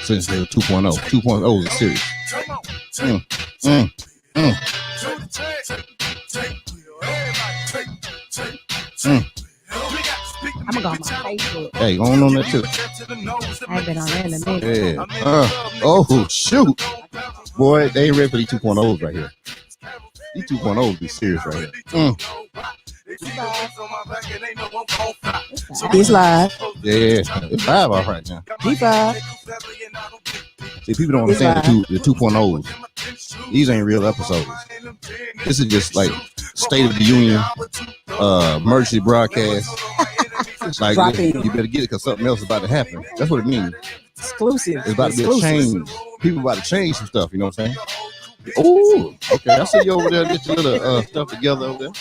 since 2.0. 2.0 is serious. I'm gonna go on my Facebook. Hey, going on that too. I ain't been on there in a minute. Yeah. Oh shoot, boy, they ain't ready for these 2.0s right here. These 2.0s be serious right here. It's live. Yeah, it's live all right now. G5. See, people don't understand the 2.0s. These ain't real episodes. This is just like State of the Union, emergency broadcast. Like, you better get it because something else is about to happen. That's what it means. Exclusive. It's about to be a change. People about to change some stuff. You know what I'm saying? Oh, okay. I see you over there. Get your little stuff together over there.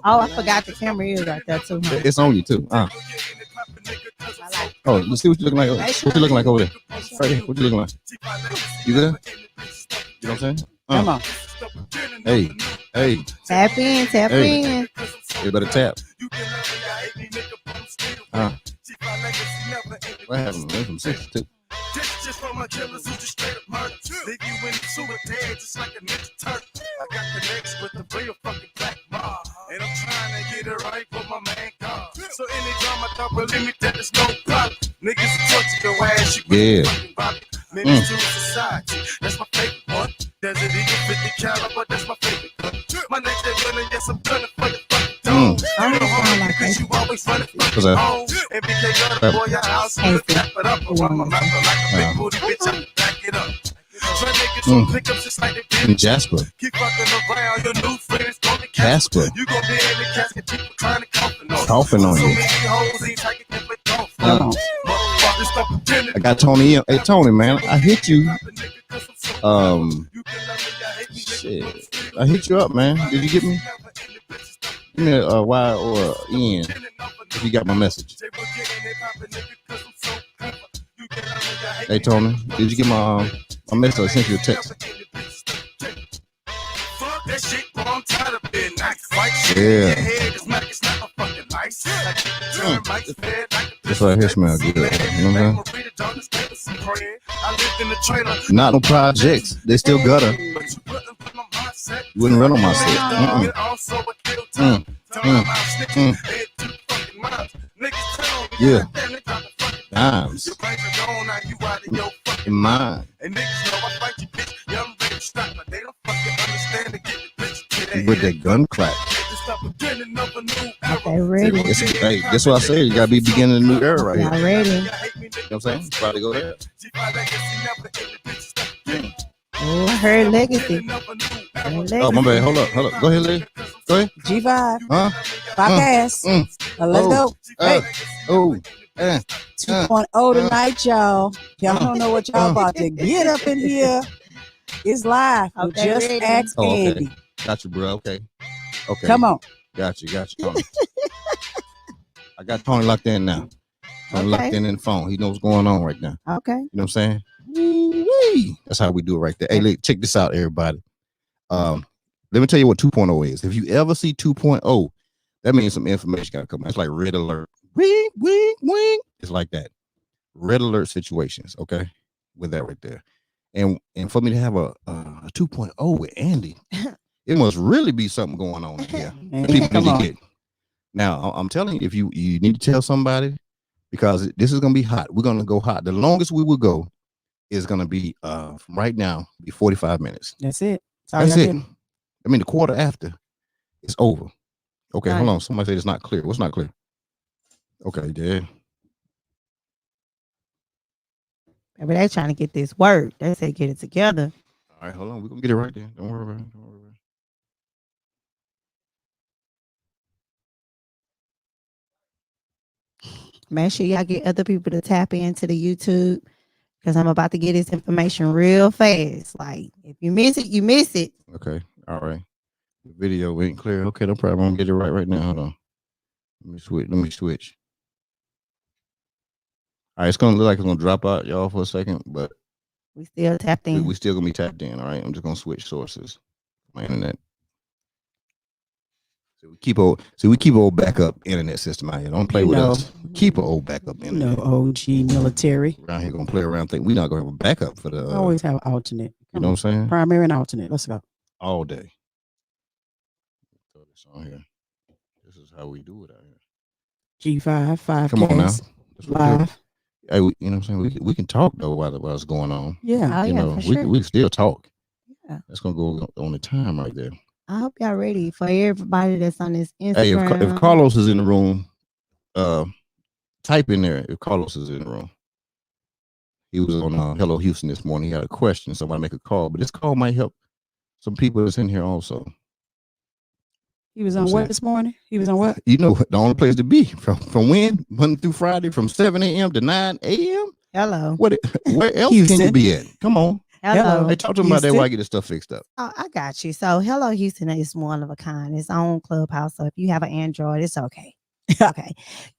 Oh, I forgot the camera is right there too. Huh? It's on you too. Oh, let's see what you looking like. What you looking like over there? Right here. What you looking like? You good? You know what I'm saying? Come on. Hey. Tap in. You better tap. What happened? There's some 62. Just for my killers who just straight up murder. Leave you in the dead just like a ninja turtle. I got connects with the real fucking black mob. And I'm trying to get it right for my man God. So any drama, don't believe me that there's no problem. Niggas touch your ass, you fucking body. Menace to society, that's my favorite one. Desert Eagle 50 caliber, that's my favorite gun. My next day running, yes, I'm gunning for your fucking dome. I don't know because you always running for your home. And BK got a boy, your house, and tap it up. Around my mouth like a big booty bitch, I'm back it up. Try to get some pickups just like they did. Jasper. Keep fucking around, your new friends gonna be Casper. You gonna be in the casket, people trying to coffin on you. I got Tony. Hey Tony, man, I hit you. Shit, I hit you up, man. Did you get me? Give me a Y or a N if you got my message. Hey Tony, did you get my message? I sent you a text. Yeah. This right here smell good. You know what I'm saying? Not no projects. They still gutter. You wouldn't run on my set. Yeah. Dimes. In mine. With that gun clap. Okay, ready. Hey, guess what I said? You gotta be beginning a new era right here. Y'all ready? You know what I'm saying? Probably go there. Oh, I heard Legacy. Oh, my bad. Hold up. Go ahead, Lee. Go ahead. G5. Huh? Podcast. Let's go. Hey. 2.0 tonight, y'all. Y'all don't know what y'all about to get up in here. It's live. Okay, Just ready. ask Andy. Okay. Got you, bro. Okay. Come on. Got you, Tony. I got Tony locked in now. Tony locked in the phone. He knows what's going on right now. Okay. You know what I'm saying? Woo-wee. That's how we do it right there. Hey, look, check this out, everybody. Let me tell you what 2.0 is. If you ever see 2.0, that means some information got to come out. It's like red alert. Wing, wing, wing. It's like that. Red alert situations, okay? With that right there. And for me to have a 2.0 with Andy, it must really be something going on here. People need to get. Now, I'm telling you, if you need to tell somebody, because this is going to be hot. We're going to go hot. The longest we will go is going to be from right now, be 45 minutes. That's it. That's it. I mean, the quarter after, it's over. Okay, hold on. Somebody said it's not clear. What's not clear? Okay, there. But they trying to get this work. They say get it together. All right, hold on. We're going to get it right there. Don't worry about it. Make sure y'all get other people to tap into the YouTube, because I'm about to get this information real fast. Like, if you miss it, you miss it. Okay. All right. The video ain't clear. Okay, no problem. I'm going to get it right now. Hold on. Let me switch. All right, it's going to look like it's going to drop out, y'all, for a second, but we still tapped in. We still going to be tapped in, all right? I'm just going to switch sources. My internet. So we keep an old backup internet system out here. Don't play You with know. us. Keep an old backup You internet. know, OG military. Around here gonna play around. Think we not gonna have a backup for the. Always have an alternate. you know what I'm saying? Primary and alternate. Let's go. All day. Throw this on here. This is how we do it out here. G5, 5 Come on now. cast, That's what we do. live. Hey, you know what I'm saying? We can talk though while it's going on. Yeah. Oh, you yeah, know, for we sure. can still talk. Yeah. That's gonna go on the time right there. I hope y'all ready for everybody that's on this Instagram. Hey, if Carlos is in the room, type in there if Carlos is in the room. He was on Hello Houston this morning. He had a question. Somebody make a call, but this call might help some people that's in here also. He was on what this morning? He was on what? You know, the only place to be from when Monday through Friday from 7 a.m. to 9 a.m. Hello. Where else can you Houston. be at? Come on. Hello. Hey, talk to him about that Houston. while I get this stuff fixed up. Oh, I got you. So, Hello Houston is one of a kind. It's own clubhouse. So, if you have an Android, it's okay. Okay.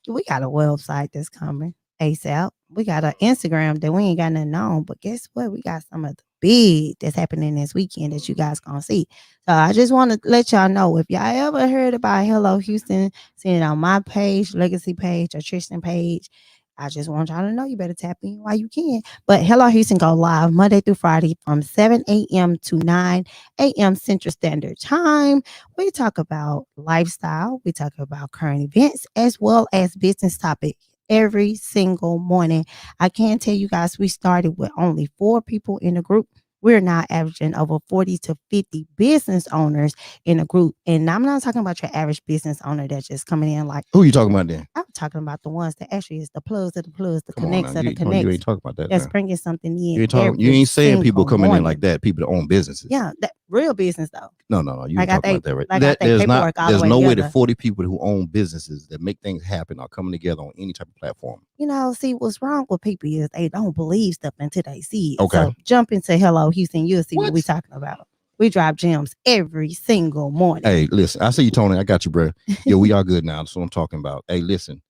We got a website that's coming ASAP. We got an Instagram that we ain't got nothing on. But guess what? We got some of the big that's happening this weekend that you guys gonna see. So, I just want to let y'all know if y'all ever heard about Hello Houston, seen it on my page, Legacy page, or Tristan page. I just want y'all to know you better tap in while you can. But Hello Houston go live Monday through Friday from 7 a.m. to 9 a.m. Central Standard Time. We talk about lifestyle. We talk about current events as well as business topics every single morning. I can tell you guys we started with only 4 people in the group. We're now averaging over 40 to 50 business owners in a group. And I'm not talking about your average business owner that's just coming in like, Who you talking about then? I'm talking about the ones that actually is the plugs of the plugs, the Come on connects now. of the You connects. ain't talking about that. That's now. bringing something in. You ain't every saying people single coming in morning. like that. People that own businesses. Yeah, that real business though. No. You Like ain't I talking about think- that, right? like I think there's paperwork all the there's way no way together. that 40 people who own businesses that make things happen are coming together on any type of platform. You know, see what's wrong with people is they don't believe stuff until they see it. Okay. So jump into Hello Houston, you'll see what What? we're talking about. We drop gems every single morning. Hey, listen, I see you, Tony. I got you, bro. Yo, we are good now. That's what I'm talking about. Hey, listen.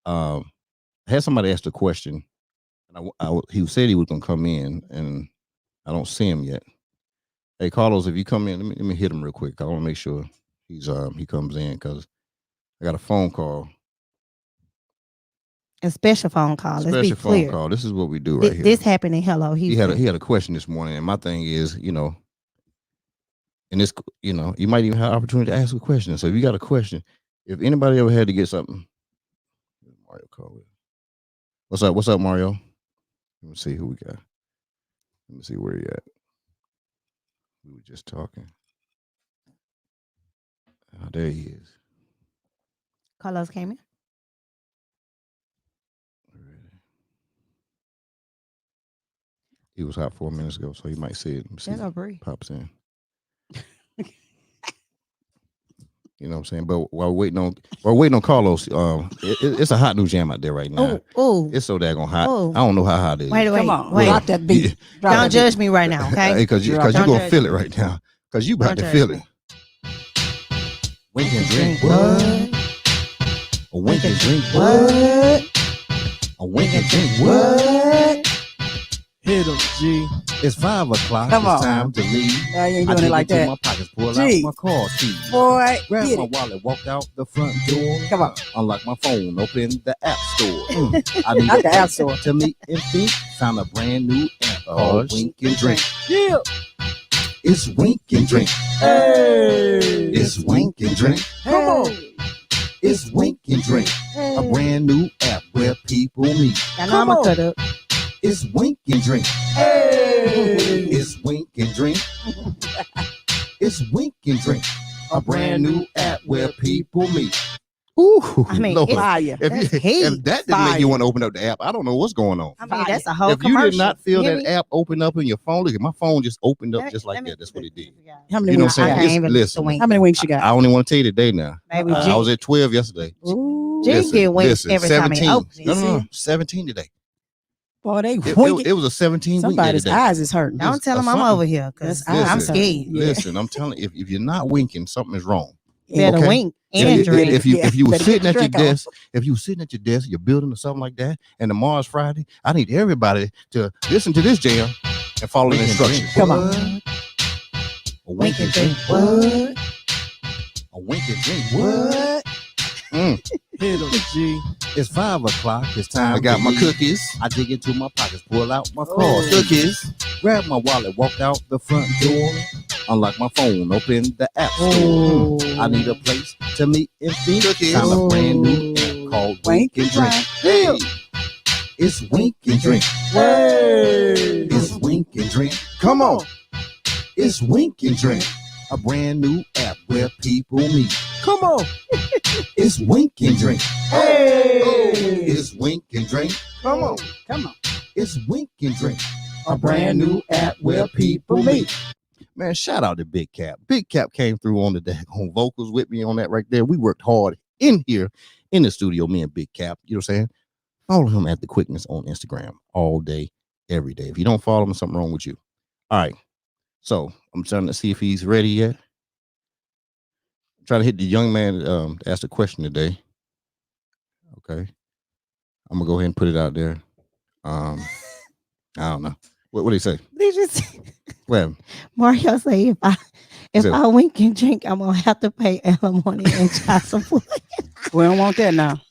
I had somebody ask a question, and he said he was gonna come in, and I don't see him yet. Hey, Carlos, if you come in, let me hit him real quick. I want to make sure he comes in because I got a phone call. A special phone call. Let's be Special phone clear. call. This is what we do right here. This happened in Hello Houston. He had a question this morning, and my thing is, and this, you might even have opportunity to ask a question. So if you got a question, if anybody ever had to get something, Mario call it. What's up, Mario? Let me see who we got. Let me see where he at. We were just talking. Oh, there he is. Carlos came in. He was hot 4 minutes ago, so he might see it. There go Bree. Pops in. You know what I'm saying? But while we're waiting on Carlos, it's a hot new jam out there right now. Oh, It's so daggone hot. Oh. I don't know how hot it is. wait. Come on. wait. Drop that beat. Drop Don't that judge me right now, okay? Because you're Don't going to judge feel me. it right now. Because you about Don't to judge feel me. it. Wink and drink. What? A wink and drink. What? A wink and drink. What? Hit him, G. It's 5 o'clock. Come It's on. time to leave. I ain't I doing it dig like into that. my pockets, pull Gee. out my car keys. Boy, Grab get my it. wallet, walk out the front door. Come on. Unlock my phone, open the app store. I need Not a the app place store. to meet and think. Found a brand new app called Wink and Drink. Yeah. It's Wink and Drink. Hey. It's Wink and Drink. Come on. It's Wink and Drink. A brand new app where people meet. I know I'm Come gonna on. cut up. It's Wink and Drink. Hey. It's Wink and Drink. It's Wink and Drink. A brand new app where people meet. Ooh, I mean, Lord. it's- Fire. That's If heat. that didn't make you Fire. want to open up the app, I don't know what's going on. I mean, that's a whole If you commercial. did not feel Hear that me? app open up in your phone, look at my phone just opened up Let me- just let like me- that. That's what it did. How many You know wings what you I'm got? saying? I ain't even Listen, wink. How many wings you I got? only want to tell you today now. Baby, I was at 12 yesterday. Ooh. G Listen, get winks listen, every time he 17. opens it. No, 17 today. Boy, they It winking. was a 17 week day Somebody's today. eyes is hurting. Don't tell him I'm something. over here because That's I'm eyes. scared. Yeah. Listen, I'm telling you, if you're not winking, something is wrong. Better Okay. wink If and you- drink. If you were Better get sitting the at your drink on. desk, if you were sitting at your desk, you're building or something like that, and tomorrow's Friday, I need everybody to listen to this jam and follow the instructions. Come on. A wink and drink. What? A wink and drink. What? Hit 'em, G. It's 5 o'clock. It's time. I got to my eat. cookies. I dig into my pockets, pull out my Oh. card, Cookies. grab my wallet, walk out the front door, unlock my phone, open the app store. Oh. I need a place to meet and think. Cookies. Found a brand new app called Wink and Drink. Hey. It's Wink and Drink. Hey. It's Wink and Drink. Come on. It's Wink and Drink. A brand new app where people meet. Come on. It's Wink and Drink. Hey. It's Wink and Drink. Come on. Come on. It's Wink and Drink. A brand new app where people meet. Man, shout out to Big Cap. Big Cap came through on the daggone vocals with me on that right there. We worked hard in here in the studio, me and Big Cap. You know what I'm saying? Follow him at The Quickness on Instagram all day, every day. If you don't follow him, something wrong with you. All right. So I'm trying to see if he's ready yet. I'm trying to hit the young man to ask a question today. Okay. I'm gonna go ahead and put it out there. I don't know. What do you say? Did you see Well, Mario say if So- I wink and drink, I'm gonna have to pay alimony and child support. We don't want that now.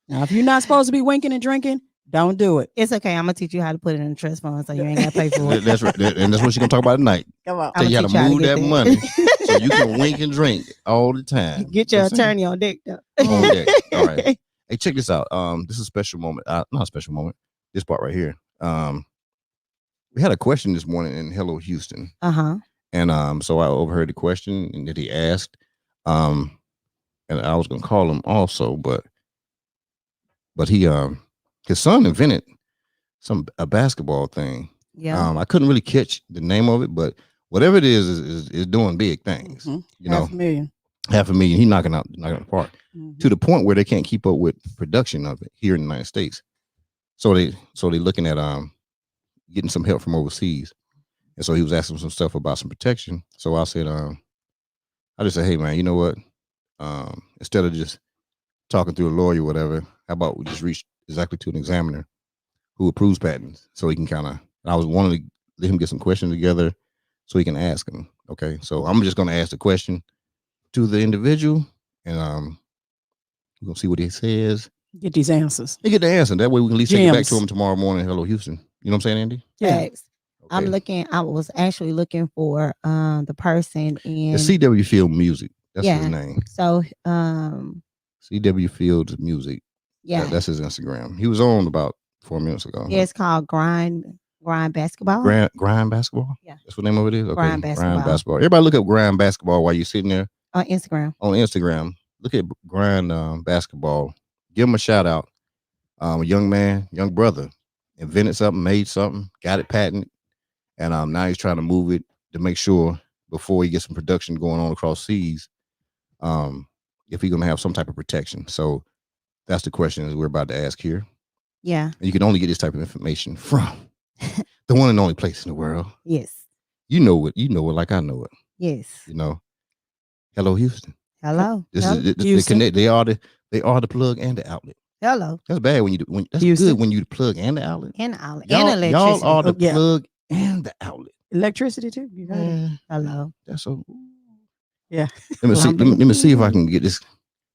Now, if you're not supposed to be winking and drinking, don't do it. It's okay. I'm gonna teach you how to put it in a trust fund so you ain't gotta pay for it. that's right. And that's what she's gonna talk about tonight. Come on. Tell you how I'ma to teach you how to move get that that. money so you can wink and drink all the time. Get You know your what I'm saying? attorney on deck though. On deck. All right. Hey, check this out. This is a special moment. Not a special moment. This part right here. We had a question this morning in Hello Houston. Uh-huh. And so I overheard the question and that he asked. And I was gonna call him also, but he his son invented a basketball thing. Yeah. I couldn't really catch the name of it, but whatever it is doing big things. Mhm. You know, $500,000. $500,000. He's knocking out the park Mhm. to the point where they can't keep up with production of it here in the United States. So they looking at getting some help from overseas. And so he was asking some stuff about some protection. So I said, I just said, hey man, you know what? Instead of just talking through a lawyer or whatever, how about we just reach exactly to an examiner who approves patents so he can I was wanting to let him get some questions together so he can ask them. Okay. So I'm just gonna ask the question to the individual and we're gonna see what he says. Get these answers. He get the answer. That way we can at least take it back to Gems. him tomorrow morning. Hello, Houston. You know what I'm saying, Andy? Yeah. Facts. I'm Okay. looking. I was actually looking for the person in. It's CW Field Music. That's Yeah. his name. So CW Fields Music. yeah, That's his Instagram. He was on about 4 minutes ago. yeah, it's called Grind Basketball. Grind Basketball? Yeah. That's what the name of it is? Okay. Grind Basketball. Everybody look up Grind Basketball while you're sitting there On Instagram. on Instagram. Look at Grind Basketball. Give him a shout out. A young man, young brother, invented something, made something, got it patented, and now he's trying to move it to make sure before he gets some production going on across seas, if he's gonna have some type of protection. So that's the question that we're about to ask here. Yeah. And you can only get this type of information from the one and only place in the world. Yes. You know it like I know it. Yes. You know. Hello, Houston. Hello. This Hello. is they Houston. connect. They are the plug and the outlet. Hello. That's bad when that's Houston. good when you the plug and the outlet. And outlet. Y'all, And y'all electricity. are the Oh, yeah. plug and the outlet. Electricity too. You heard it. Man, Hello. that's so. Yeah. Let me see. I'm Let me see if I can get this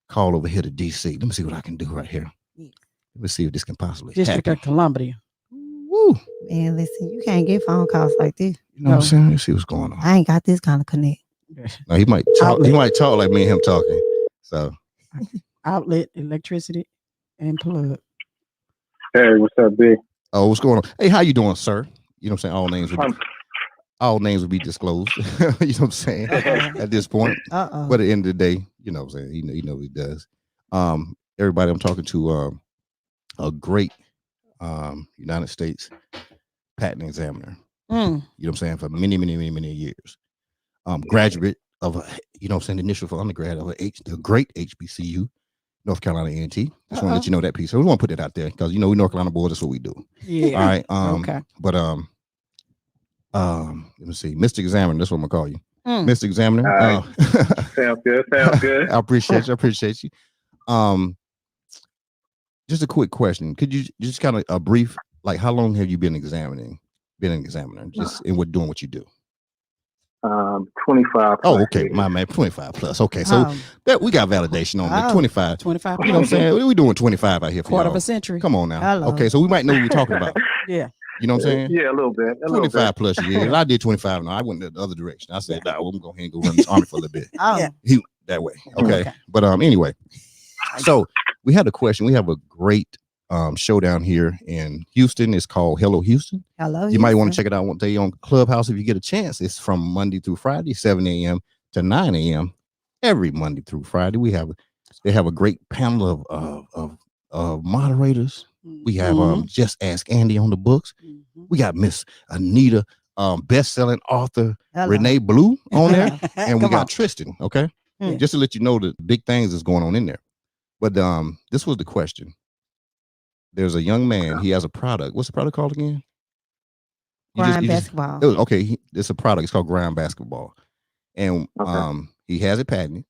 call over here to DC. Let me see what I can do right here. Yeah. Let me see if this can possibly District happen. of Columbia. Woo. Man, listen, you can't get phone calls like this. You know what I'm saying? Let's see what's going on. I ain't got this kind of connect. Now, he might talk. Outlet. He might talk like me and him talking. So Outlet, electricity, and plug. Hey, what's up, Big? oh, what's going on? Hey, how you doing, sir? You know what I'm saying? I'm- All names will be disclosed. You know what I'm saying? At this point. Uh-oh. But at the end of the day, you know what I'm saying? He know what he does. Everybody I'm talking to a great United States patent examiner. Mm. You know what I'm saying? For many years. Graduate of you know what I'm saying, initial for undergrad of the great HBCU, North Carolina A&T. Just want to let you know that piece. So we want to put it out there because we North Carolina boys, that's what we do. Yeah. All right. Okay. But let me see. Mr. Examiner, that's what I'm gonna call you. Mm. Mr. Examiner. All Sounds good. Sounds good. I appreciate you. Just a quick question. Could you just kind of a brief, like how long have you been an examiner, just in doing what you do? 25. Oh, plus okay, years. my man, 25 plus. Okay, so Oh, that we got validation on the Oh. 25. 25. You know what I'm saying? We doing 25 out here for Quarter of y'all. a century. Come on now. Hello. Okay, so we might know what we're talking about. Yeah. You know what I'm saying? Yeah, a little bit. A little 25 bit. plus years. I did 25. No, I went the other direction. I said, nah, we're gonna go ahead and go run this army for a little bit. oh, Yeah. He that way. Okay. Okay. But anyway, so we had a question. We have a great show down here in Houston. It's called Hello Houston. hello. You might want to Houston. check it out one day on Clubhouse if you get a chance. It's from Monday through Friday, 7 a.m. to 9 a.m. every Monday through Friday. They have a great panel of moderators. We have Just Ask Andy on the books. We got Miss Anita, best-selling author Hello. Renee Blue on there, and we Come got on. Tristan. Okay, Yeah. just to let you know the big things that's going on in there. But this was the question. There's a young man. He has a product. What's the product called again? Grind basketball. It's a product. It's called Grind Basketball, and Okay. he has it patented,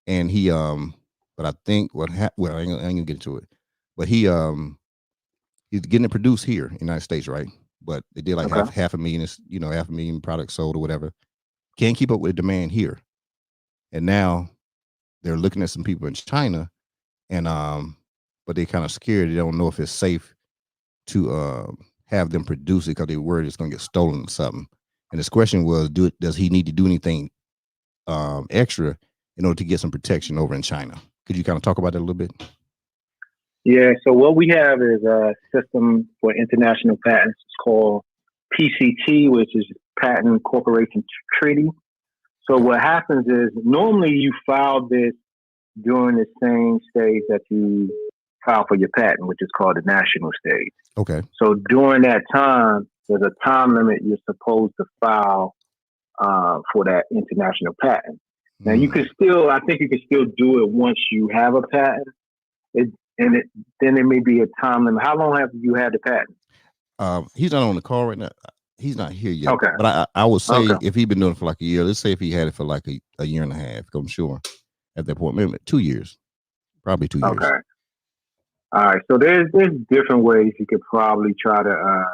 and he but I think well I ain't gonna get into it, but he's getting it produced here in the United States, right? But they did like Okay. half a million, half a million products sold or whatever. Can't keep up with the demand here, and now they're looking at some people in China, and but they're kind of scared. They don't know if it's safe to have them produce it because they're worried it's gonna get stolen or something. And this question was, does he need to do anything extra in order to get some protection over in China? Could you kind of talk about that a little bit? Yeah, so what we have is a system for international patents. It's called PCT, which is Patent Corporation Treaty. So what happens is normally you file this during the same stage that you file for your patent, which is called the national stage. Okay. So during that time, there's a time limit you're supposed to file for that international patent. Now you can still, I think you can still do it once you have a patent. Then there may be a time limit. How long have you had the patent? He's not on the call right now. He's not here yet. Okay. But I would say Okay. if he'd been doing it for like a year, let's say if he had it for like a year and a half, I'm sure at that point, maybe 2 years, probably 2 years. Okay. All right. So there's different ways you could probably try to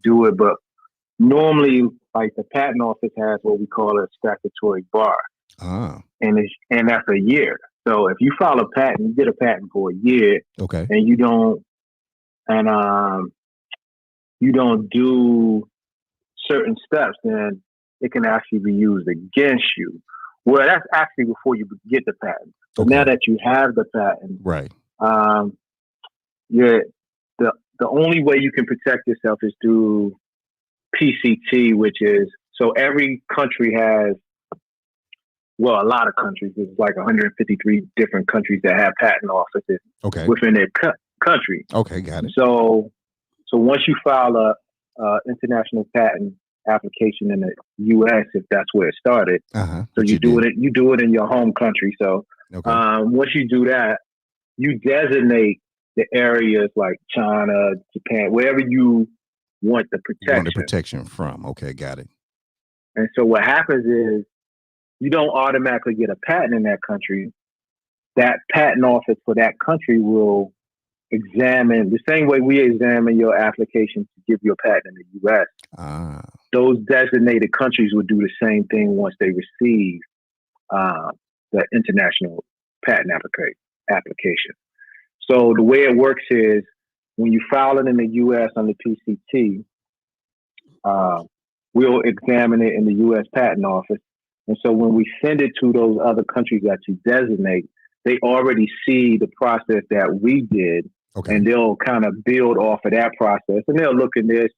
do it, but normally, like the patent office has what we call a statutory bar, and that's a year. So if you file a patent, you get a patent for a year, Okay. and you don't do certain steps, then it can actually be used against you. Well, that's actually before you get the patent. So Okay. now that you have the patent, Right. the only way you can protect yourself is through PCT, which is, so every country has, well, a lot of countries, there's like 153 different countries that have patent offices Okay. within their country. Okay. Got it. So once you file a international patent application in the U.S., if that's where it started, so you do it in your home country. So Okay. once you do that, you designate the areas like China, Japan, wherever you want the You protection. want the protection from. Okay. Got it. And so what happens is you don't automatically get a patent in that country. That patent office for that country will examine the same way we examine your application to give you a patent in the U.S. Those designated countries will do the same thing once they receive the international patent application. So the way it works is when you file it in the U.S. under PCT, we'll examine it in the U.S. Patent Office. And so when we send it to those other countries that you designate, they already see the process that we did, Okay. and they'll kind of build off of that process, and they'll look in their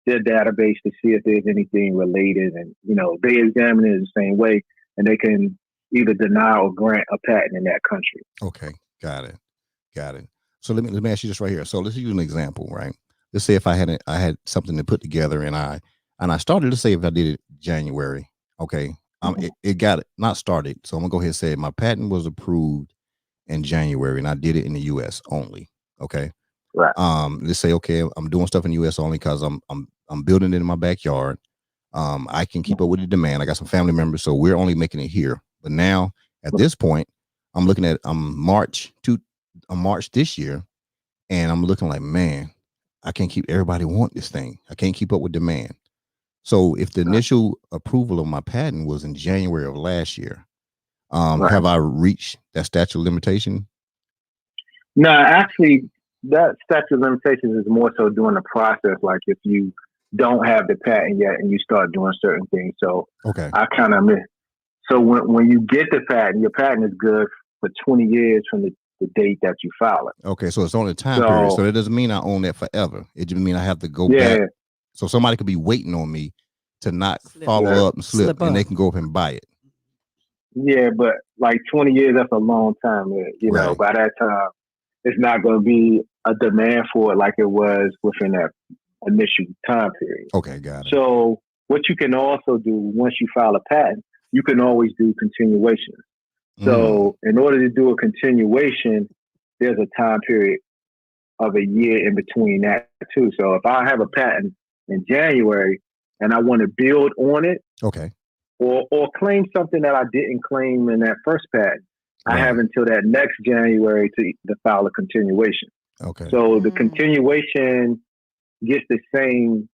database to see if there's anything related, and they examine it the same way, and they can either deny or grant a patent in that country. Okay. Got it. So let me ask you this right here. So let's use an example, right? Let's say if I had something to put together, and I started to say if I did it January, okay. It got it not started. So I'm gonna go ahead and say my patent was approved in January, and I did it in the U.S. only. Okay. Right. Let's say, okay, I'm doing stuff in the U.S. only because I'm building it in my backyard. I can keep up with the demand. I got some family members, so we're only making it here. But now at this point, I'm looking at March this year, and I'm looking like, man, I can't keep everybody want this thing. I can't keep up with demand. So if the initial approval of my patent was in January of last year, Right. have I reached that statute of limitation? No, actually, that statute of limitations is more so during the process. Like if you don't have the patent yet and you start doing certain things. So Okay. I kind of miss. So when you get the patent, your patent is good for 20 years from the date that you file it. Okay. So it's on a time period. So So that doesn't mean I own that forever. It just means I have to go yeah, back. So somebody could be waiting on me to not Slip. follow Yeah. up and slip, and they up. can go up and buy it. yeah, but like 20 years, that's a long time. You know, Right. by that time, it's not going to be a demand for it like it was within that initial time period. Okay, got it. So what you can also do once you file a patent, you can always do continuation. So in order to do a continuation, there's a time period of a year in between that too. So if I have a patent in January and I want to build on it Okay. or claim something that I didn't claim in that first patent, I have until that next January to file a continuation. Okay. So the continuation gets the same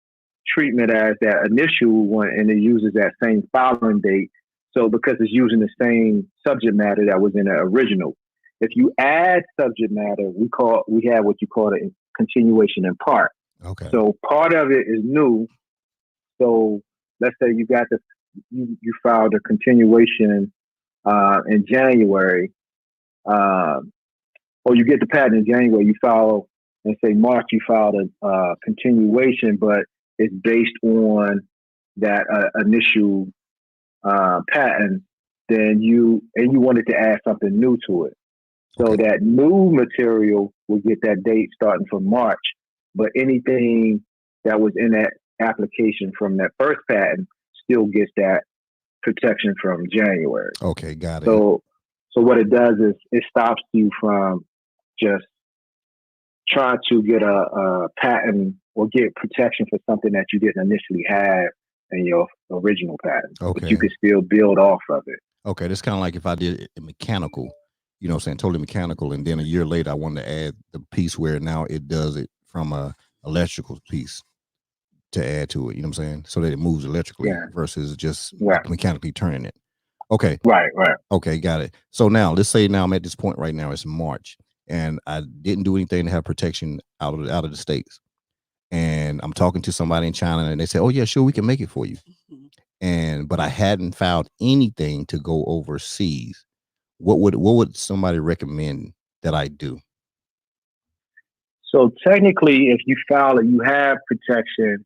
treatment as that initial one, and it uses that same filing date. So because it's using the same subject matter that was in the original. If you add subject matter, we have what you call a continuation in part. Okay. So part of it is new. So let's say you got you filed a continuation in January, or you get the patent in January, you file, and say March, you filed a continuation, but it's based on that initial patent, then you wanted to add something new to it. So that new material will get that date starting from March, but anything that was in that application from that first patent still gets that protection from January. Okay, got it. So what it does is it stops you from just trying to get a patent or get protection for something that you didn't initially have in your original patent. Okay. But you can still build off of it. Okay, that's kind of like if I did it mechanical, you know what I'm saying, totally mechanical, and then a year later I wanted to add the piece where now it does it from a electrical piece to add to it, you know what I'm saying? So that it moves electrically versus just mechanically turning it. Okay. Right. Okay, got it. So now let's say now I'm at this point right now, it's March, and I didn't do anything to have protection out of the States. And I'm talking to somebody in China and they say, oh yeah, sure, we can make it for you. But I hadn't found anything to go overseas. What would somebody recommend that I do? So technically, if you file it, you have protection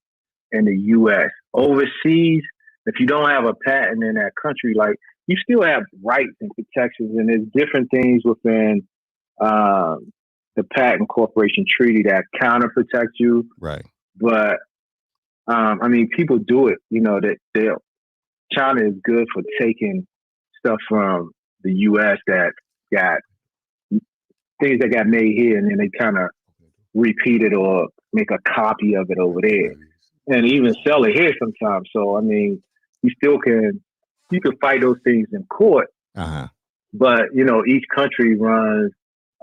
in the U.S. Overseas, if you don't have a patent in that country, like you still have rights and protections, and there's different things within the Patent Corporation Treaty that counter protect you. Right. But I mean, people do it. You know that China is good for taking stuff from the U.S. that got things that got made here, and then they kind of repeat it or make a copy of it over there, and even sell it here sometimes. So I mean, you can fight those things in court, but you know, each country runs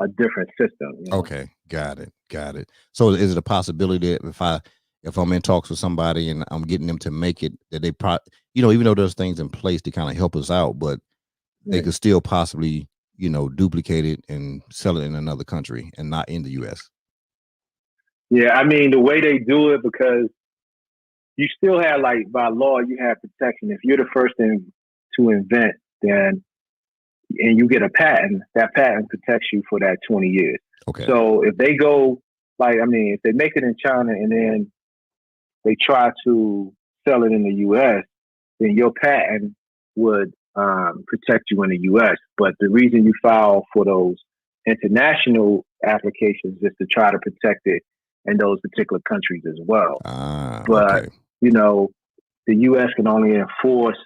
a different system. You know? Okay, got it. So is it a possibility that if I'm in talks with somebody and I'm getting them to make it, that they even though there's things in place to kind of help us out, but they could still possibly, duplicate it and sell it in another country and not in the U.S. Yeah, I mean, the way they do it, because you still have, like, by law, you have protection. If you're the first thing to invent, and you get a patent, that patent protects you for that 20 years. Okay. So if they go, if they make it in China and then they try to sell it in the U.S., then your patent would protect you in the U.S. But the reason you file for those international applications is to try to protect it in those particular countries as well. But, the U.S. can only enforce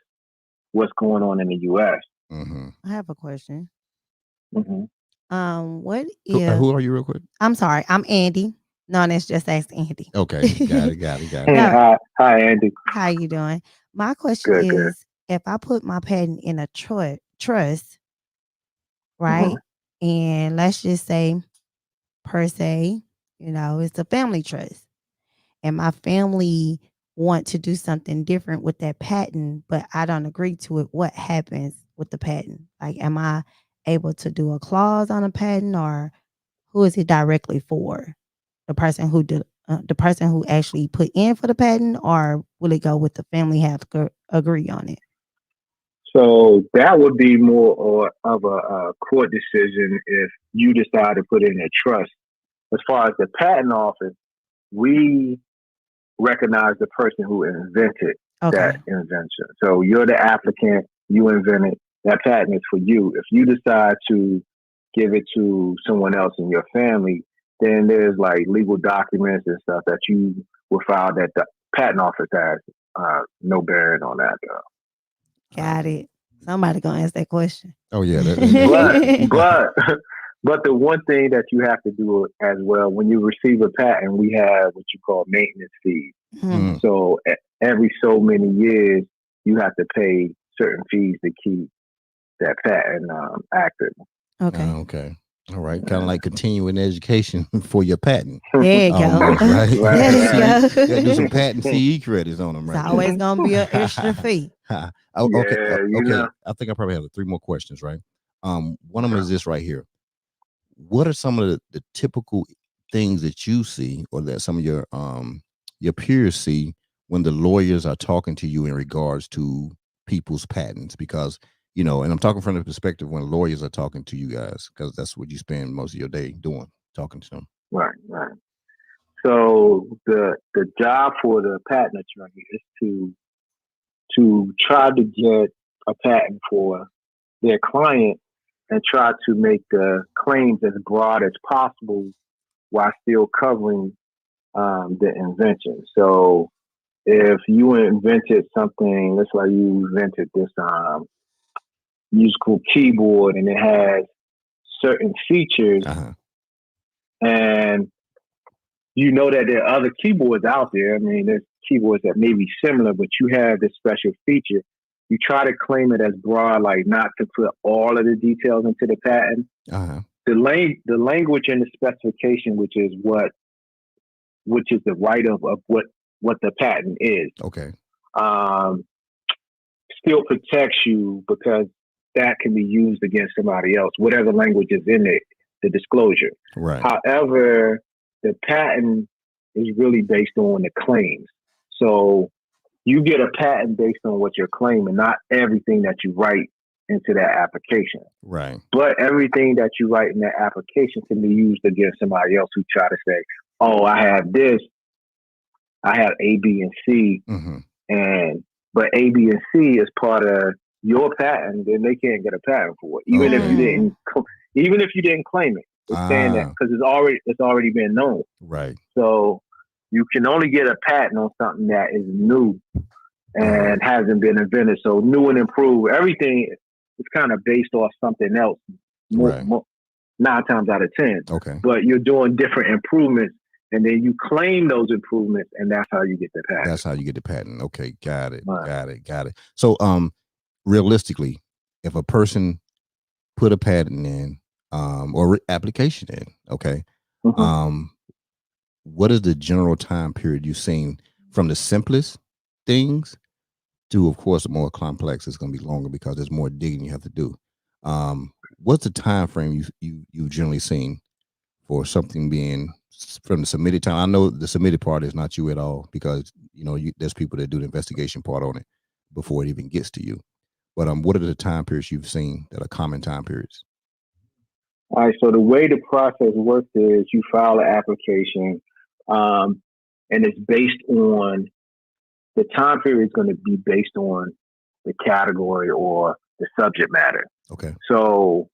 what's going on in the U.S. I have a question. Mm-hmm. What if... Who are you real quick? I'm sorry. I'm Andy. No, that's just Ask Andy. Okay. Got it. Hey, hi, Andy. How you doing? My question is, if I put my patent in a trust, right? And let's just say, per se, it's a family trust. And my family want to do something different with that patent, but I don't agree to it, what happens with the patent? Like, am I able to do a clause on a patent, or who is it directly for? The person who did, the person who actually put in for the patent, or will it go with the family have to agree on it? So that would be more of a court decision if you decide to put in a trust. As far as the patent office, we recognize the person who invented Okay. that invention. So you're the applicant, you invented that patent is for you. If you decide to give it to someone else in your family, then there's like legal documents and stuff that you will file that the patent office has no bearing on that. Got it. Somebody gonna ask that question. Oh yeah, But the one thing that you have to do as well, when you receive a patent, we have what you call maintenance fees. Mhm. So every so many years, you have to pay certain fees to keep that patent active. Okay. Okay. All right. Kind of like continuing education for your patent. There you go. Almost, right? There you You go. gotta do some patent CE credits on them, It's right? always gonna be an extra fee. Okay. Yeah, you Okay. know. I think I probably have 3 more questions, right? One of them is this right here. What are some of the typical things that you see, or that some of your peers see, when the lawyers are talking to you in regards to people's patents? Because, you know, and I'm talking from the perspective when lawyers are talking to you guys, because that's what you spend most of your day doing, talking to them. Right. So the job for the patent attorney is to try to get a patent for their client and try to make the claims as broad as possible while still covering the invention. So if you invented something, let's say you invented this musical keyboard and it has certain features, and you know that there are other keyboards out there. I mean, there's keyboards that may be similar, but you have this special feature. You try to claim it as broad, like not to put all of the details into the patent. The language in the specification, which is the right of what the patent is. Okay. Still protects you because that can be used against somebody else, whatever language is in it, the disclosure. Right. However, the patent is really based on the claims. So you get a patent based on what you're claiming, not everything that you write into that application. Right. But everything that you write in that application can be used against somebody else who try to say, oh, I have this, I have A, B, and C, but A, B, and C is part of your patent, then they can't get a patent for it, even if you didn't claim it. It's saying that because it's already been known. Right. So you can only get a patent on something that is new and hasn't been invented. So new and improved, everything is kind of based off something else. More, 9 times out of 10. Okay. But you're doing different improvements, and then you claim those improvements, and that's how you get the patent. That's how you get the patent. Okay, got it. Right. Got it. So, realistically, if a person put a patent in, or application in, okay, what is the general time period you've seen from the simplest things to, of course, the more complex? It's going to be longer because there's more digging you have to do. What's the time frame you've generally seen for something being from the submitted time? I know the submitted part is not you at all, because there's people that do the investigation part on it before it even gets to you. But what are the time periods you've seen that are common time periods? All right. So the way the process works is you file an application, and it's based on the time period is going to be based on the category or the subject matter. Okay. So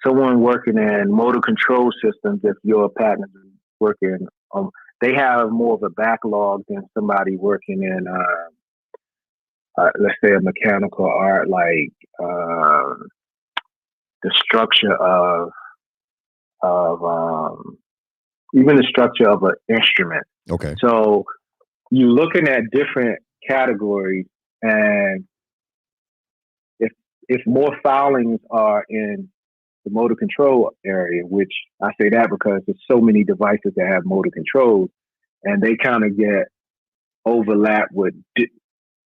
someone working in motor control systems, if your patent is working, they have more of a backlog than somebody working in, let's say, a mechanical art, like the structure of even the structure of an instrument. Okay. So you're looking at different categories, and if more filings are in the motor control area, which I say that because there's so many devices that have motor controls, and they kind of get overlap with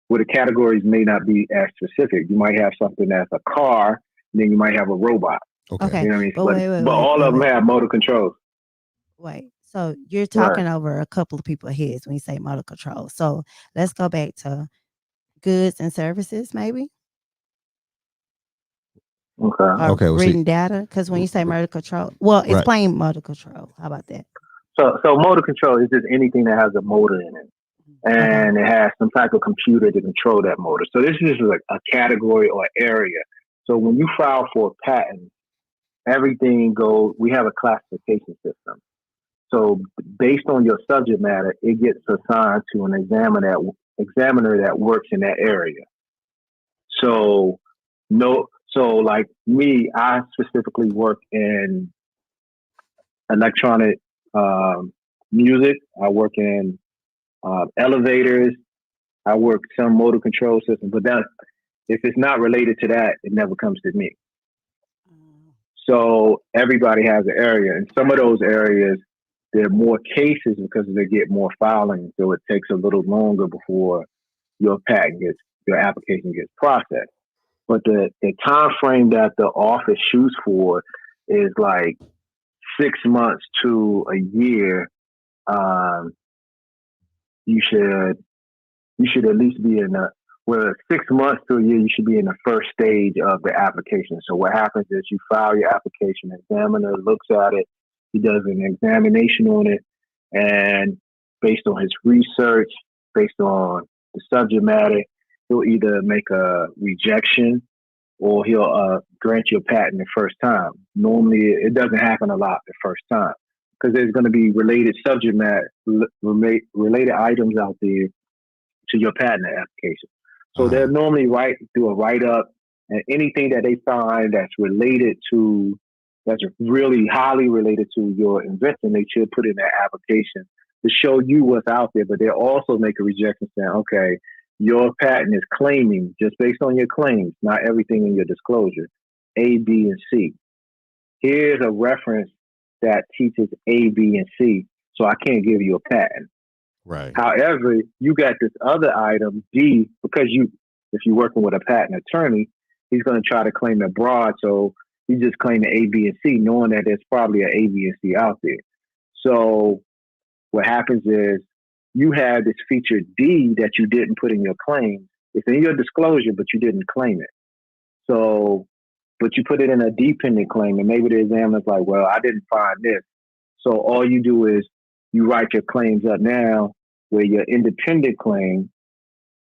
where the categories may not be as specific. You might have something that's a car, and then you might have a robot. Okay. You know what I mean? But wait, but all of them have motor controls. Wait. So you're talking over a couple of people's heads when you say motor control. So let's go back to goods and services, maybe. Okay. Or Okay, well, reading see- data, because when you say motor control, well, Right. explain motor control. How about that? So motor control is just anything that has a motor in it, and it has some type of computer to control that motor. So this is like a category or area. So when you file for a patent, everything goes. We have a classification system. So based on your subject matter, it gets assigned to an examiner that works in that area. So like me, I specifically work in electronic music. I work in elevators. I work some motor control systems, but if it's not related to that, it never comes to me. So everybody has an area, and some of those areas, there are more cases because they get more filing, so it takes a little longer before your application gets processed. But the time frame that the office shoots for is like 6 months to a year. You should at least be in 6 months to a year, you should be in the first stage of the application. So what happens is you file your application, examiner looks at it, he does an examination on it, and based on his research, based on the subject matter, he'll either make a rejection or he'll grant you a patent the first time. Normally, it doesn't happen a lot the first time because there's going to be related subject matter, related items out there to your patent application. So they'll normally do a write-up, and anything that they find that's really highly related to your invention, they should put in that application to show you what's out there. But they'll also make a rejection saying, okay, your patent is claiming, just based on your claims, not everything in your disclosure, A, B, and C. Here's a reference that teaches A, B, and C, so I can't give you a patent. Right. However, you got this other item, D, because if you're working with a patent attorney, he's going to try to claim it broad, so he's just claiming A, B, and C, knowing that there's probably an A, B, and C out there. So what happens is you have this feature D that you didn't put in your claim. It's in your disclosure, but you didn't claim it. So, but you put it in a dependent claim, and maybe the examiner's like, well, I didn't find this. So all you do is you write your claims up now where your independent claim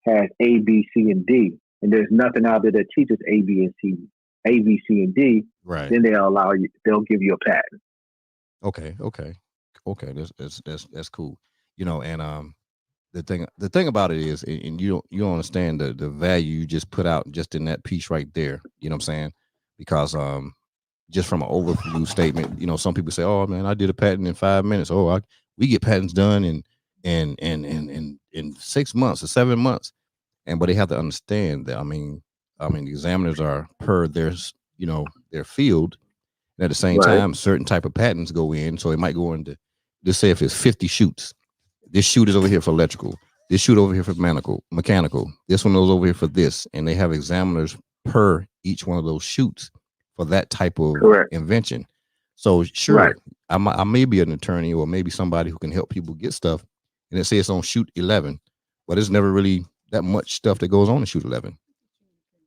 has A, B, C, and D. And there's nothing out there that teaches A, B, C, and D. Right. Then they'll give you a patent. Okay. That's cool. You know, and the thing about it is, and you don't understand the value you just put out just in that piece right there. You know what I'm saying? Because just from an overview statement, you know, some people say, "Oh man, I did a patent in 5 minutes." Oh, we get patents done in 6 months or 7 months, but they have to understand that. I mean, the examiners are per their field. And at the same time, certain type of patents go in, so it might go into, just say if it's 50 shoots. This shoot is over here for electrical. This shoot over here for mechanical. This one goes over here for this. And they have examiners per each one of those shoots for that type of invention. So sure, I may be an attorney or maybe somebody who can help people get stuff. And it says it's on shoot 11, but it's never really that much stuff that goes on in shoot 11.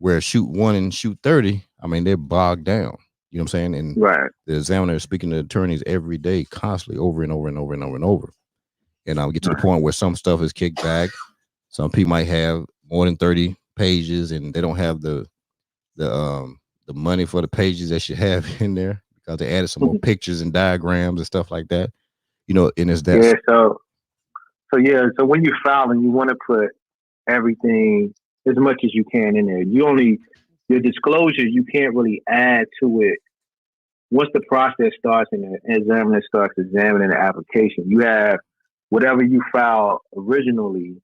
Where shoot 1 and shoot 30, I mean, they're bogged down. You know what I'm saying? And the examiner is speaking to attorneys every day, constantly, over and over and over and over and over. And I'll get to the point where some stuff is kicked back. Some people might have more than 30 pages, and they don't have the money for the pages that you have in there because they added some more pictures and diagrams and stuff like that. You know, and it's that. Yeah. So when you file and you want to put everything as much as you can in there, your disclosure, you can't really add to it. Once the process starts and the examiner starts examining the application, you have whatever you file originally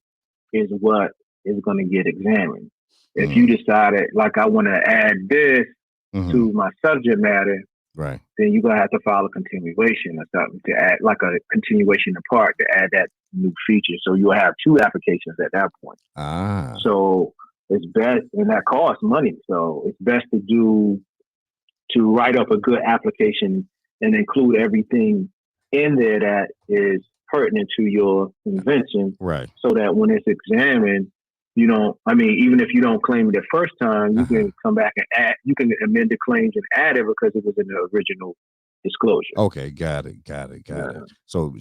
is what is going to get examined. If you decided, like, I want to add this to my subject matter, Right. then you're gonna have to file a continuation or something to add, like a continuation of part to add that new feature. So you'll have 2 applications at that point. Ah. So it's best, and that costs money. So it's best to write up a good application and include everything in there that is pertinent to your invention, Right. so that when it's examined, you don't, I mean, even if you don't claim it the first time, you can come back and add, you can amend the claims and add it because it was in the original disclosure. Okay, got it. So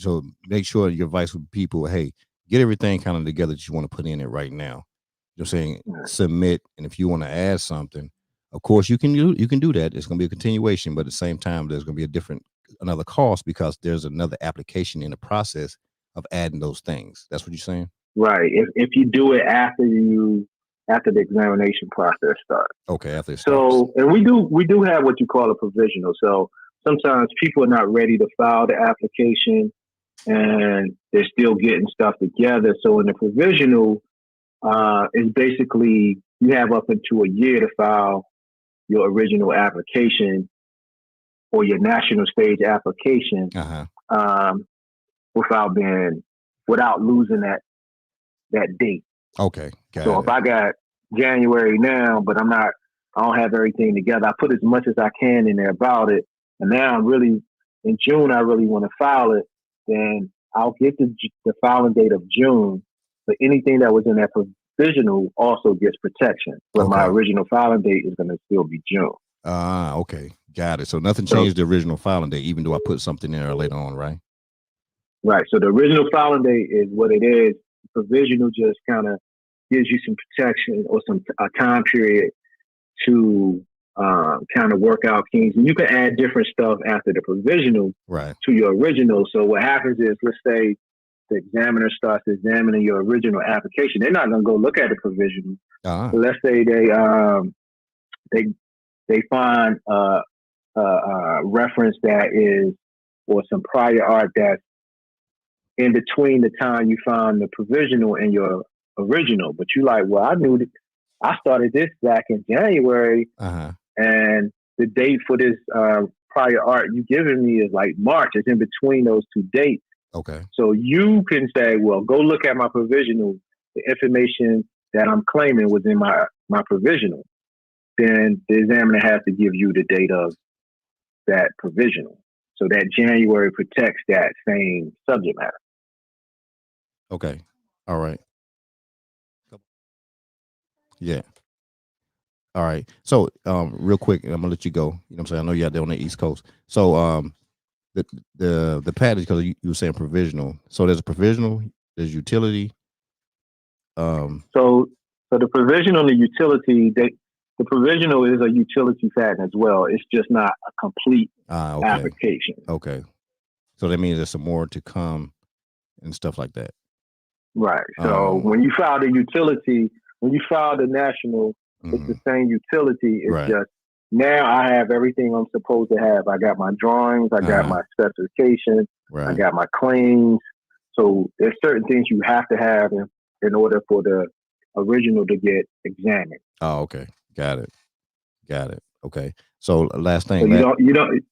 make sure your advice with people, hey, get everything kind of together that you want to put in it right now. You're saying submit, and if you want to add something, of course you can do that. It's going to be a continuation, but at the same time, there's going to be another cost because there's another application in the process of adding those things. That's what you're saying? Right. If you do it after the examination process starts. Okay, after it starts. So, and we do have what you call a provisional. So sometimes people are not ready to file the application and they're still getting stuff together. So in the provisional, it's basically you have up into a year to file your original application or your national stage application without losing that date. Okay. So if I got January now, but I don't have everything together, I put as much as I can in there about it. And now in June, I really want to file it, then I'll get the filing date of June, but anything that was in that provisional also gets protection. But my original filing date is going to still be June. Okay. Got it. So nothing changed the original filing date, even though I put something in there later on, right? Right. So the original filing date is what it is. The provisional just kind of gives you some protection or a time period to kind of work out things. And you can add different stuff after the provisional to your original. So what happens is, let's say the examiner starts examining your original application. They're not going to go look at the provisional. But let's say they find a reference that is, or some prior art that's in between the time you found the provisional and your original. But you like, well, I knew that I started this back in January, and the date for this prior art you giving me is like March. It's in between those 2 dates. Okay. So you can say, well, go look at my provisional. The information that I'm claiming was in my provisional. Then the examiner has to give you the date of that provisional. So that January protects that same subject matter. Okay. All right. Yeah. All right. So real quick, I'm gonna let you go. You know what I'm saying? I know you're out there on the East Coast. So the package, because you were saying provisional. So there's a provisional, there's utility. So the provisional and the utility, the provisional is a utility patent as well. It's just not a complete application. Okay. So that means there's some more to come and stuff like that. Right. So when you file the utility, when you file the national, it's the same utility. It's just now I have everything I'm supposed to have. I got my drawings, I got my specifications, I got my claims. So there's certain things you have to have in order for the original to get examined. Oh, okay. Got it. Okay. So last thing. So you don't.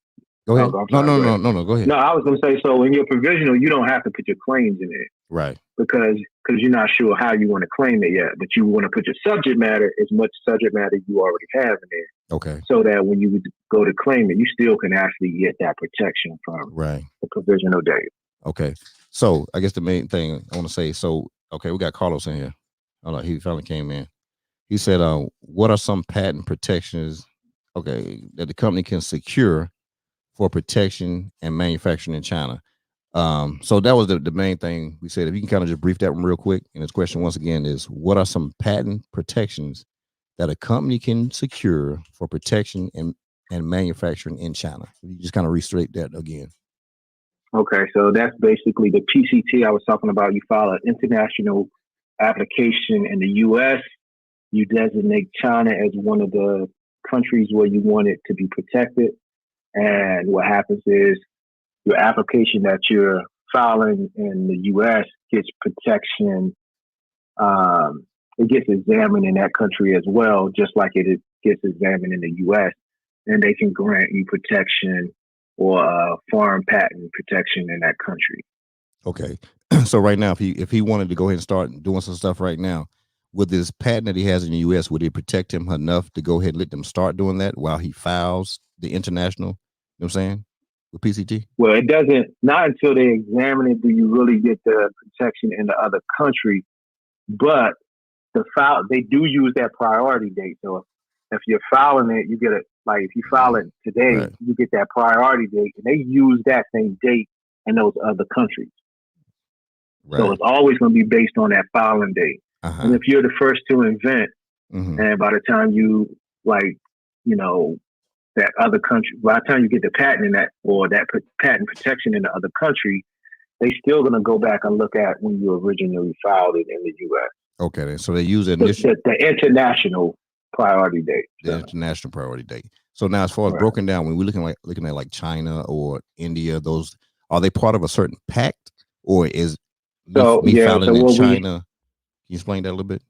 Go ahead. Oh, No. Go ahead. No, I was going to say, so in your provisional, you don't have to put your claims in it. Right. Because you're not sure how you want to claim it yet, but you want to put your subject matter, as much subject matter you already have in there. Okay. So that when you go to claim it, you still can actually get that protection from the provisional date. Okay. So I guess the main thing I want to say, we got Carlos in here. Oh, he finally came in. He said, what are some patent protections, that the company can secure for protection and manufacturing in China? So that was the main thing we said. If you can kind of just brief that one real quick. And his question once again is, what are some patent protections that a company can secure for protection and manufacturing in China? If you just kind of restate that again. Okay, so that's basically the PCT I was talking about. You file an international application in the U.S. You designate China as one of the countries where you want it to be protected. And what happens is your application that you're filing in the U.S. gets protection. It gets examined in that country as well, just like it gets examined in the U.S. and they can grant you protection or foreign patent protection in that country. Okay. So right now, if he wanted to go ahead and start doing some stuff right now, with this patent that he has in the U.S., would it protect him enough to go ahead and let them start doing that while he files the international? You know what I'm saying? With PCT? Well, it doesn't, not until they examine it do you really get the protection in the other country. But they do use that priority date. So if you're filing it, you get it. Like if you file it today, Right. you get that priority date, and they use that same date in those other countries. Right. So it's always going to be based on that filing date. Uh-huh. And if you're the first to invent, Mhm. and by the time you that other country, by the time you get the patent in that or that patent protection in the other country, they still going to go back and look at when you originally filed it in the U.S. Okay, then. So they use the initial, the international priority date. the international priority date. So now, as far as Right. broken down, when we're looking at like China or India, those are they part of a certain pact, or is me filing in China? Can you explain that a little bit?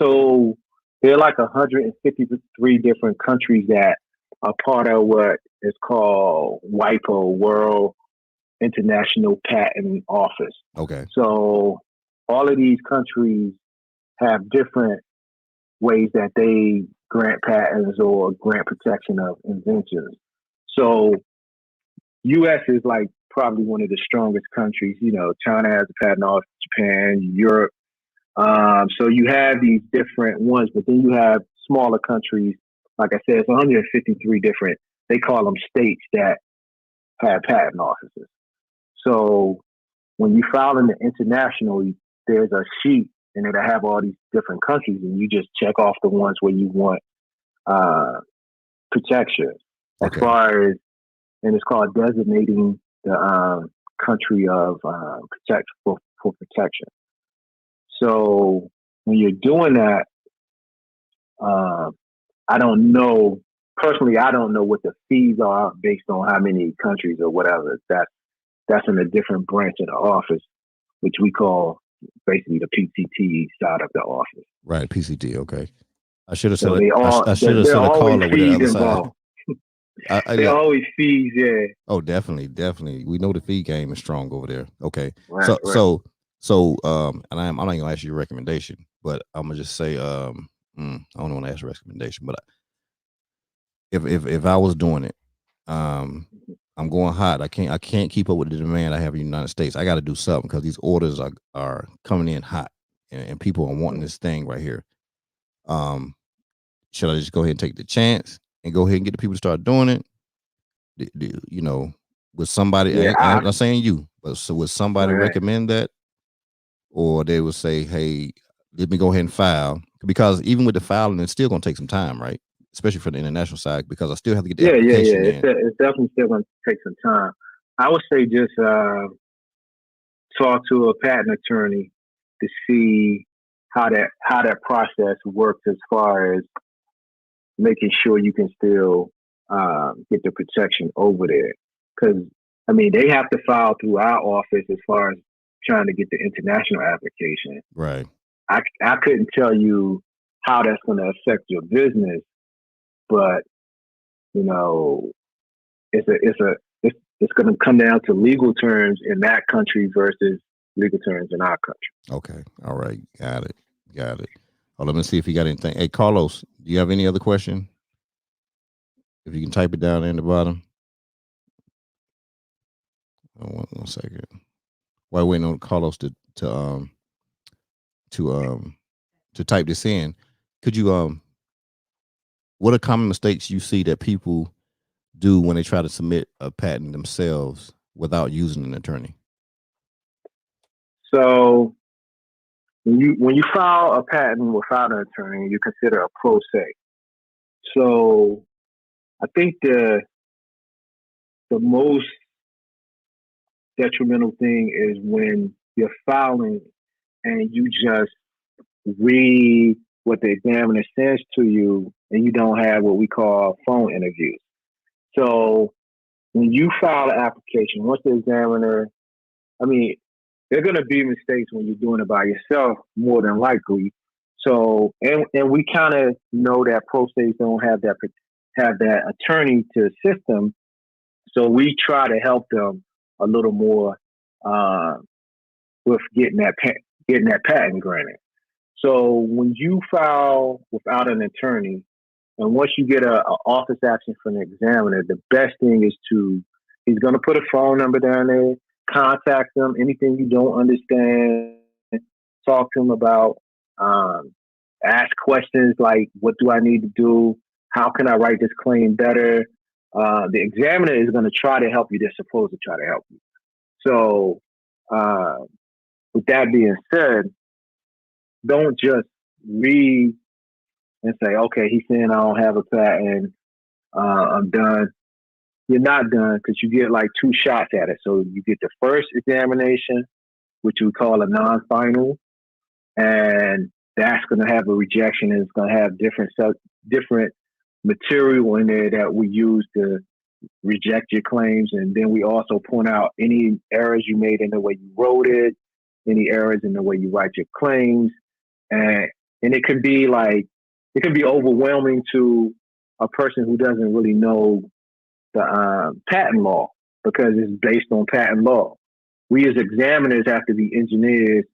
So there are like 153 different countries that are part of what is called WIPO, World International Patent Office. Okay. So all of these countries have different ways that they grant patents or grant protection of inventions. So U.S. is like probably one of the strongest countries. You know, China has a patent office, Japan, Europe. So you have these different ones, but then you have smaller countries. Like I said, it's 153 different, they call them states that have patent offices. So when you file in the international, there's a sheet and it'll have all these different countries, and you just check off the ones where you want protection. As far as, and it's called designating the country of for protection. So when you're doing that, I don't know what the fees are based on how many countries or whatever. That's in a different branch of the office, which we call basically the PCT side of the office. Right, PCT. Okay. I should have So said I should have said a caller with the other side. There are always fees, yeah. Oh, definitely. We know the fee game is strong over there. Okay. Right, So, and I'm not gonna ask you a recommendation, but I'm gonna just say, I don't want to ask a recommendation, but if I was doing it, I'm going hot. I can't keep up with the demand I have in the United States. I got to do something because these orders are coming in hot, and people are wanting this thing right here. Should I just go ahead and take the chance and go ahead and get the people to start doing it? You know, with somebody, Yeah, I'm not saying you, but so would somebody Right. recommend that? Or they would say, hey, let me go ahead and file. Because even with the filing, it's still going to take some time, right? Especially for the international side, because I still have to get the application in. It's definitely still going to take some time. I would say just talk to a patent attorney to see how that process works as far as making sure you can still get the protection over there. Because, I mean, they have to file through our office as far as trying to get the international application. Right. I couldn't tell you how that's going to affect your business, but you know, it's going to come down to legal terms in that country versus legal terms in our country. Okay. All right. Got it. Oh, let me see if you got anything. Hey, Carlos, do you have any other question? If you can type it down in the bottom. Oh, one second. While waiting on Carlos to type this in, could you what are common mistakes you see that people do when they try to submit a patent themselves without using an attorney? So when you file a patent without an attorney, you consider a pro se. So I think the most detrimental thing is when you're filing and you just read what the examiner says to you and you don't have what we call phone interviews. So when you file an application, once the examiner, I mean, there are going to be mistakes when you're doing it by yourself, more than likely. So, and we kind of know that pro se don't have have that attorney to assist them. So we try to help them a little more with getting that patent granted. So when you file without an attorney, and once you get a office action from the examiner, the best thing is he's going to put a phone number down there, contact them, anything you don't understand, talk to them about, ask questions like, what do I need to do? How can I write this claim better? The examiner is going to try to help you. They're supposed to try to help you. So with that being said, don't just read and say, okay, he's saying I don't have a patent, I'm done. You're not done, because you get like 2 shots at it. So you get the first examination, which we call a non-final, and that's going to have a rejection, and it's going to have different material in there that we use to reject your claims. And then we also point out any errors you made in the way you wrote it, any errors in the way you write your claims. And it can be overwhelming to a person who doesn't really know the patent law, because it's based on patent law. We as examiners have to be engineers,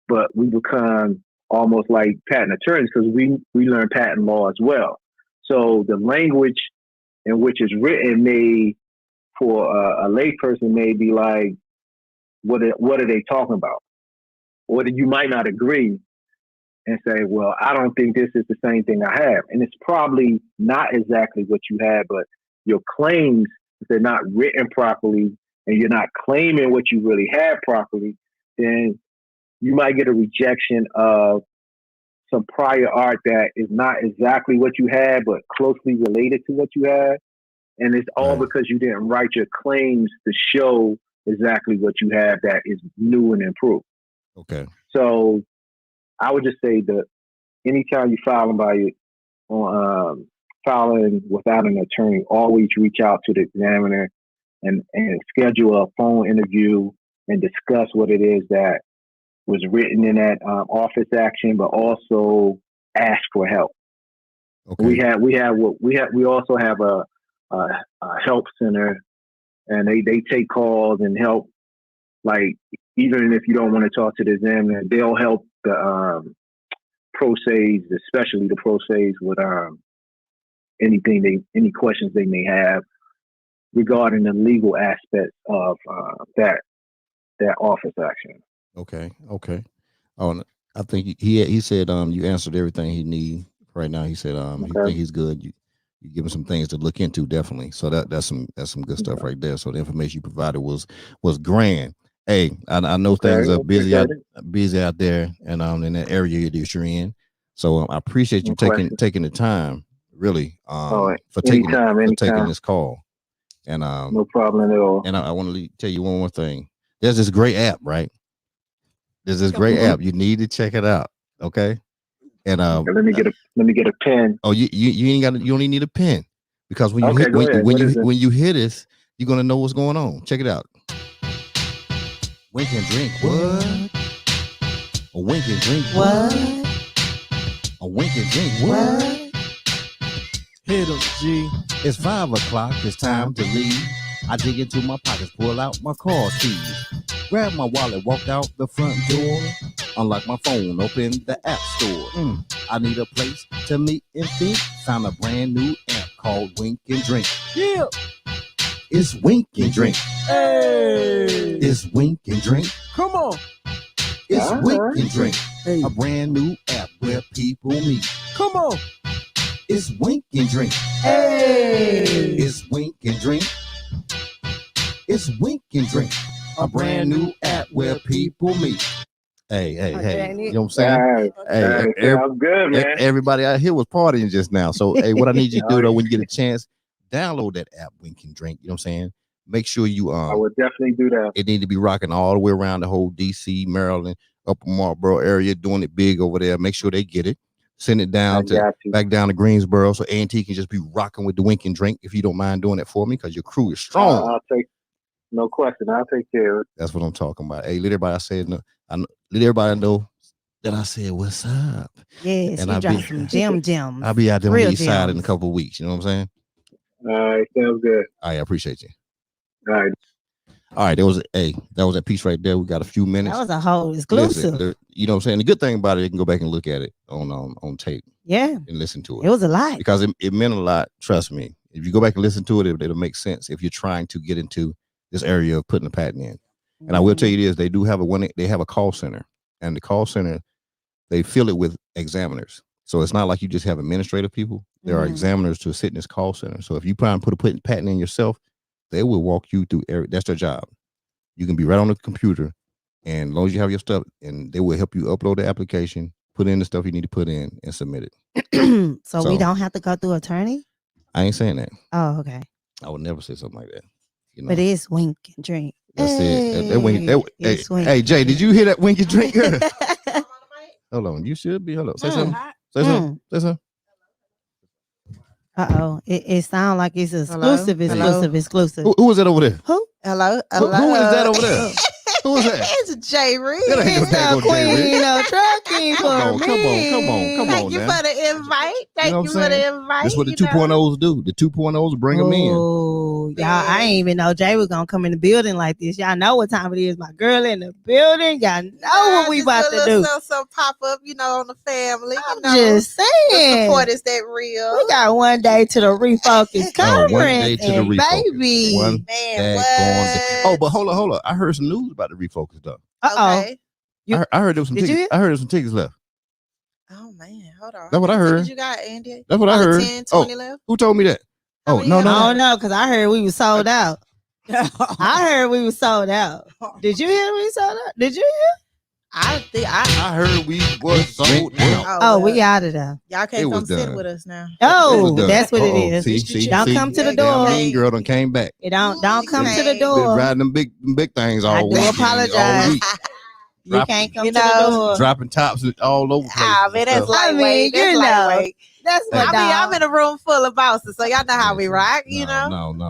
but we become almost like patent attorneys because we learn patent law as well. So the language in which it's written may, for a layperson, may be like, what are they talking about? Or you might not agree and say, well, I don't think this is the same thing I have. And it's probably not exactly what you have, but your claims, if they're not written properly and you're not claiming what you really have properly, then you might get a rejection of some prior art that is not exactly what you had, but closely related to what you had. And it's all because you didn't write your claims to show exactly what you have that is new and improved. Okay. So I would just say that anytime you filing filing without an attorney, always reach out to the examiner and schedule a phone interview and discuss what it is that was written in that office action, but also ask for help. Okay. We also have a help center, and they take calls and help. Like, even if you don't want to talk to the examiner, they'll help the pro ses, especially the pro ses, with any questions they may have regarding the legal aspect of that office action. Okay. Oh, I think he said you answered everything he need right now. He said he think he's good. You give him some things to look into, definitely. So that's some good stuff right there. So the information you provided was grand. Hey, I know things are busy out there, and in that area that you're in. So I appreciate you taking the time, really, for taking this call. And no problem at all. And I want to tell you one more thing. There's this great app, right? There's this great app. You need to check it out. Okay. And let me get a pen. Oh, you only need a pen, because when you hit this, you're gonna know what's going on. Check it out. Wink and drink. What? A wink and drink. What? A wink and drink. What? Hit 'em, G. It's 5 o'clock. It's time to leave. I dig into my pockets, pull out my car keys, grab my wallet, walk out the front door, unlock my phone, open the app store. I need a place to meet and think. Found a brand new app called Wink and Drink. Yeah. It's Wink and Drink. Hey. It's Wink and Drink. Come on. It's Wink and Drink. Hey. A brand new app where people meet. Come on. It's Wink and Drink. Hey. It's Wink and Drink. It's Wink and Drink. A brand new app where people meet. Hey. You know what I'm saying? Sounds good, man. Everybody out here was partying just now. So, hey, what I need you to do, though, when you get a chance, download that app, Wink and Drink. You know what I'm saying? Make sure you I would definitely do that. It need to be rocking all the way around the whole DC, Maryland, Upper Marlboro area, doing it big over there. Make sure they get it. Send it down back down to Greensboro, so A&T can just be rocking with the Wink and Drink, if you don't mind doing it for me, because your crew is strong. No question. I'll take care of it. That's what I'm talking about. Hey, let everybody know that I said, what's up? Yes, and he dropped some gems. I'll be out there on the east side in a gems. couple of weeks. You know what I'm saying? All right, sounds good. I appreciate you. All right. All right, that was that piece right there. We got a few minutes. That was a whole exclusive. Listen, you know what I'm saying? The good thing about it, you can go back and look at it on tape Yeah, and listen to it was a lot. because it meant a lot. Trust me. If you go back and listen to it, it'll make sense if you're trying to get into this area of putting a patent in. And I will tell you this: they do have they have a call center, and the call center they fill it with examiners. So it's not like you just have administrative people. There are examiners to sit in this call center. So if you try and put a patent in yourself, they will walk you through that's their job. You can be right on the computer, and as long as you have your stuff, and they will help you upload the application, put in the stuff you need to put in, and submit it. So we don't have to go through attorney? I ain't saying that. Oh, okay. I would never say something like that. You know, But it's wink and drink. that's it. That wink, It's wink. hey, Jay, did you hear that wink and drink? Hold on, you should be. Hold on, say something. Say something. Say something. Uh-oh. It sounds like it's exclusive, exclusive. Who was that over there? Who? Hello. Who is that over there? Who was that? It's Jay Reed. That ain't no It's the daggone Jay Reed. queen of trucking for Come on, me. come on Thank you now. for the invite. Thank know you what for I'm saying? the invite. That's what the you know. 2.0s do. The 2.0s bring them in. Oh, y'all, I ain't even know Jay was gonna come in the building like this. Y'all know what time it is. My girl in the building. Y'all know what we Just about a to little do. Some pop up, on the family. I'm You know, just the saying. support is that real. We got one day to the refocus conference, one day to the and refocus. baby. One Man, daggone what? Oh, but hold on. I heard some news about the refocus though. Uh-oh. Okay. I heard there was some Did you tickets. hear? I heard there was some tickets left. Oh man, hold on. That's what I How many heard. tickets You got Andy? That's what I Only heard. 10, 20 left. Who told me that? How Oh, many no, have no, you I no. don't know, because I heard we was sold out. I heard we was sold out. Did you hear we sold out? Did you hear? I think I heard we was sold out. Oh, we out of there. Y'all It can't was come sit done. with us now. Oh, done. that's what it Uh-oh. is. See, Don't come to the Damn door. mean girl done came back. It don't come to the Been Been door. riding them big things all I do week. All apologize. week. You can't come You to know, the door. Dropping tops all over the place. Ah, man, that's and stuff. I mean, lightweight. That's you know. lightweight. That's my I mean, dog. I'm in a room full of bosses, so y'all know how we rock. No. Don't know,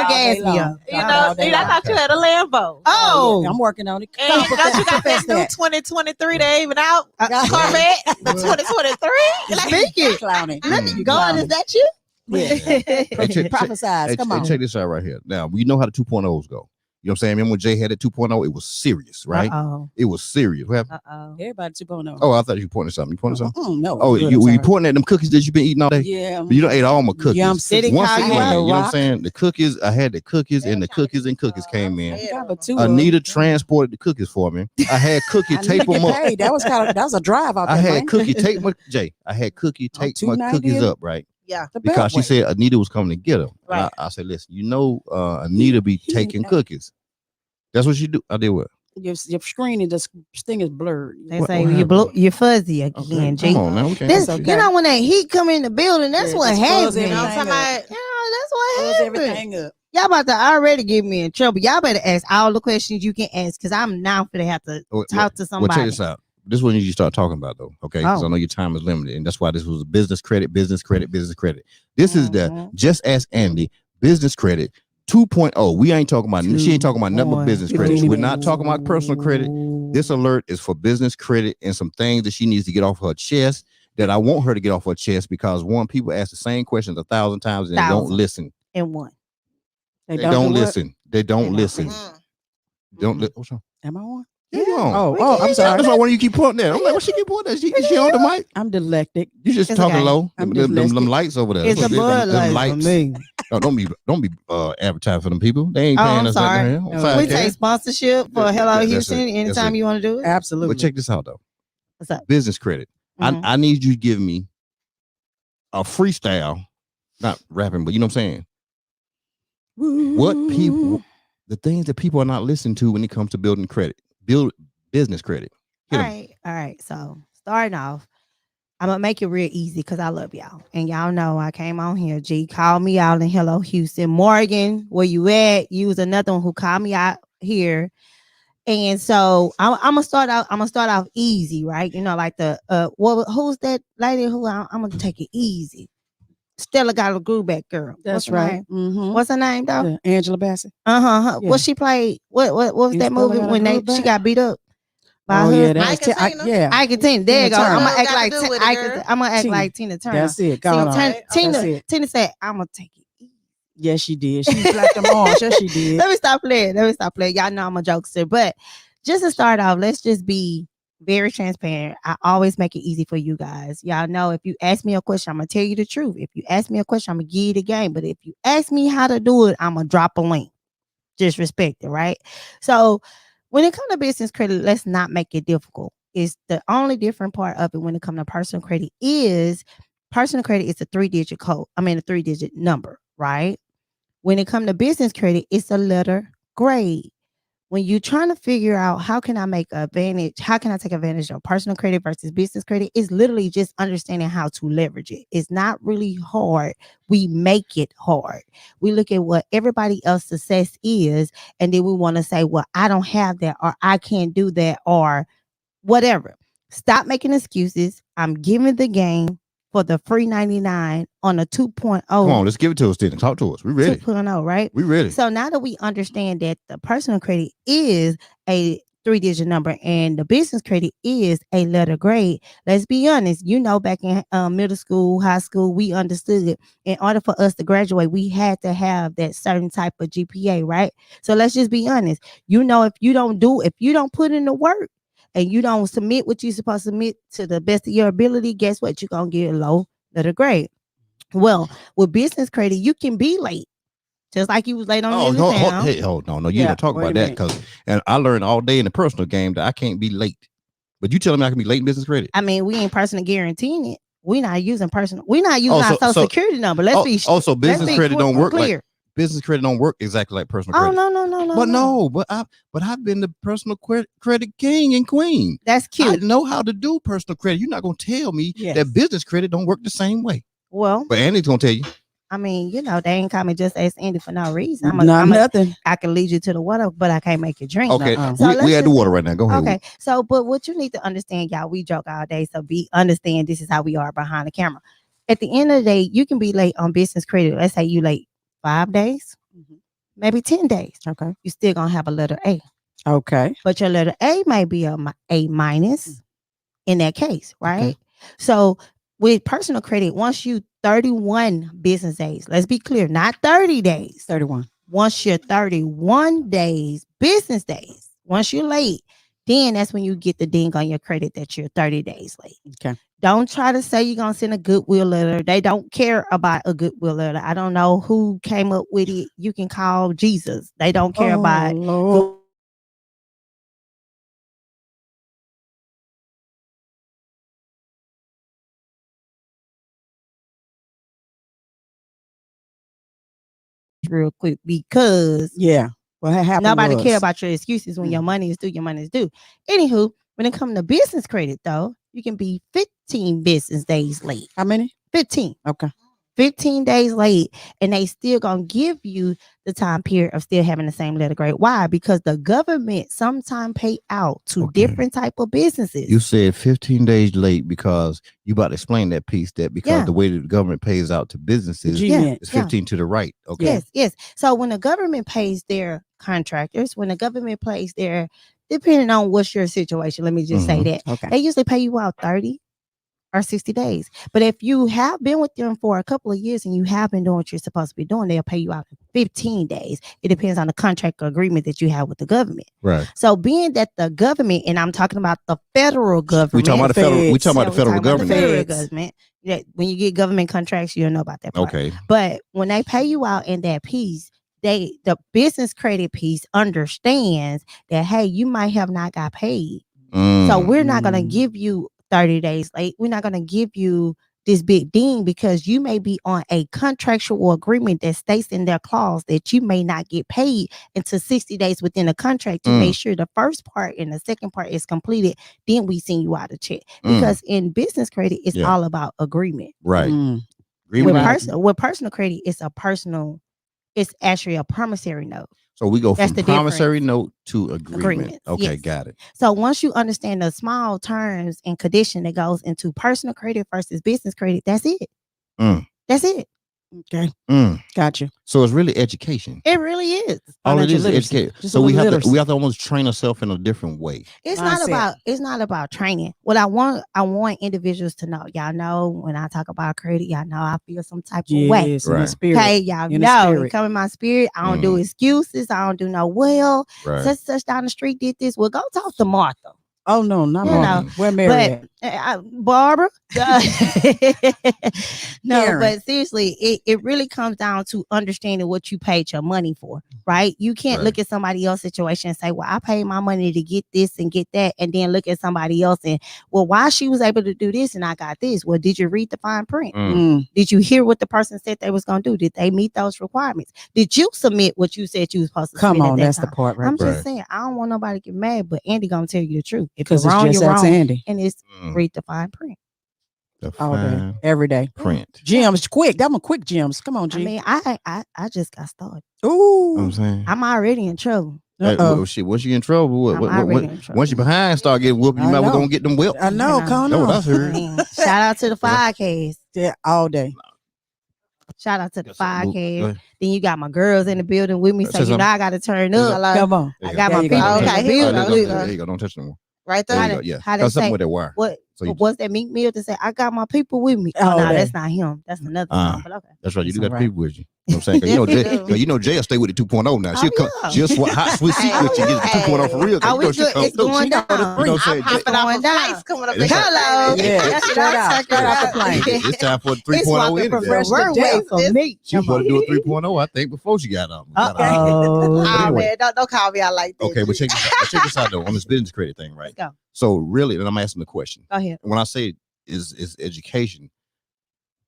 gas me up. I thought you had a Lambo. Oh, I'm working on it. And don't you got that new 2023 they even out? Corvette, the 2023. speak it. Clowning. Let me You go. clowning. Is that you? Yeah. Hey, Prophesize. Come on. check this out right here. Now, we know how the 2.0s go. You know what I'm saying? Remember when Jay had the 2.0? It was serious, right? Uh-oh. It was serious. What happened? Uh-oh. Everybody 2.0. Oh, I thought you pointed something. You pointed something? No. Oh, Good, you I'm sorry. pointing at them cookies that you've been eating all day? Yeah. You done ate all my cookies. Yum Did he Once call you again, out? you know what I'm Rock? saying? The cookies, I had the cookies, and the cookies came in. Yeah, but two Anita transported the cookies for me. I had Cookie tape them up. Hey, that was a drive out I there. had man. Cookie tape my Jay. I had Cookie tape my $2.90 cookies up, right? Yeah. The Because she Beltway. said Anita was coming to get them. And Right. I said, listen, Anita be taking cookies. That's what she do. I did what? Your screen and this thing is blurred. They What say happened? you're fuzzy again, G. Come on now, we can't This, do okay. that. You know when that heat come in the building, that's Yeah, what just fuzz happens. You know everything what I'm talking about? Yeah, that's what Close happens. everything up. Y'all about to already get me in trouble. Y'all better ask all the questions you can ask because I'm now gonna have to talk to Well, somebody. check this out. This is what you start talking about, though, okay? Because Oh. I know your time is limited, and that's why this was a business credit. This is the Mhm. Just Ask Andy business credit 2.0. We ain't talking about. She ain't talking about nothing but business credit. We're not talking about personal credit. This alert is for business credit and some things that she needs to get off her chest. That I want her to get off her chest because people ask the same questions 1,000 times and they don't 1,000. listen. And one. They don't do what? listen. They don't listen. Mm. Don't li- What's wrong? Am I on? Yeah, you on. Oh, I'm sorry. That's why you keep pointing that. I'm like, what she keep pointing that? She on the mic. I'm dyslexic. You just It's talking okay. low. I'm Them dyslexic. lights over there. It's a That's what it is. bud Them light for me. No, don't be advertising for them people. They ain't Oh, paying I'm us sorry. nothing here. No, Five We K. take sponsorship for Yeah, Hello that's Houston it. That's anytime it. you want to do it. Absolutely. But check this out though. What's up? Business credit. Mhm. I need you to give me a freestyle, not rapping, but you know what I'm saying. What people, the things that people are not listening to when it comes to building credit, build business credit. Hit All 'em. right. All right. So starting off, I'm gonna make it real easy because I love y'all. And y'all know I came on here. G called me out in Hello Houston. Morgan, where you at? You was another one who called me out here. And so I'm gonna start out. I'm gonna start off easy, right? You know, like the who's that lady who I'm gonna take it easy. Stella got a Grubeck girl. That's What's her right. name? Mm-hmm. What's her name though? Angela Bassett. Uh-huh. Yeah. What she played? What was You that Stella movie got a when she Grubeck? got beat up? By Oh her? yeah, that Ike was and Tina? yeah. I can Tina. There you go. Tina I'm Turner. gonna act Got to like do with it, I girl. can. I'm gonna act Tina. like Tina Turner. That's it. See, Go on. Tina, That's it. Tina said, "I'm gonna take it Yes, she did. She slapped them arms. Yes, she did. Let me stop playing. Y'all know I'm a jokester. But just to start off, let's just be very transparent. I always make it easy for you guys. Y'all know if you ask me a question, I'm going to tell you the truth. If you ask me a question, I'm going to give you the game. But if you ask me how to do it, I'm going to drop a link. Just respect it, right? So when it comes to business credit, let's not make it difficult. It's the only different part of it when it comes to personal credit is a 3-digit code. I mean, a 3-digit number, right? When it comes to business credit, it's a letter grade. When you're trying to figure out how can I take advantage of personal credit versus business credit, it's literally just understanding how to leverage it. It's not really hard. We make it hard. We look at what everybody else's success is, and then we want to say, well, I don't have that, or I can't do that, or whatever. Stop making excuses. I'm giving the game for the free 99 on a 2.0. Come on, let's give it to us then. Talk to us. We ready. 2.0, right? We ready. So now that we understand that the personal credit is a 3-digit number and the business credit is a letter grade, let's be honest. Back in middle school, high school, we understood it. In order for us to graduate, we had to have that certain type of GPA, right? So let's just be honest. If you don't put in the work, and you don't submit what you're supposed to submit to the best of your ability, guess what? You're going to get a low letter grade. Well, with business credit, you can be late. Just like you was late on no. You Yeah, don't talk wait about a that because I learned all day in the personal game that I can't be late. But you telling me I can be late in business credit? I mean, we ain't personally guaranteeing it. We're not using our social security number. Let's be also business credit don't work clear. like business credit don't work exactly like personal credit. But I've been the personal credit king and queen. That's cute. I know how to do personal credit. You're not gonna tell me that business credit don't work the same way. Well, but Andy's gonna tell you. I mean, they ain't coming just ask Andy for no reason. Nothing. I can lead you to the water, but I can't make you drink. Okay, So we had the water right now. Go ahead. Okay, so but what you need to understand, y'all, we joke all day, so understand this is how we are behind the camera. At the end of the day, you can be late on business credit. Let's say you late 5 days, maybe 10 days. Okay, you still gonna have a letter A. Okay, but your letter A might be a minus in that case, right? Okay. So with personal credit, once you 31 business days, let's be clear, not 30 days. 31. Once you're 31 days, business days, once you're late, then that's when you get the ding on your credit that you're 30 days late. Okay. Don't try to say you're going to send a goodwill letter. They don't care about a goodwill letter. I don't know who came up with it. You can call Jesus. They don't care about Lord. real quick because nobody care about your excuses when your money is due. Your money is due. Anywho, when it comes to business credit, though, you can be 15 business days late. How many? 15. Okay. 15 days late, and they still gonna give you the time period of still having the same letter grade. Why? Because the government sometimes pay out to different type of businesses. You said 15 days late because you about to explain that piece that because the way that the government pays out to businesses is 15 to the right. Okay. Yes. So when the government pays their contractors, when the government pays their, depending on what's your situation, let me just say that they usually pay you out 30 or 60 days. But if you have been with them for a couple of years and you have been doing what you're supposed to be doing, they'll pay you out in 15 days. It depends on the contract agreement that you have with the government. Right. So being that the government, and I'm talking about the federal government. We talking about the federal government. The federal government. Yeah, when you get government contracts, you'll know about that part. Okay. But when they pay you out in that piece, the business credit piece understands that, hey, you might have not got paid. So we're not going to give you 30 days late. We're not going to give you this big ding because you may be on a contractual agreement that states in their clause that you may not get paid until 60 days within the contract to make sure the first part and the second part is completed. Then we send you out a check because in business credit, it's all about agreement. Right. With personal credit, it's actually a promissory note. So we go from promissory note to agreement. Okay, got it. So once you understand the small terms and condition that goes into personal credit versus business credit, that's it. That's it. Okay, Mm. gotcha. So it's really education. It really is. All it Financial is literacy. education. Just So a we little have literacy. to almost train ourselves in a different way. Mindset. It's not about training. What I want individuals to know. Y'all know when I talk about credit, y'all know I feel some type of way. Yes, in the Right. spirit. Okay, y'all In the know it spirit. come in my spirit. I don't do excuses. I don't do no Right. such down the street did this. Well, go talk to Martha. Oh no, not You Martha. know, Where Mary at? Barbara. No, Karen. but seriously, it really comes down to understanding what you paid your money for, right? You can't Right. look at somebody else's situation and say, well, I paid my money to get this and get that, and then look at somebody else and, well, why she was able to do this and I got this? Well, did you read the fine print? Did you hear what the person said they was going to do? Did they meet those requirements? Did you submit what you said you was supposed to Come submit on, at that that's time? the part right I'm there. just saying, I don't want nobody to get mad, but Andy gonna tell you the truth. If Because you're it's wrong, just you're that's wrong. Andy. And it's Mm. read the fine print. The All day, fine every day. print. Gems, quick. That one quick gems. Come on, I G. mean, I just got started. You know Ooh. what I'm saying. I'm already in trouble. Hey, Uh-oh. shit, once you get in trouble, I'm already in trouble. once you behind start getting whooped, you I might well know. gonna get them whipped. I know, You know. come That's what I on. heard. Man, shout out to the podcast. Yeah, all day. Shout out to the Go podcast. ahead. Then you got my girls in the building with me, Say so you something. know I got to turn Say up. something. Come on. There I you got go. my There you go. people in Okay, the here we All go, right, building. there you go. Don't touch no more. Right There there. you go. Yeah. How they Got something say- with that wire. What So you- what's that Meek Mill to say? I got my people with me. Oh, All no, day. that's not him. That's another song. But okay. That's right. You do That's got all right. people with you. You know what I'm saying? 'Cause you know, Definitely Jay, do. you know, Jay'll stay with the 2.0 now. She'll come. yeah. She'll hot switch seat Hey, with you. Get the 2.0 for real. 'cause Oh, you know it's she good. come It's through. going She- down. You know what I'm I'm saying? hopping off going a down. flights coming up. That's right. Hello. Yeah, That's straight what I'm out, talking straight off the about. plane. It's time for the It's 3.0 walking anyway. from fresh to We're death waiting. for me. She was supposed to do a 3.0, I think, before she got up. Uh-oh. Oh anyway. man, don't call me out like that. Okay, but check this out though on this business credit thing, right? Let's go. So really, and I'm asking the question. Go ahead. When I say is education,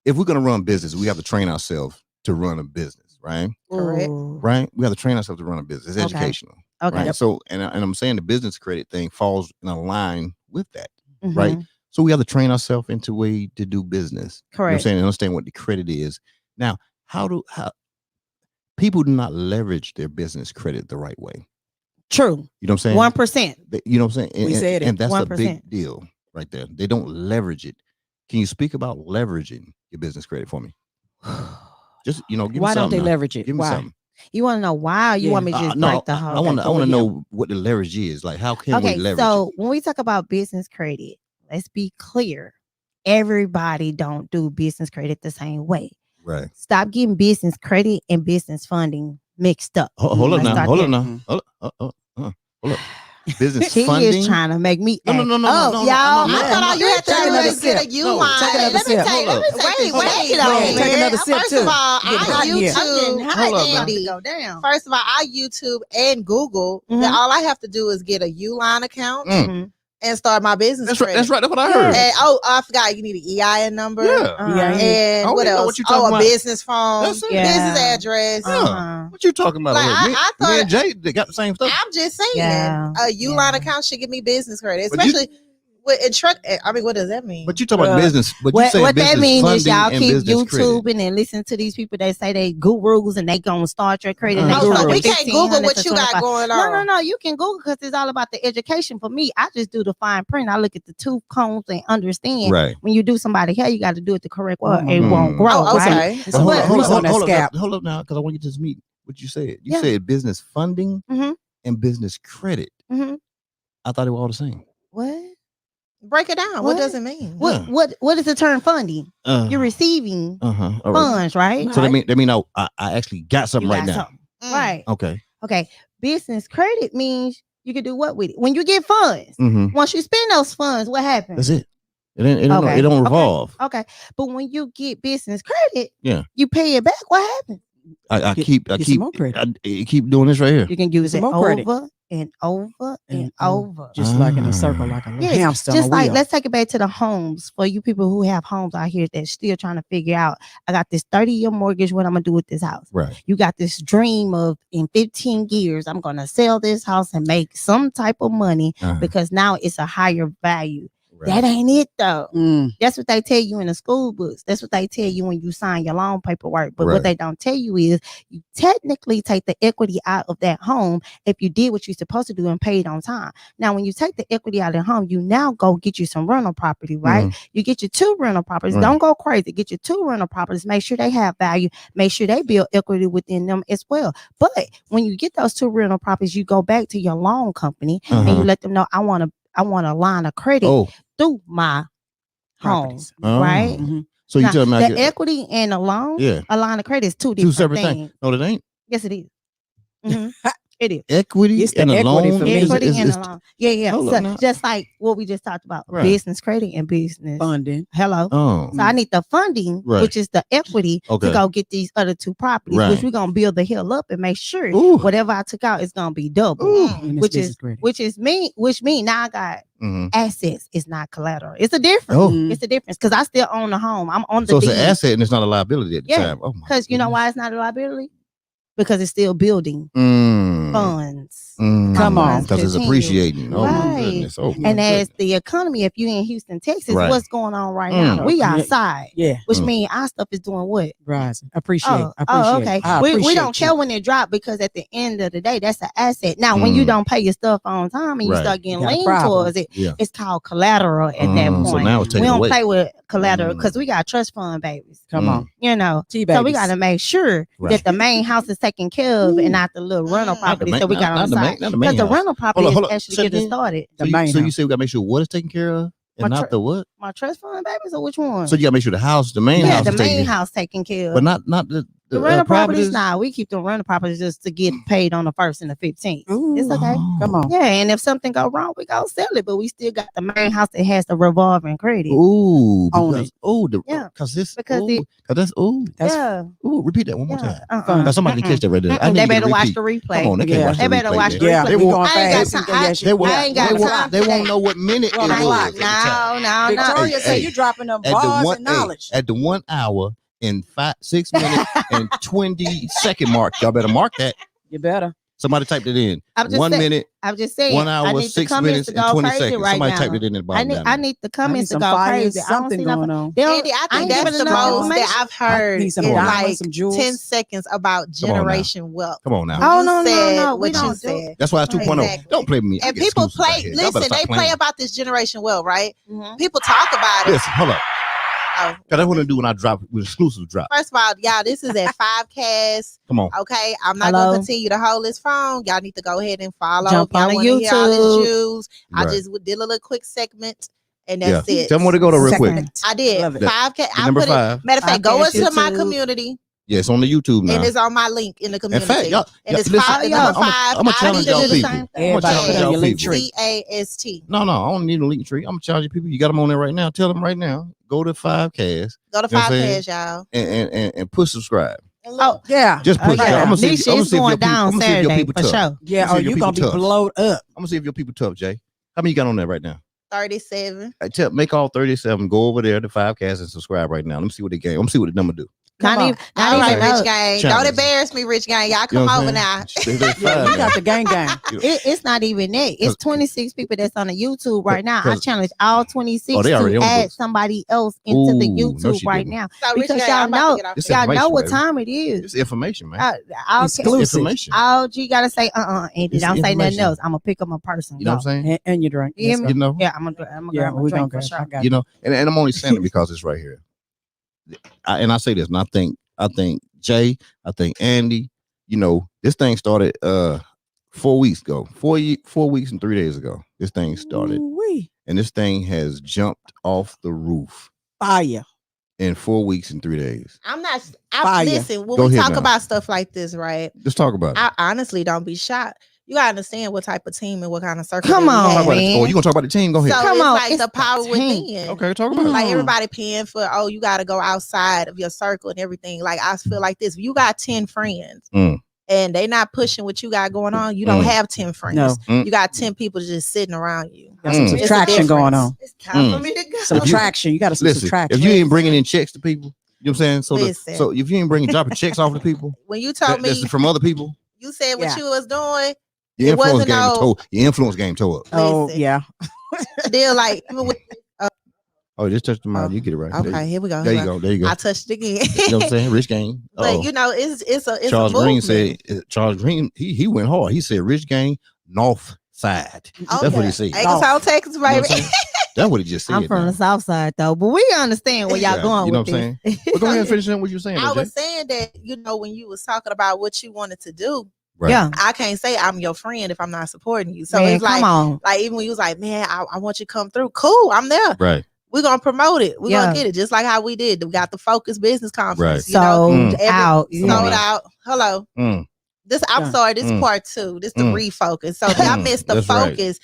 if we're gonna run business, we have to train ourselves to run a business, right? Correct. Ooh. Right? We have to train ourselves to run a business. It's Okay. educational. Okay. Right. So and I'm saying the business credit thing falls in a line with that. Mhm. Right. So we have to train ourselves into a way to do business. You know what I'm Correct. saying? And understand what the credit is. Now, how people do not leverage their business credit the right way? True. You know what I'm saying? 1%. You know what I'm saying? We said it. And that's a 1%. big deal right there. They don't leverage it. Can you speak about leveraging your business credit for me? Just give me Why don't something they now. leverage it? Give me Why? something. You want to know why? Or you Yeah. want me to just No, break the I whole? want Okay, to go ahead. know what the leverage is. Like, how can we Okay, leverage so when we talk about business credit, let's be clear. Everybody don't do business credit the same way. it? Right. Stop getting business credit and business funding mixed up. Hold up Let's now. start Hold there. up now. Mhm. Hold up. Business She funding. is trying to make me No, act no, no, up, no, no, y'all. no, no, I thought all you had to Take do another is get a sip. U No, line. take another Let me sip. take- Hold up. Wait, Take wait. it on, man. Take another sip, First too. of all, Get hot I in here. YouTube. Hold up, man. Andy. Go down. First of all, I YouTube and Google. Mhm. That all I have to do is get a Uline account Mm. and start my business. That's right. credit. That's right. That's what I heard. And I forgot you need an EIN number. Yeah. Uh-huh. Yeah. And I what already know else? what you talking A about. business phone, That's it. business Yeah. address. Yeah. Uh-huh. What you talking about? Like, over here? I Me thought- and Jay, they got the same stuff. I'm just saying, Yeah. a Uline Yeah. account should give me business credit, But you- especially with in truck. I mean, what does that mean? But you talk about business. But you What saying business that means is funding y'all and keep business credit. YouTubing and listen to these people that say they gurus and they gonna start your credit. and they Oh, oh, so charge we you can't Google $1,500 what to you got $25. going on. No. You can Google because it's all about the education. For me, I just do the fine print. I look at the tooth cones and understand Right. when you do somebody hair, you got to do it the correct way. It Mhm. won't grow. Oh, Right? okay. It's But a hold But- up, hold grease up, on that hold up, scalp. hold up now, because I want you to just meet what you said. You Yeah. said business funding Mhm. and business credit. Mhm. I thought they were all the same. What? Break it down. What? What does it mean? Yeah. What is the term funding? You're receiving Uh-huh. All right. funds, right? So that mean I actually got something You right got now. something. Mm. Right. Okay. Okay. Business credit means you can do what with it? When you get funds, Mm-hmm. once you spend those funds, what happens? That's it. It Okay. don't Okay. revolve. Okay. But when you get business credit, Yeah. you pay it back. What happens? I Get- keep get some more credit. I keep doing this right here. You can use Some it more credit. over and over and And over. Just like in a circle, like a little Yes, hamster on just a like wheel. let's take it back to the homes for you people who have homes out here that's still trying to figure out. I got this 30-year mortgage. What I'm gonna do with this house? Right. You got this dream of in 15 years I'm gonna sell this house and make some type of money Uh-huh. because now it's a higher value. That ain't it though. Mm. That's what they tell you in the school books. That's what they tell you when you sign your loan paperwork. But Right. what they don't tell you is you technically take the equity out of that home if you did what you're supposed to do and paid on time. Now, when you take the equity out of the home, you now go get you some rental property, right? You get your 2 rental properties. Right. Don't go crazy. Get your 2 rental properties. Make sure they have value. Make sure they build equity within them as well. But when you get those 2 rental properties, you go back to your loan company and you let them know, I want a line of credit Oh, through my home, Properties. right? Mhm. so you Now, tell me I the get equity and the loan, yeah, a line of credit is 2 two different separate things. things. No, that ain't Yes, it is. Mhm. It is. equity It's the and a equity loan. for me. Equity is- and is- the loan. Yeah. Hold So up now. just like what we just talked about, Right. business credit and business. Funding. Hello. Oh, So I need the funding, Right. which is the equity, Okay. to go get these other 2 properties, Right. which we're gonna build the hill up and make sure Ooh. whatever I took out is gonna be double. Ooh. And it's Which business is credit. which mean now I got Mhm. assets. It's not collateral. It's a difference. Oh. Mm. It's a difference because I still own the home. I'm on the So it's an deed. asset and it's not a liability at the Yeah, time. Oh my because you know goodness. why it's not a liability? Because it's still building funds. Come on. Funds Because it's continue. appreciating. Oh my Right. goodness. Oh my And as goodness. the economy, if you in Houston, Texas, Right. what's going on right Mm. now? We Yeah. outside, Yeah. which Mm. means our stuff is doing what? Rising. Appreciate. Oh, Appreciate. okay. I We appreciate don't you. care when it drop because at the end of the day, that's an asset. Now, when you Mm. don't pay your stuff on time and you Right. start getting You got a lean problem. towards it, Yeah. it's called collateral at that So point. now it's We taken don't away. play with collateral Mm. because we got trust fund babies. Come on. You know, T-babies. so we got to make sure Right. that the main house is taken care of and not the little rental Not the properties main- that we got not on the the main- side. not the main Because the house. rental property hold is on. actually Say it getting again. started. The So main you house. say we gotta make sure what is taken care of My and not tr- the what? My trust fund babies, or which one? So you gotta make sure the house, the main yeah, house, the is taken main care- house taken care of. but not the rental properties. properties. Nah, we keep the rental properties just to get paid on the 1st and the 15th. It's Ooh. okay. Oh. Come on. Yeah, and if something go wrong, we go sell it. But we still got the main house that has the revolving credit. Ooh, Own because, it. Yeah. because this, Because ooh, it- 'cause that's ooh, That's yeah, ooh. Repeat that one more yeah. time. fun. Now somebody catch that right there. I Mm-mm. need They to get better a watch repeat. the replay. Come on, they can't Yeah. watch They the better replay. watch man. the Yeah, replay. They we won't- going I ain't fast. got Yeah, time. yeah, They won't. I ain't got They won't. time They for won't that. know what minute Well, it I was. like at the No, time. no, Victoria no. said Hey, you dropping them At the bars one, and knowledge. at the 1 hour and 6 minutes and 20-second mark, y'all better mark that. You better. Somebody typed it in. I'm just 1 saying- minute, I'm just saying. 1 I hour, need the 6 comments minutes, to and go 20 crazy seconds. right Somebody now. typed it in the I bottom. need down I there. need the I need comments to some go fire and crazy. I don't something see going nothing. on. They don't- Andy, I ain't think giving that's the enough most information. that I've heard need some in diamonds, like some jewels. 10 seconds about Come on now. generation wealth. Come on now. Oh, You no, no, said no, we what you don't do- said. That's why it's 2.0. Exactly. Don't play with me. I And get people exclusives out play, here. Y'all better listen, stop they play playing. about this generation wealth, right? Mhm. People talk about it. Listen, hold up. Oh, Cause that's what I do when I drop with exclusive drop. first of all, y'all, this is at 5Cast. Come on. Okay, I'm not Hello? gonna continue to hold this phone. Y'all need to go ahead and follow. Jump If y'all on the want to hear all YouTube. this juice, I Right. just did a little quick segment, and that's Yeah. it. Tell me where to go to real quick. Segment. I did Love it. 5K. I Number put it. 5. Matter of fact, go 5Cast into my YouTube. community, Yeah, it's on the YouTube now. and it's on my link in the In community. fact, y'all, and it's listen, five, y'all, number I'ma- 5. I'ma I challenge need y'all to do the people. same I'm thing. gonna Everybody challenge put on y'all your link people. tree. CAST. No, I don't need a link tree. I'm gonna charge you people. You got them on there right now. Tell them right now. Go to 5Cast Go to You know what I'm 5Cast, y'all. and push subscribe. And Oh, look, Yeah. Just push. yeah. I'm gonna see. Nisha, I'm gonna it's see if your going people. I'm down gonna see if your Saturday people for tough. sure. Yeah. see Oh, if your you gonna people be tough. blowed up. I'm gonna see if your people tough, Jay. How many you got on there right now? 37. Make all 37. Go over there to 5Cast and subscribe right now. Let me see what they game. Let me see what the number do. Not Come even, on. not All even right, know. Rich Gang. Challenge. Don't embarrass me, Rich Gang. Y'all You know come what I'm over saying? now. Yeah, you got the gang gang. It's not even that. It's 26 people that's on the YouTube right now. I 'Cause- challenge all 26 Oh, they already to on the add books. somebody else into the Ooh, no, YouTube she right didn't. now. So, Rich Because Gang, y'all I'm about know- to get off It's here. Y'all know information, what baby. time it is. It's information, man. I'll It's Exclusive. information. All you gotta say, Andy, It's don't say nothing information. else. I'm gonna pick up my person. You know what I'm saying? And you drink. You hear Let's me? You know. Yeah, I'm gonna Yeah, grab my we drink gonna for go. sure. I got You know, and I'm only saying it because it's right here. And I say this, and I think Jay, I think Andy, you know, this thing started 4 weeks ago, 4 weeks and 3 days ago. This thing started, Ooh-wee. and this thing has jumped off the roof Fire. in 4 weeks and 3 days. Fire. Listen, when Go we ahead talk now. about stuff like this, right? Let's talk about it. I honestly don't be shocked. You gotta understand what type of team and what kind of circle. Come that we on, Talk have. about it. man. Oh, you gonna talk about the team? Go ahead. So Come it's on, like it's the power the team. within. Okay, talk about it. Like Mm. everybody paying for, oh, you got to go outside of your circle and everything. Like I feel like this. If you got 10 friends Mm. and they not pushing what you got going on, you don't Mm. have 10 friends. No. Mm. You got 10 people just sitting around you. Got some Mm. It's a subtraction going difference. on. It's time Mm. for me to go. Subtraction. You got some Listen, subtraction. if you ain't bringing in checks to people, you know what I'm saying? So, Listen. so if you ain't bringing dropping checks off to people, When you told me, that's from other people, you said what Yeah. you was doing, your It wasn't influence game no- toe. Your influence game toe up. Oh listen. yeah. deal like even with Oh, just touch the mouth. Oh, You get it right. Okay, here we go. There here you we go. There you go. I touched it again. You know what I'm saying? Rich Gang. But you know, it's a Charles Green movement. said. Charles Green. He went hard. He said Rich Gang North Side. That's what he said. Ain't gonna sound Texas, You know what I'm baby. saying? That's what he just said. I'm from the south side though, but we understand where y'all going You know with what I'm this. saying? But go ahead and finish what you were saying. I Jay. was saying that, when you was talking about what you wanted to do, Right. Yeah. I can't say I'm your friend if I'm not supporting you. So Man, it's like, come on. like even when you was like, man, I want you to come through. Cool, I'm there. Right. We're gonna promote it. We're Yeah. gonna get it just like how we did. We got the Focus Business Conference. Right. Sold out. Sold out. Hello. This I'm Yeah. sorry, this is part 2. This the refocus. So if y'all missed the That's right. focus.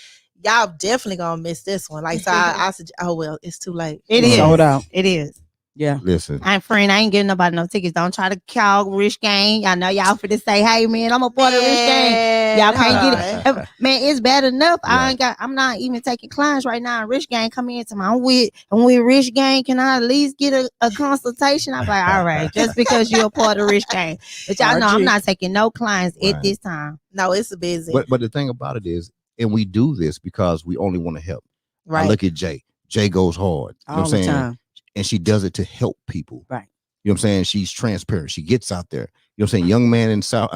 Y'all definitely gonna miss this one. Like so I said, oh well, it's too late. It is. Sold out. It is. Yeah. Listen. I'm friend. I ain't giving nobody no tickets. Don't try to call Rich Gang. I know y'all finna say, hey man, I'm a part of Rich Gang. Y'all can't get it. Man, it's bad enough. I'm not even taking clients right now. Rich Gang come in to me. I'm with Rich Gang. Can I at least get a consultation? I'm like, all right, just because you're a part of Rich Gang. But y'all know I'm not taking no clients at this time. No, it's busy. But the thing about it is, and we do this because we only want to help. Right. I look at Jay. Jay goes hard. You know All what the I'm saying? time. And she does it to help people. Right. You know what I'm saying? She's transparent. She gets out there. You know what I'm saying? Young man in San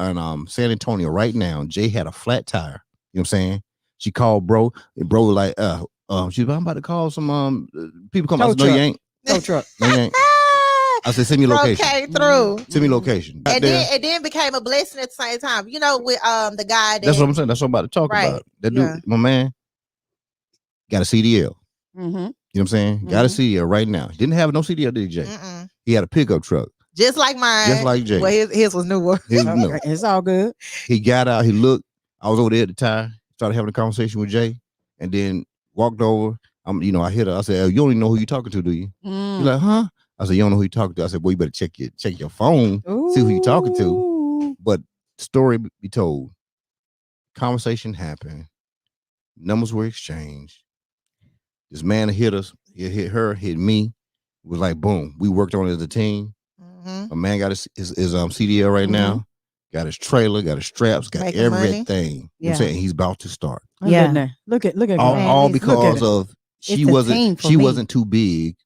Antonio right now, Jay had a flat tire. You know what I'm saying? She called bro, and bro was like, she's I'm about to call some people come out. I said, no, you ain't. Tow truck. No, you ain't. I said, send me location. Came through. Send me location. And then became a blessing at the same time. With the guy That's what I'm saying. That's what I'm about to talk about. That dude, my man, got a CDL. Mm-hmm. You know what I'm saying? Got a CDL right now. Didn't have no CDL, did Jay? He had a pickup truck. Just like mine. Just like Jay. Well, his was newer. His was new. It's all good. He got out. He looked. I was over there at the time. Started having a conversation with Jay, and then walked over. I hit her. I said, "You don't even know who you talking to, do you?" She's like, "Huh?" I said, "You don't know who you talking to." I said, "Well, you better check your phone, see who you talking to." But story be told. Conversation happened. Numbers were exchanged. This man hit us. He hit her. Hit me. It was like boom. We worked on it as a team. A man got his CDL right now. Got his trailer. Got his straps. Got Making everything. money. You know what I'm saying? He's about to start. Yeah. Look at All Man, because of she It's a team wasn't for she me. wasn't too big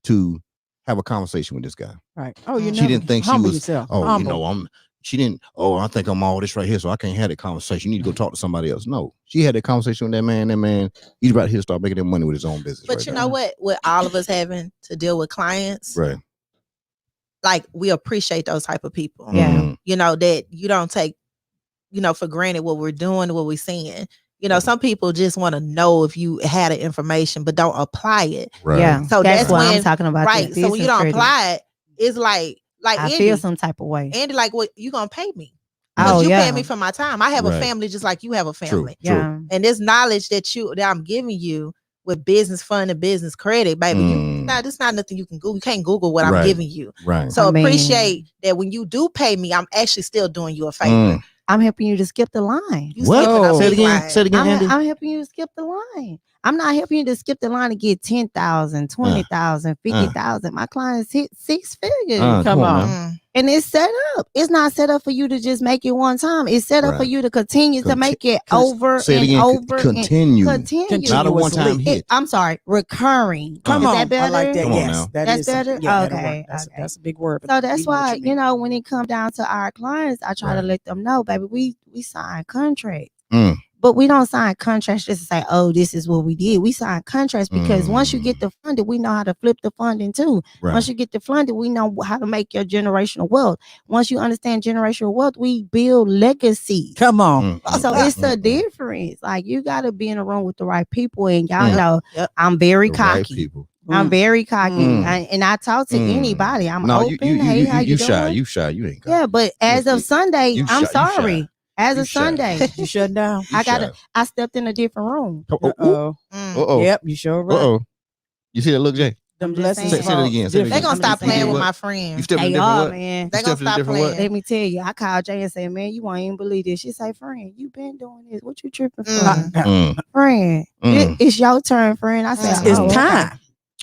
to have a conversation with this guy. right. Oh, you She didn't think she humble was. yourself. Oh, Humble. She didn't. Oh, I think I'm all this right here, so I can't have that conversation. You need to go talk to somebody else. No, she had that conversation with that man. That man, he's about here to start making that money with his own business. But right you now. know what? With all of us having to deal with clients, Right. like we appreciate those type of people. Yeah. Mhm. That you don't take, for granted what we're doing, what we're seeing. Some people just want to know if you had the information, but don't apply it. Right. Yeah. So that's that's what I'm when- talking about. Right. this So when you business don't credit. apply it, it's like I Andy. feel some type of way. Andy, like what you gonna pay me? Oh, Because you yeah. pay me for my time. I have a Right. family just like you have a family. Yeah. And this knowledge that I'm giving you with business fund and business credit, baby, this not nothing you can Google. You can't Google what I'm Right. giving you. Right. So I mean- appreciate that when you do pay me, I'm actually still doing you a favor. I'm helping you to skip the line. You What? skipping a Say it big again. line. Say it again, Andy. I'm helping you to skip the line. I'm not helping you to skip the line to get 10,000, 20,000, 50,000. My clients hit 6 figures. Come on. Mm. And it's set up. It's not set up for you to just make it one time. It's set up for Right. you to continue to make it over Say it and again. over Continue. and continue. Not a one-time It- hit. I'm sorry, recurring. Come Is on. that better? I like that. Come on Yes. now. That That's is better? Yeah, that'll Okay, work. That's, okay. that's a big word. but So that's we know what why, you mean. when it comes down to our clients, I try to Right. let them know, baby, we sign contracts. Mm. But we don't sign contracts just to say, oh, this is what we did. We sign contracts because once you get the funding, we know how to flip the funding too. Right. Once you get the funding, we know how to make your generational wealth. Once you understand generational wealth, we build legacy. Come on. So it's a difference. Like you got to be in a room with the right people, and y'all Mm. know Yep. I'm very The right cocky. people. I'm very cocky, Mm. and I talk to Mm. anybody. I'm No, open. you Hey, how you shy. doing? You shy. You ain't got Yeah, but as of Sunday, you I'm shy, you shy. sorry. As You of shy. Sunday, You shut down. I stepped in a different room. Uh-oh. Mm. Uh-oh. Yep, you sure right. Uh-oh. You see that look, Jay? Them I'm just blessings. saying. Say it again. Say it They again. gonna stop You did playing with what? my You friends. stepped in They a different are, what? man. They You gonna stepped in a stop different what? playing. Let me tell you, I called Jay and said, man, you won't even believe this. She say, friend, you been doing this. What you tripping for? Mm. Friend, Mm. it's your turn, friend. I said, It's oh, okay. time.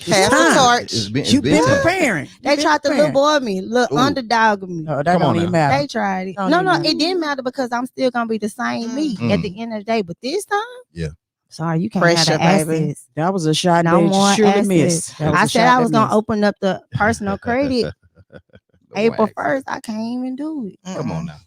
Pass the time. torch. It's You've been time. preparing. They tried to little boy me, Ooh. underdog me. No, that Come on don't even now. matter. They tried it. Don't No, even matter. it didn't matter because I'm still gonna be the same me at the end of the day. But this time, Yeah. Sorry, you can't Pressure, have the baby. assets. That was a shot No they more surely assets. missed. That was I a said shot I they was gonna missed. open up the personal credit No April wax. 1st. I can't even do it. Come on now.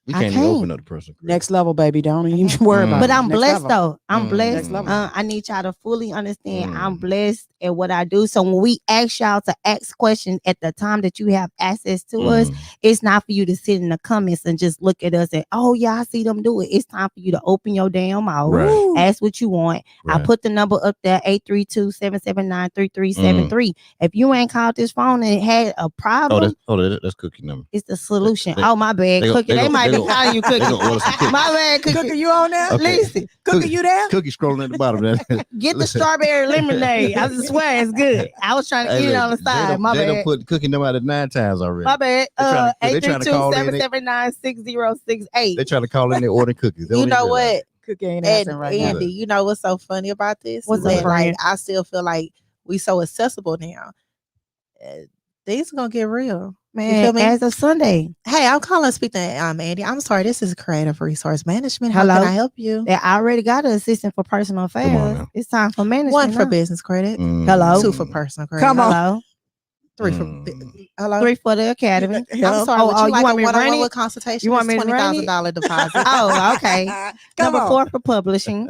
We I can't even open can't. up the personal credit. Next level, baby. Don't even worry about But it. I'm Next blessed level. though. I'm Mm. blessed. Next level. I need y'all to fully understand. I'm Mm. blessed at what I do. So when we ask y'all to ask questions at the time that you have access to us, it's not for you to sit in the comments and just look at us and oh yeah, I see them do it. It's time for you to open your damn mouth. Right. Ask what you want. I Right. put the number up there 832-779-3373. If you ain't called this phone and had a problem, That's Cookie number. it's the solution. they- Oh my bad, they go- Cookie. they They go- might they be go- calling you Cookie. they gonna order some cookies. My bad, Cookie. Cookie, you on there? Okay. Listen, Cookie, you there? Cookie scrolling at the bottom. get the Listen. strawberry lemonade. I swear it's good. I was trying to eat it on the side. My They bad. done put Cookie number out at 9 times already. My bad. They trying to call in. 832-779-6068. They trying to call in. They ordering cookies. They You don't know even realize. what? Cookie ain't And answering right now. Andy, you know what's so funny about this? What's Is up, that, like, friend? I still feel like we so accessible now. Things gonna get real. You feel Man, me? as of Sunday, Hey, I'm calling speaking to Andy. I'm sorry, this is Creative Resource Management. How Hello? can I help you? they already got an assistant for personal on affairs. now. It's time for management. One for now. business credit, Hello? 2 for personal credit. Come on. Hello. 3 for hello. 3 for the academy. I'm sorry, Oh, would oh, you you like want a me to run one-on-one it? with consultation? You want It's me to run it? $20,000 deposit. Oh, okay. Come Number on. 4 for publishing.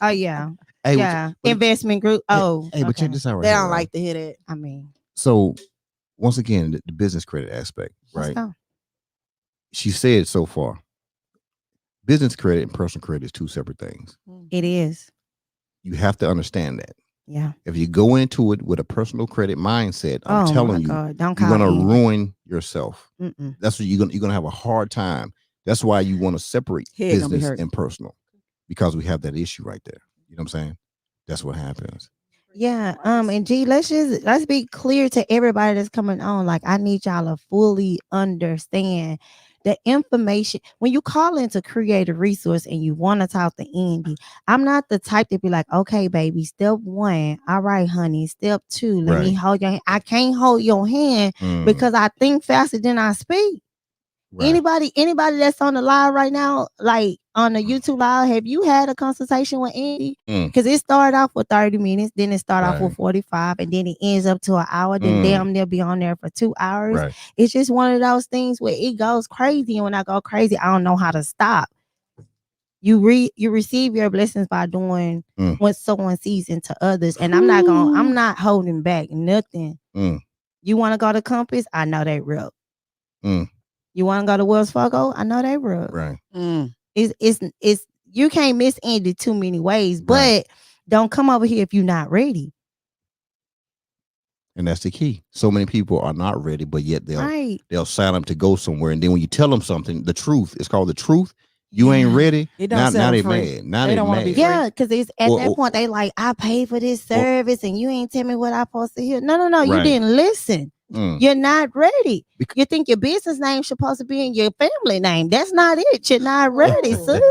Oh yeah. Hey, Yeah. but- Investment group. Oh. Hey, but okay. check this out right They here, don't right? like to hear that. I mean, So once again, the business credit aspect, let's right? go. She said so far, business credit and personal credit is 2 separate things. It is. You have to understand that. Yeah. If you go into it with a personal credit mindset, I'm oh telling my you, God. Don't you're call gonna Andy. ruin yourself. Mm-mm. That's what you're gonna have a hard time. That's why you want to separate Head gonna be business hurt. and personal, because we have that issue right there. You know what I'm saying? That's what happens. Yeah. And G, let's be clear to everybody that's coming on. Like, I need y'all to fully understand the information when you call into Creative Resource and you want to talk to Andy. I'm not the type to be like, okay, baby, step 1. All right, honey. Step 2. Let me Right. hold your hand. I can't hold your hand Mm, because I think faster than I speak. right. Anybody that's on the live right now, like on the YouTube live, have you had a consultation with Andy? Mm. Because it started off with 30 minutes, then it started off Right. with 45, and then it ends up to an hour. Then Mm. damn near be on there for 2 hours. Right. It's just one of those things where it goes crazy, and when I go crazy, I don't know how to stop. You receive your blessings by doing Mm. what someone sees into others, and I'm not holding back nothing. Mm. You want to go to Compass? I know they real. Mm. You want to go to Wells Fargo? I know they real. Right. It's you can't miss Andy too many ways, but Right. don't come over here if you're not ready. And that's the key. So many people are not ready, but yet Right. they'll sign up to go somewhere, and then when you tell them something, the truth, it's called the truth. You ain't Yeah. ready. It don't Now sound they free. mad. Now They they don't wanna mad. be free. Yeah, because it's at Well, that point they like, I paid for this well- service and you ain't tell me what I supposed to hear. No, you Right. didn't listen. Mm. You're not ready. Bec- You think your business name supposed to be in your family name. That's not it. You're not ready, sis.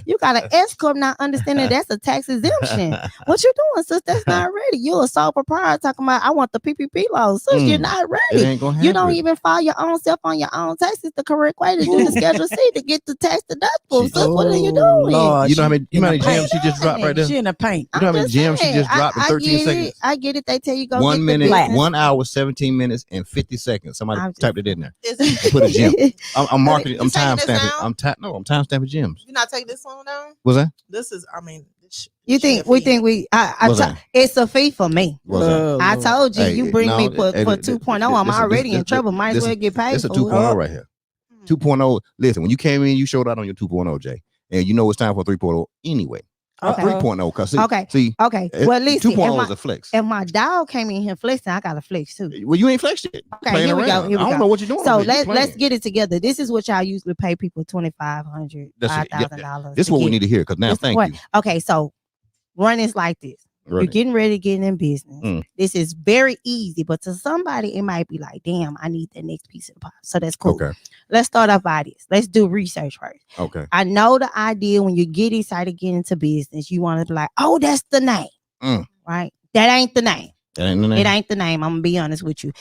You got an S corp not understanding that's a tax exemption. What you doing, sis? That's not ready. You're a sole proprietor talking about I want the PPP loan. Sis, you're Mm. not It ready. ain't gonna happen. You don't even file your own self on your own taxes the correct way to do the Schedule C to get the tax deductible. She- Sis, what are you Oh, doing? Lord, You know how many, she you know how in many the gems she just dropped right there? She in the paint. You know how many I'm gems she saying, just dropped in 13 get seconds? It. I get it. They tell you go 1 get minute, the Black. 1 hour, 17 minutes, and 50 seconds. Somebody I'm just- typed it in there. Is- Put a gem. I'm marketing. You I'm taking time this stamping. down? I'm time stamping gems. You not take this one down? Was that? This is, I mean, You think we think we? What's that? It's a fee for me. Was that? Oh, I Lord. told you, Hey, you bring no, me for hey, 2.0. I'm already in trouble. Might as this well is- get paid. It's a for 2.0 it. right here. 2.0. Listen, when you came in, you showed out on your 2.0, Jay. And you know it's time for 3.0 anyway. Okay. 3.0. Cause Okay. see, Okay. Well, listen, 2.0 is a flex. if my dog came in here flexing, I got to flex too. Well, you ain't flexed it. Okay, here we go. Here we I don't go. know what you're doing. So over there. You let's playing. get it together. This is what y'all usually pay people $2,500, That's it. Yep. $5,000. This is what we need to hear. Cause now, thank you. Okay, so run is like this. You're Right. getting ready to get in business. Mm. This is very easy, but to somebody, it might be like, damn, I need the next piece of the pie. So that's cool. Okay. Let's start off by this. Let's do research first. Okay. I know the idea when you get excited to get into business, you want to be like, oh, that's the name. Mm. Right? That ain't the name. That ain't the name. It ain't the name. I'm gonna be honest with you.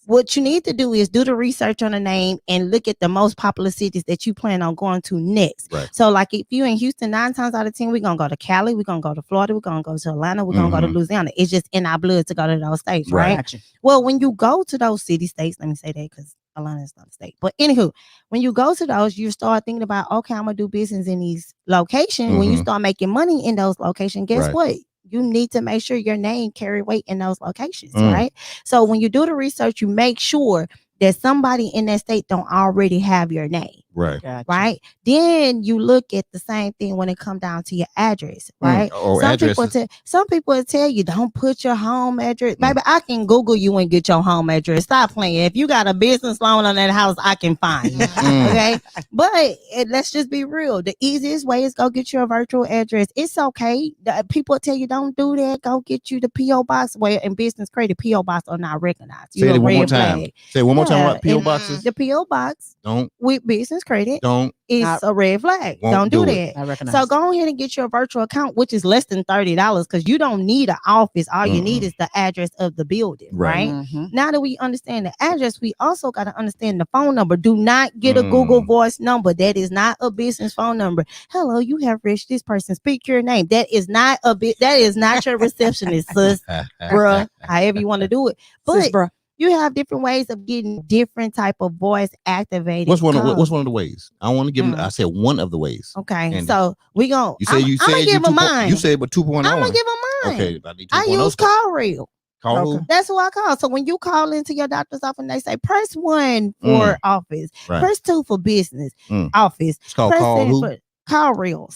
What you need to do is do the research on the name and look at the most popular cities that you plan on going to next. Right. So, like if you in Houston, 9 times out of 10, we're gonna go to Cali, we're gonna go to Florida, we're gonna go to Atlanta, we're gonna go to Louisiana. It's just in our blood to go to those states, Right. right? Gotcha. Well, when you go to those city states, let me say that because Atlanta is not a state. But anywho, when you go to those, you start thinking about, okay, I'm gonna do business in these locations. When you start making money in those locations, guess Right. what? You need to make sure your name carry weight in those locations, right? So when you do the research, you make sure that somebody in that state don't already have your name. Right. Gotcha. Right. Then you look at the same thing when it comes down to your address, right? Oh, Some people will tell you don't put your home address. Baby, I can Google you and get your home address. Stop playing. If you got a business loan on that house, I can find you. Okay. But let's just be real. The easiest way is go get you a virtual address. It's okay. People tell you don't do that. Go get you the P.O. box. Where in business credit, P.O. box are not recognized. Say it one more time. Flag. Say it one more time. Yeah, What P.O. and boxes? The P.O. box Don't with business credit is Not- a red flag. Won't Don't do do it. that. I recognize. So go ahead and get your virtual account, which is less than $30 because you don't need an office. All you need is the address of the building, Right. right? Now that we understand the address, we also got to understand the phone number. Do not get a Google Voice number. That is not a business phone number. Hello, you have reached this person. Speak your name. That is not that is not your receptionist, sis, bruh. However you want to do it. But Sis, bruh. you have different ways of getting different type of voice activated. What's one calls. of the ways? I want to give them. I said one of the ways. Okay, And so we gonna. You said I'm gonna give him mine. You said but 2.0. I'm gonna give him mine. Okay, I need 2.0. I use Call Real. Call who? That's who I call. So when you call into your doctor's office, they say press 1 for office, Right. press 2 for business office. It's called press Call 10 who? for Call Real.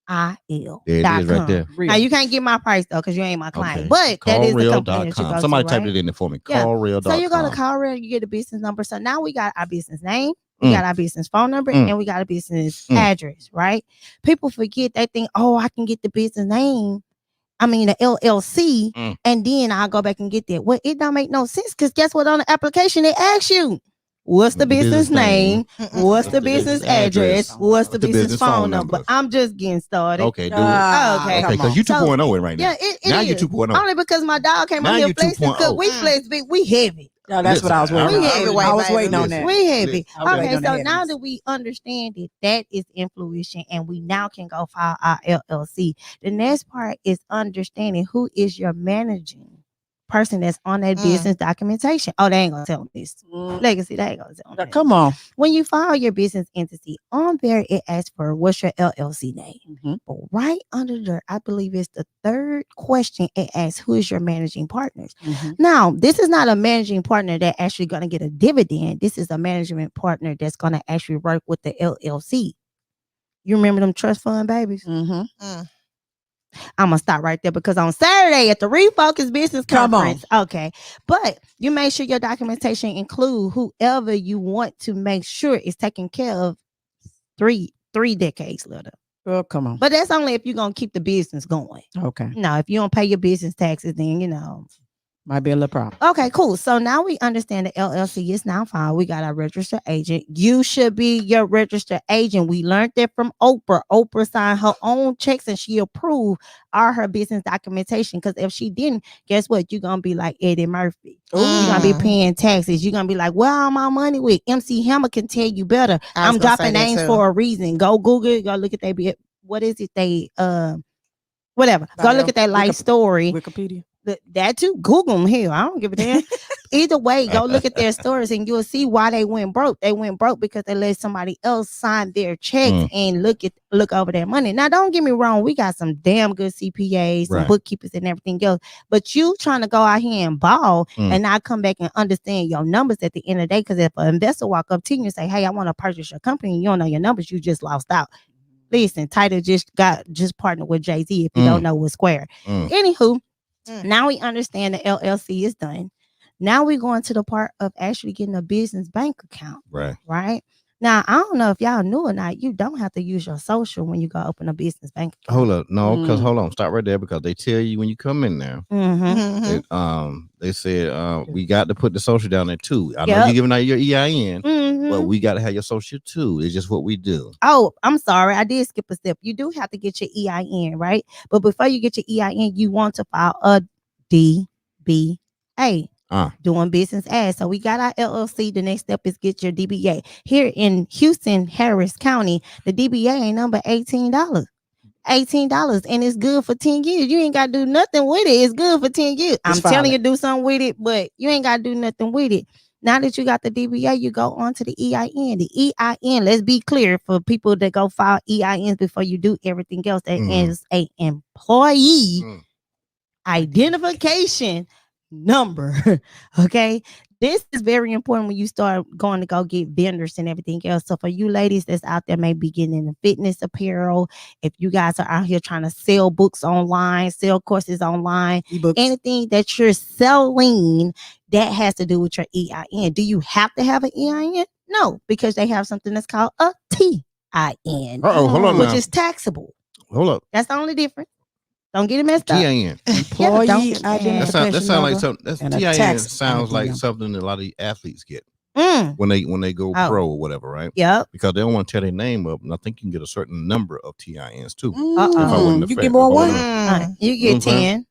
CALLRAIL. There it is right there. Now you can't get my price though because you ain't my client, Okay. but that is the company that you go Callreal.com. to, Somebody type right? it in there for me. Yeah. Callreal.com. So you go to Call Real, you get a business number. So now we got our business name, we got our business phone number, and we got a business address, right? People forget, they think, oh, I can get the business name. I mean the LLC, and then I'll go back and get that. Well, it don't make no sense because guess what? On the application, they ask you, what's the business name? What's the business address? What's the business phone number? I'm just getting started. Okay, do it. Okay. Okay, because you So, 2.0 in right now. Yeah, it now is. you 2.0. Only because my dog came Now out here you flexing. 2.0. We flex big, we heavy. Yeah, that's what I was waiting We on. heavy. I was waiting on that. We heavy. I was waiting Okay, on the so heaviness. now that we understand that that is influential and we now can go file our LLC, the next part is understanding who is your managing person that's on that business documentation. Oh, they ain't gonna tell them this. Legacy, they ain't gonna tell them. Come on. When you file your business entity on there, it asks for what's your LLC name. But right under there, I believe it's the third question. It asks who is your managing partners. Now, this is not a managing partner that actually going to get a dividend. This is a management partner that's going to actually work with the LLC. You remember them trust fund babies? I'm gonna stop right there because on Saturday at the Refocus Business Conference, okay. But you make sure your documentation include whoever you want to make sure is taking care of three decades later. Oh, come on. But that's only if you're gonna keep the business going. Okay. No, if you don't pay your business taxes, then you know. Might be a little problem. Okay, cool. So now we understand the LLC is now filed. We got our registered agent. You should be your registered agent. We learned that from Oprah. Oprah signed her own checks and she approved all her business documentation. Because if she didn't, guess what? You're gonna be like Eddie Murphy. You're gonna be paying taxes. You're gonna be like, where all my money with? MC Hammer can tell you better. I'm dropping names for a reason. Go Google it. Go look at their what is it? They whatever. Go look at that life story. Wikipedia. That too. Google them here. I don't give a damn. Either way, go look at their stories and you'll see why they went broke. They went broke because they let somebody else sign their checks and look over their money. Now, don't get me wrong. We got some damn good CPAs, some bookkeepers and everything else. But you trying to go out here and ball and not come back and understand your numbers at the end of the day. Because if an investor walk up to you and say, hey, I want to purchase your company, and you don't know your numbers, you just lost out. Listen, Title just partnered with Jay-Z if you don't know what's Square. Anywho, now we understand the LLC is done. Now we're going to the part of actually getting a business bank account. Right. Now, I don't know if y'all knew or not, you don't have to use your social when you go open a business bank account. Hold up. No, because hold on. Stop right there because they tell you when you come in there. They said we got to put the social down there too. I know you're giving out your EIN. but we got to have your social too. It's just what we do. Oh, I'm sorry. I did skip a step. You do have to get your EIN, right? But before you get your EIN, you want to file a DBA. Doing business as. So we got our LLC. The next step is get your DBA. Here in Houston, Harris County, the DBA ain't number $18. $18, and it's good for 10 years. You ain't got to do nothing with it. It's good for 10 years. I'm telling you, do something with it, but you ain't got to do nothing with it. Now that you got the DBA, you go on to the EIN. The EIN, let's be clear for people that go file EINs before you do everything else. That is a employee identification number. Okay. This is very important when you start going to go get vendors and everything else. So for you ladies that's out there, maybe getting into fitness apparel, if you guys are out here trying to sell books online, sell courses online, E-books. anything that you're selling that has to do with your EIN. Do you have to have an EIN? No, because they have something that's called a TIN, Hold on which now. is taxable. Hold up. That's the only difference. Don't get it messed up. TIN. Employee don't- identification That sounds like number something. That's and a TIN tax sounds like number. something that a lot of the athletes get Mm. when they go Oh. pro or whatever, right? Yep. Because they don't want to tear their name up, and I think you can get a certain number of TINs too. Uh-oh. If I wasn't a You fan, get more if I one? wasn't You get Mhm. 10.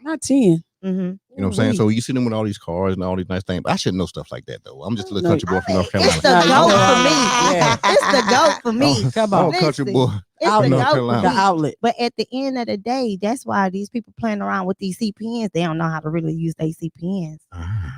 Not 10. Mm-hmm. You know what I'm saying? So you see them with all these cars and all these nice things. But I should know stuff like that though. I'm just a little No, country boy from North Carolina. It's the No, goat you for don't. me. Yeah. It's the goat for me. Come I'm on. a country Listen. boy. It's Outlet. the North goat for Carolina. The me. outlet. But at the end of the day, that's why these people playing around with these CPNs. They don't know how to really use their CPNs.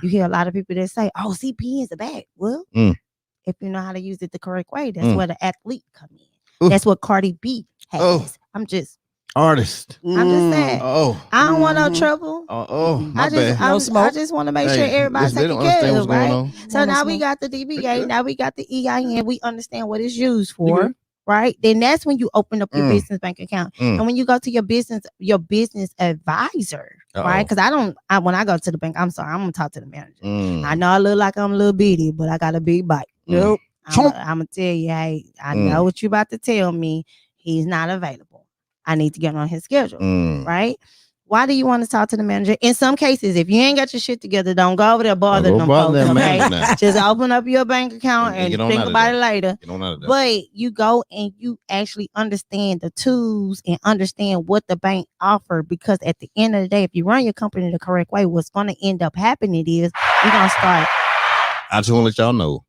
You hear a lot of people that say, "Oh, CPNs are bad." Well, if you know how to use it the correct way, that's where the athlete come in. Ooh. That's what Cardi B has. Oh. I'm just Artist. saying. Oh. I don't want no trouble. My bad. No I smoke. just want to make sure Hey, everybody's listen, they taken don't understand care what's of, going right? on. So No now we smoke. got the DBA, good. now we got the EIN. We understand what it's used You for, good. right? Then that's when you open up your Mm. business bank account. Mm. And when you go to your business advisor, right? Because when I go to the bank, I'm sorry, I'm gonna talk to the manager. I know I look like I'm a little bitty, but I got a big bite. Nope. I'm gonna tell you, hey, I know what you about to tell me. He's not available. I need to get on his schedule, right? Why do you want to talk to the manager? In some cases, if you ain't got your shit together, don't go over there bother Don't them go bother folks, that okay? manager now. Just open up your bank account And and get on think out of about there. it later. Get on out of there. But you go and you actually understand the tools and understand what the bank offer, because at the end of the day, if you run your company the correct way, what's going to end up happening is you're going to start. I just want to let y'all know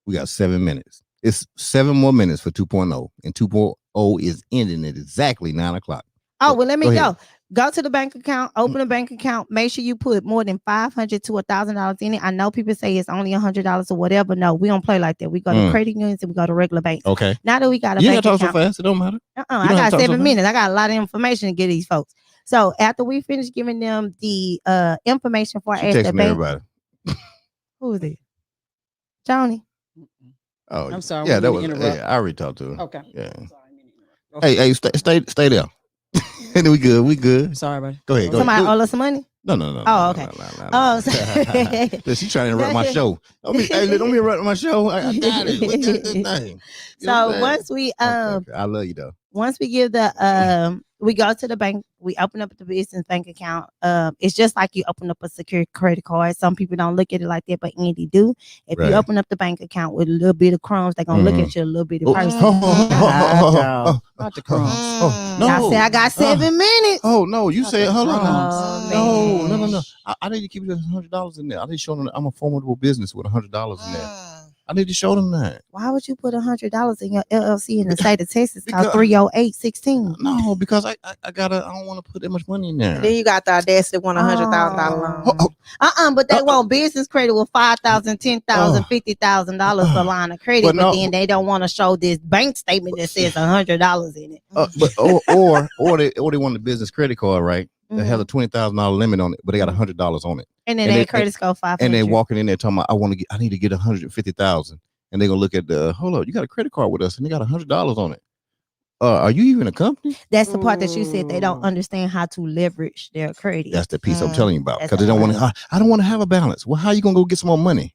we got 7 minutes. It's 7 more minutes for 2.0, and 2.0 is ending at exactly 9 o'clock. Oh, well, let me Go go. ahead. Go to the bank account, open a bank account. Make sure you put more than $500 to $1,000 in it. I know people say it's only $100 or whatever. No, we don't play like that. We go to credit unions and we go to regular banks. Okay. Now that we got a You bank ain't got to talk so account, fast. It don't matter. I don't have got to talk so 7 fast. minutes. I got a lot of information to give these folks. So after we finish giving them the information for She us, the texting bank. everybody. Who is it? Johnny. Oh, I'm sorry, Yeah, we that didn't was. interrupt. Yeah, I already talked to her. Okay. Yeah. Sorry, I didn't interrupt. Hey, stay there. And we good. We good. Sorry, buddy. Go ahead. Go Somebody ahead. owe us some money. No. Oh, no, okay. no. Oh, Listen, she trying to interrupt my show. Don't be interrupt my show. I got it. We got this thing. You know what So I'm once we saying? Okay. I love you though. once we give the we go to the bank, we open up the business bank account. It's just like you open up a secure credit card. Some people don't look at it like that, but Andy do. If Right. you open up the bank account with a little bit of crumbs, they're gonna look at you a little bit of person. Not the crumbs. No. I said I got 7 minutes. Oh no, you said hold on. Oh, No. man. I need to keep $100 in there. I need to show them that I'm a formidable business with $100 in there. I need to show them that. Why would you put $100 in your LLC in the state of Texas? Called Because- 30816. No, because I don't want to put that much money in there. Then you got the audacity want $100,000 loan. But they want business credit with $5,000, $10,000, $50,000 for line of credit, But but no- then they don't want to show this bank statement that says $100 in it. But or they want the business credit card, right? That has a $20,000 limit on it, but they got $100 on it. And then and they they- credit score 500. And they walking in there talking about, I need to get 150,000, and they're gonna look at the hold up, you got a credit card with us, and they got $100 on it. Are you even a company? That's the part that you said they don't understand how to leverage their credit. That's the piece I'm telling you about, That's because they the don't want part. to. I don't want to have a balance. Well, how you gonna go get some more money?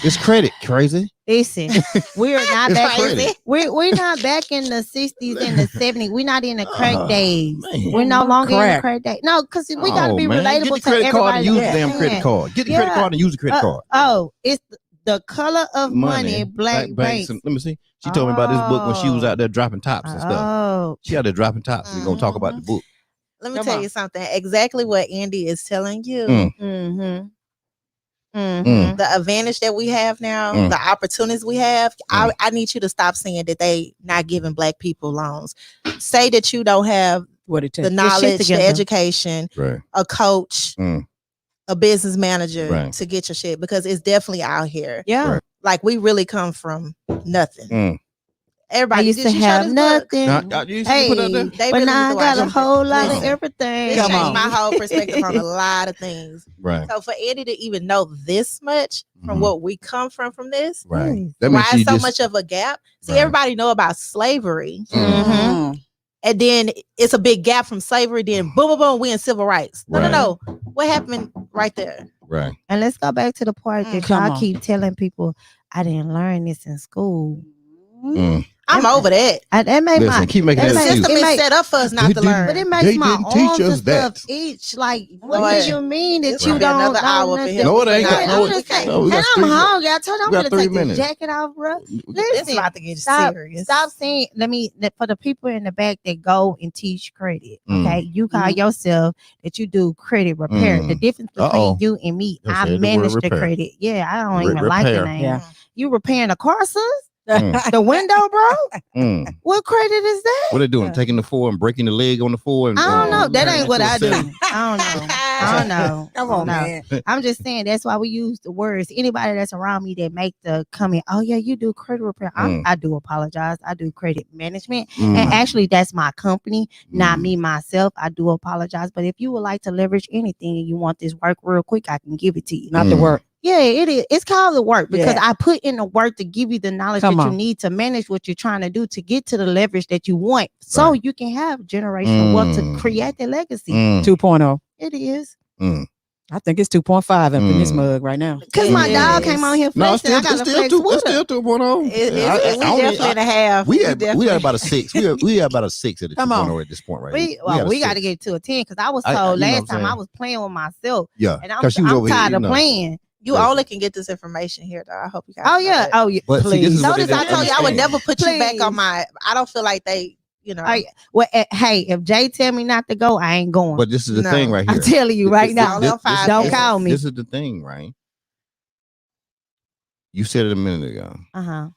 It's credit, crazy. Listen, we're not It's back. crazy. We're not back in the 60s and the 70s. We're not in the crack days. Man. We're no longer in the Crack. crack days. No, because we got to be man. relatable Get the to credit card everybody. and use the that damn can. credit card. Get the credit Yeah. card and use the credit card. Oh, it's The Color of Money, Black Banks. Let me see. She told me about this book when she was out there dropping tops and stuff. Oh, She out there dropping tops. We're gonna talk about the book. Let me Come tell on. you something. Exactly what Andy is telling you. Mm. The advantage that we have now, Mm. the opportunities we have. I need you to stop saying that they not giving Black people loans. Say that you don't have What it the takes. knowledge, the together. education, Right. a coach, Mm. a business manager Right. to get your shit, because it's definitely out here. yeah. Right. Like we really come from nothing. Mm. Everybody I used did to you show have this book? nothing. You Hey, put out there? They but really now I need to got watch a it. whole lot of Listen, everything. This Come changed on. my whole perspective on a lot of things. Right. So for Eddie to even know this much from Mhm. what we come from this, Right. That means why she is so just much of a gap? See, Right. everybody know about slavery, Mhm. and then it's a big gap from slavery. Then boom, boom, boom, we in civil rights. No, Right. no. What happened right there? right. And let's go back to the part that Come y'all on. keep telling people, I didn't learn this in school. Mm. I'm over that. That made Listen, my keep making that that The made- excuse. system it is made- set up for us not They to didn't- learn. But it makes They my didn't teach arms us and stuff that. itch. Like, what Lord. do you mean that This you gonna be don't another know hour for nothing? him. No, it ain't. Right, No, I'm just saying. no, we And got I'm 3 minutes. hungry. I told you I'm We got gonna 3 take minutes. this jacket off, bro. It's Listen, about to get stop, serious. stop saying. For the people in the back that go and teach credit. Mm. Okay, you call Mhm. yourself that you do credit repair. The Mm. difference between Uh-oh. you and me, Just I said the word manage the repair. credit. Yeah, I don't even like the Repair. name. Yeah. You repairing a car, sis? Mm. The window, bro? Mm. What credit is that? What they doing? Yeah. Taking the 4 and breaking the leg on the 4? And, I don't know. That turning ain't it what to a I do. 7? I don't know. I don't know. Come I on, don't know. man. I'm just saying that's why we use the words. Anybody that's around me that make the comment, oh yeah, you do credit repair. I do apologize. I do credit management. Mm. And actually that's my company, not Mm. me myself. I do apologize. But if you would like to leverage anything and you want this work real quick, I can give it to you. Not the Mm. work. Yeah, it is. It's called the work because Yeah. I put in the work to give you the knowledge Come that you on. need to manage what you're trying to do to get to the leverage that you want, so Right. you can have generational wealth to Mm. create that legacy. Mm. 2.0. It is. Mm. I think it's 2.5 up in this Mm. mug right now. Because my dog Yes. came on here No, it's flexing. still, I got it's to still, flex two, with it's her. still 2.0. We I definitely in a half. we had definitely- about a 6. We had about a 6 at the Come on. 2.0 at this point, right? We had a got to 6. get to a 10 because I was I- told you know last what I'm time I saying? was playing with myself, Yeah, and I'm 'cause she was over here, tired you of know. playing. You Listen. only can get this information here, though. I hope you guys. Oh know yeah, that. oh yeah. But see, this is what they Notice I didn't I told you I would understand. never put you back Please. on my. I don't feel like they. You know. Oh, yeah. Well, hey, if Jay tell me not to go, I ain't going. But this is the No. thing right I'm here. telling you right This- now. this- All five Don't minutes. call me. This is the thing, right? You said it a minute ago.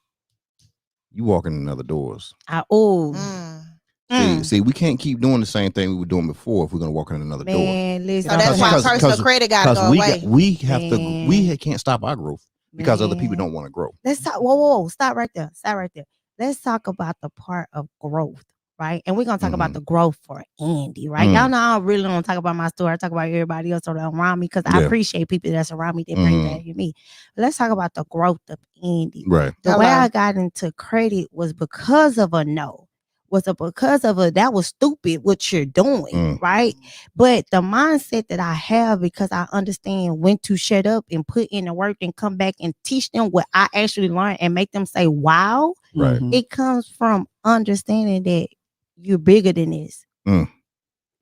You walk in another doors. Mm. See, we can't keep doing the same thing we were doing before if we're gonna walk in another door. Man, listen. So that's why Because- personal because- credit got to Because go we away. we have to Man. we can't stop our growth because other people Man. don't want to grow. Let's talk. Whoa. Stop right there. Stop right there. Let's talk about the part of growth, right? And we're gonna talk about the growth for Andy, right? Mm. Y'all know I really don't talk about my story. I talk about everybody else around me because I Yeah. appreciate people that's around me that bring Mhm. value to me. But let's talk about the growth of Andy. Right. The way Hello. I got into credit was because of a no. That was stupid what you're doing, Mm. right? But the mindset that I have because I understand when to shut up and put in the work and come back and teach them what I actually learned and make them say, wow, Right. Mhm. it comes from understanding that you're bigger than this. Mm.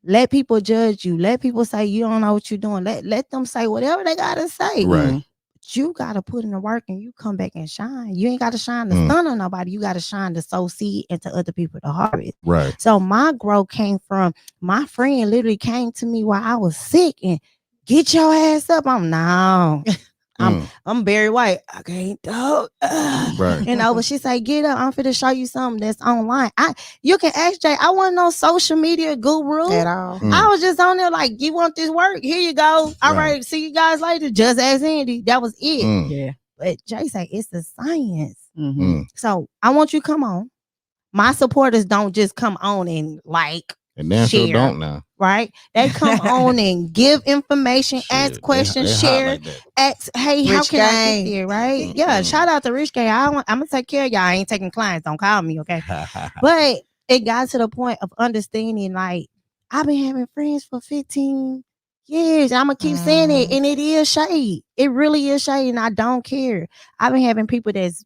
Let people judge you. Let people say you don't know what you're doing. Let them say whatever they gotta say. Right. Mhm. But you gotta put in the work and you come back and shine. You ain't gotta shine the Mm. sun on nobody. You gotta shine to sow seed into other people to harvest. Right. So my growth came from my friend literally came to me while I was sick and get your ass up. Mm. I'm Barry White. I can't talk. Right. You know, but she say, get up. I'm finna show you something that's online. You can ask Jay. I wasn't no social media guru. At all. Mm. I was just on there like, you want this work? Here you go. All Right. right, see you guys later. Just ask Andy. That was it. Mm. Yeah. But Jay say it's the science. Mhm. Mm. So I want you to come on. My supporters don't just come on and like, And damn sure Share. don't now. right? They come on and give information, Shit, ask they questions, hot share, like that. ask, hey, how Rich can I gang. get there, right? Yeah, Mhm. shout out to Rich Gang. I'm gonna take care of y'all. I ain't taking clients. Don't call me, okay? But it got to the point of understanding, like, I've been having friends for 15 years. I'm gonna keep saying it, and it is shade. It really is shade, and I don't care. I've been having people that's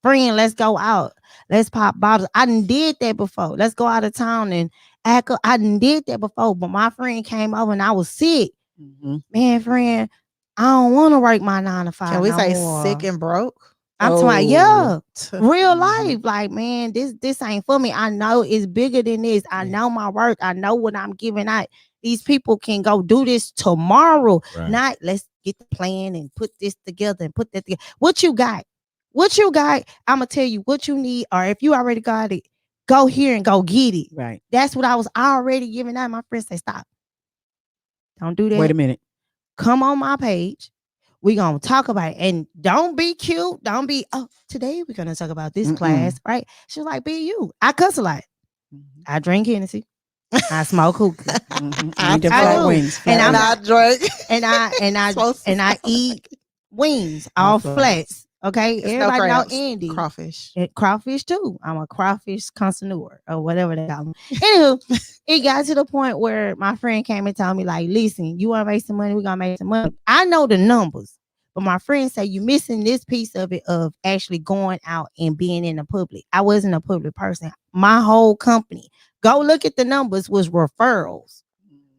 friend, let's go out, let's pop bottles. I done did that before. Let's go out of town and act up. I done did that before, but my friend came over and I was sick. Mhm. Man, friend, I don't want to work my 9 to 5. Can we no say more. sick and broke? I'm talking about, yeah, real Mhm. life. Like, man, this ain't for me. I know it's bigger than this. I Yeah. know my work. I know what I'm giving out. These people can go do this tomorrow. Right. Not let's get the plan and put this together and put that together. What you got? What you got? I'm gonna tell you what you need, or if you already got it, go here and go get it. Right. That's what I was already giving out. My friends say, stop. Don't do that. Wait a minute. Come on my page. We're going to talk about it. And don't be cute. Don't be, oh, today we're going to talk about this Mm-mm. class, right? She was like, be you. I cuss a lot. I drink Hennessy. I smoke hookah. Mhm. I Eat them do. flat wings. And flat I'm wings. not drunk. And I eat wings, all flats. flats. Okay. It's no Everybody know crabs, Andy. crawfish. And crawfish too. I'm a crawfish connoisseur or whatever they call them. Anywho, it got to the point where my friend came and told me, like, listen, you want to make some money? We're going to make some money. I know the numbers, but my friend said, you missing this piece of it of actually going out and being in the public. I wasn't a public person. My whole company, go look at the numbers, was referrals.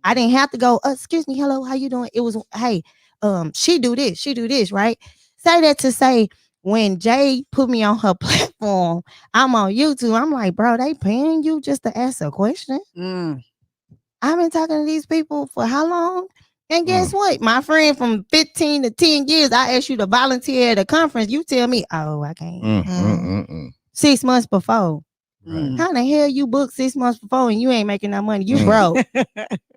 I didn't have to go, excuse me, hello, how you doing? It was, hey, she do this, right? Say that to say, when Jay put me on her platform, I'm on YouTube. I'm like, bro, they paying you just to ask a question? Mm. I've been talking to these people for how long? And guess what? My friend from 15 to 10 years, I asked you to volunteer at a conference. You tell me, oh, I can't. 6 months before. Mm. How the hell you booked 6 months before and you ain't making no money? You broke.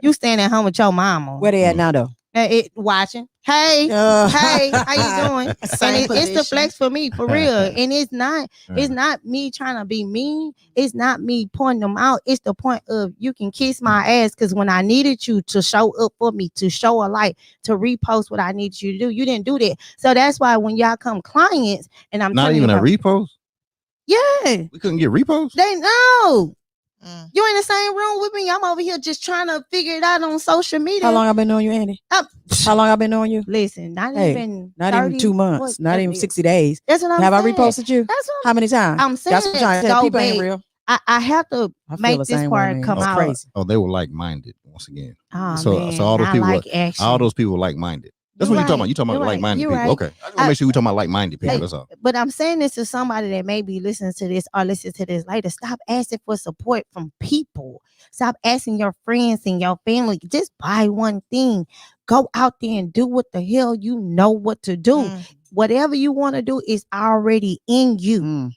You staying at home with your mama. Where they at now though? It watching. Hey, hey, how you doing? Same And it's the position. flex for me, for real. And it's not me trying to be mean. It's not me pointing them out. It's the point of you can kiss my ass, because when I needed you to show up for me, to show a light, to repost what I needed you to do, you didn't do that. So that's why when y'all come clients and I'm Not telling even you a repost. yeah, We couldn't get repos. they know. Mm. You in the same room with me. I'm over here just trying to figure it out on social media. How long I been knowing you, Andy? How long I been knowing you? Listen, not Hey, even Not 30, even 2 months. what, Not even that's it. 60 days. That's what I'm Have I saying. reposted you? That's what How many times? I'm saying. That's what I'm trying to tell Go people ain't back. real. I have to I feel make the this same way, part man. come It's out. crazy. Oh, they were like minded once again. Oh, So man, all those I people, like action. all those people like minded. That's You're what you're talking right. about. You're talking about You're like right. minded You're people. right. Okay, I just want to make sure we're talking about like minded people. Hey, That's all. But I'm saying this to somebody that may be listening to this or listen to this later. Stop asking for support from people. Stop asking your friends and your family. Just buy one thing. Go out there and do what the hell you know what to do. Mm. Whatever you want to do is already in you. Mm.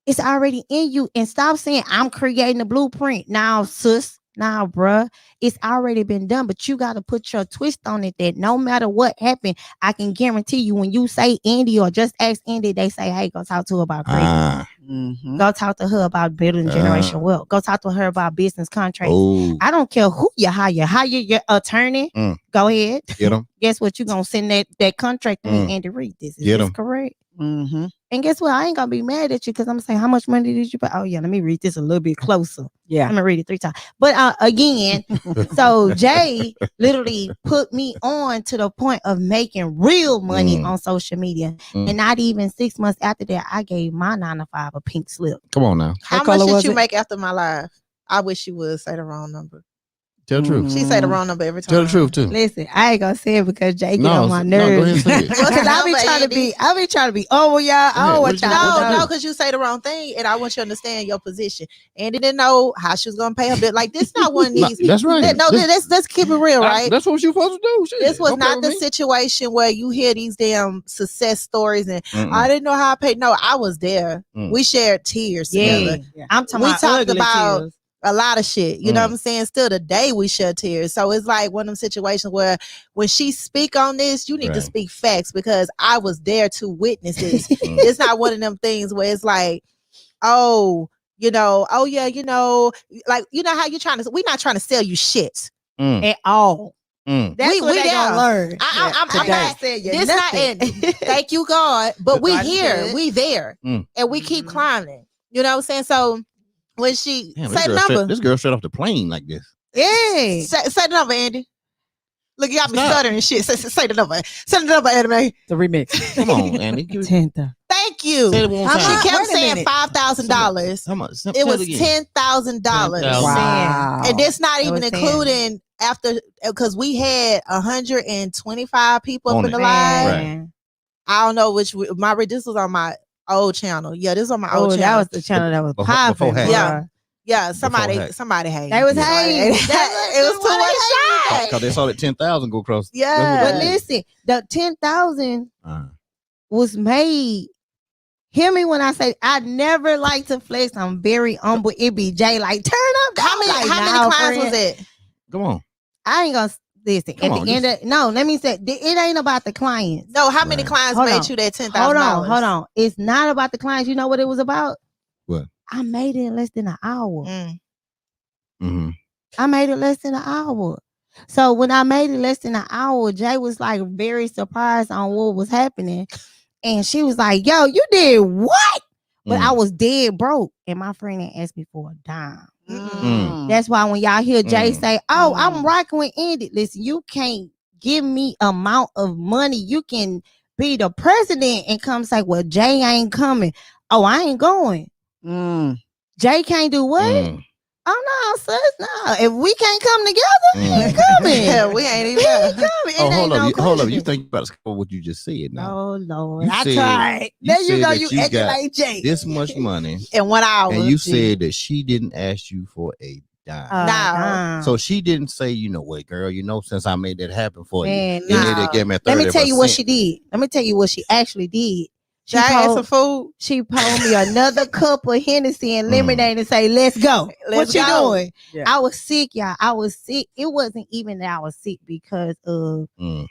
It's already in you. And stop saying, I'm creating a blueprint. Now, sis, now, bruh, it's already been done. But you got to put your twist on it that no matter what happened, I can guarantee you when you say Andy or just ask Andy, they say, hey, go talk to her about credit. Mhm. Go talk to her about building generational wealth. Go talk to her about business contracts. Oh, I don't care who you hire. Hire your attorney. Mm. Go ahead. get them. Guess what? You're going to send that contract to me, Mm. Andy Reid. This is Get this 'em. correct? Mhm. And guess what? I ain't gonna be mad at you because I'm gonna say, how much money did you pay? Oh yeah, let me read this a little bit closer. Yeah. I'm gonna read it 3 times. But again, so Jay literally put me on to the point of making real money Mm. on social media. Mm. And not even 6 months after that, I gave my 9 to 5 a pink slip. Come on now. How color much did was you it? make after my live? I wish you would say the wrong number. Tell the truth. She say the wrong number every time. Tell the truth too. Listen, I ain't gonna say it because Jay get No, on my no, go nerves. ahead and say it. Because I be trying to be over y'all. ahead. Oh, What what did you- y'all what No, because you say the wrong thing, and I want you to understand your position. And didn't know how she was gonna pay her bill. Like this, not one of No, these. that's right. No, let's keep it real, right? That's what you're supposed to do. Shit. This was Don't play not with the me. situation where you hear these damn success stories and Mm-mm. I didn't know how I paid. No, I was there. Mm. We shared tears Yeah. together. I'm talking We about talked ugly about- tears. A lot of shit. You know Mm. what I'm saying? Still today we shed tears. So it's like one of them situations where when she speak on this, you need to Right. speak facts because I was there to witness this. Mm. It's not one of them things where it's like, oh, oh yeah, like how you're trying to. We're not trying to sell you shit. Mm. At all. Mm. That's We what they there. gonna learn. I'm today. not. This not it. Thank you, God. But we God is here, good. we there, Mm. and we keep Mhm. climbing. You know what I'm saying? So when she Damn, say the this number, girl straight off the plane like this. Yeah. say the number, Andy. Look, y'all be Stop. stuttering and shit. Say the number. Say the number, anime. The remix. Come on, Andy. Give it- 10,000. Thank you. Say it one How time. She much? kept Wait a saying minute. $5,000. Come on. Say It was again. $10,000. $10,000. Wow. And that's not It even was 10. including after, because we had 125 people On up in it. the live. Man. I don't know which this was on my old channel. Yeah, this was on my Oh, old that channel. was the channel that was Before popping. hack. Yeah. bruh. Yeah, hack. somebody hated. They was Somebody hating. hated. That It was was too much what shot. Because they saw that 10,000 go across. Yeah. But listen, the 10,000 Uh, was made. Hear me when I say I never like to flex. I'm very humble. It be Jay like turn up. How many clients was it? come on. I ain't gonna listen. Come At on, the end of no, let me say it ain't about the clients. No, how many Right. clients Hold made on. you that $10,000? Hold on. It's not about the clients. You know what it was about? What? I made it in less than an hour. Mm. Mm-hmm. I made it less than an hour. So when I made it less than an hour, Jay was like very surprised on what was happening. And she was like, yo, you did what? But I was dead broke. And my friend had asked me for a dime. Mm. That's why when y'all hear Jay Mm. say, oh, I'm rocking with Andy. Listen, you can't give me amount of money. You can be the president and come say, well, Jay ain't coming. Oh, I ain't going. Jay can't do what? Mm. Oh no, sis, no. If we can't come together, we ain't Mm. coming. Yeah, we ain't even We ain't there. coming. It Oh, ain't hold no up. Hold up. You question. think about what you just said now. Oh Lord, You I said- tried. you There you said go. that You you acting got like Jay. This much money, In 1 hour. and you said that she didn't ask you for a dime. No. So she didn't say, you know what, girl, since I made that happen for Man, you, no. then they gave me a 30%. let me tell you what she did. Let me tell you what she actually did. She Jay had some told, food. she poured me another cup of Hennessy and Mm. lemonade and say, let's go. Let's what you go. doing? Yeah. I was sick, y'all. I was sick. It wasn't even that I was sick because of Mm.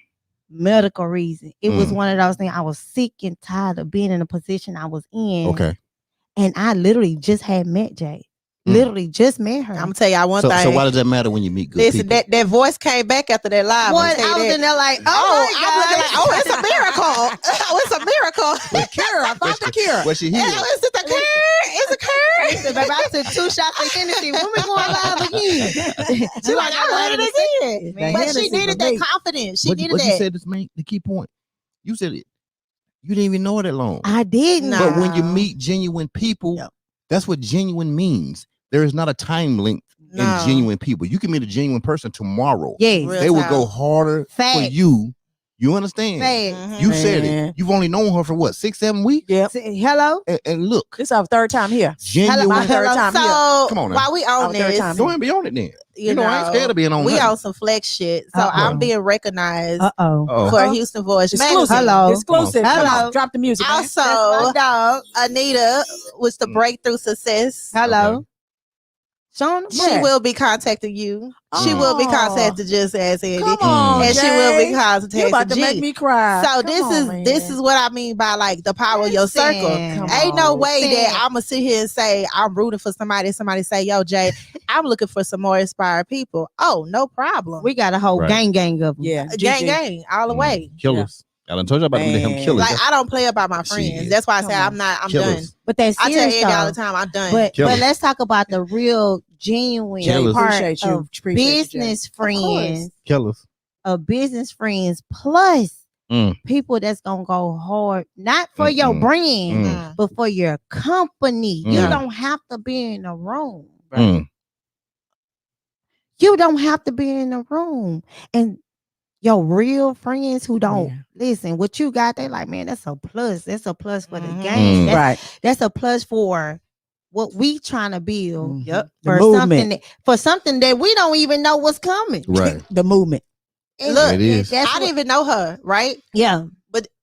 medical reason. It was Mm. one of those things. I was sick and tired of being in the position I was in. Okay. And I literally just had met Jay. Mm. Literally just met her. I'm gonna tell y'all one So thing. why does that matter when you meet good Listen, people? that voice came back after that live. What? I'ma tell you I was that. in there like, Oh, oh, I'm looking like, oh, it's a miracle. Oh, it's a miracle. Cure. I found the cure. What she And healed? it's just a cure. It's a cure. Listen, baby, I took 2 shots of Hennessy. When we going live again? She like, I heard it again. Man, But Hennessy she needed for that me. confidence. She What needed you that. said this main the key point. You said it. You didn't even know it that long. I didn't. Nah. But when you meet genuine people, Yep. that's what genuine means. There is not a time length No. in genuine people. You can meet a genuine person tomorrow. Yes. Real They will time. go harder for Facts. you. You understand? Facts. Mhm. You said Man. it. You've only known her for what, 6-7 weeks? Yep. Say, hello? And look, This is our third time here. genuine. My third time here. So Come on now. while we on Our third this, time. Go ahead and be on it then. you know, I ain't scared of being on we nothing. on some flex shit. So Uh-oh. I'm being recognized Uh-oh. Oh, for Uh-oh. Houston Voice Exclusive. Magazine. Hello. Exclusive. Come on. Come on. Hello. Drop the music. man. Also, That's my dog. Anita was the Mm. breakthrough success. Hello. Okay. Sean, She will be contacting you. She will be Oh. contacting Just As Andy. Come on, And she will be Jay. contacting You about to G. make me cry. So Come this on, is man. what I mean by like the power of your circle. Come Ain't no on. way Listen. that I'm gonna sit here and say I'm rooting for somebody. Somebody say, "Yo, Jay, I'm looking for some more inspired people." Oh, no problem. We got a whole Right. gang of them. Yeah. gang, GG. gang, all the way. Killers. I done told you about them damn Man. killers. Like I don't play about my Shit. friends. That's why I say Come on. I'm done. Killers. But that's I tell serious Andy all the though. time, I'm done. But Killers. let's talk about the real genuine Killers. part Appreciate you. of Appreciate you, Jay. business Of course. friends, Killers. of business friends plus Mm. people that's gonna go hard, not for your Mm-mm. brand, Mm. but for your company. You Mm. don't have to be in the room. Mm. You don't have to be in the room. And your real friends who don't Yeah. listen, what you got, they like, man, that's a plus. That's a plus for the Mhm. game. Mm. That's, Right. that's a plus for what we trying to build. Mhm. Yep. The For movement. something that we don't even know what's coming. Right. The movement. And Look, It is. that's I what- didn't even know her, right? yeah.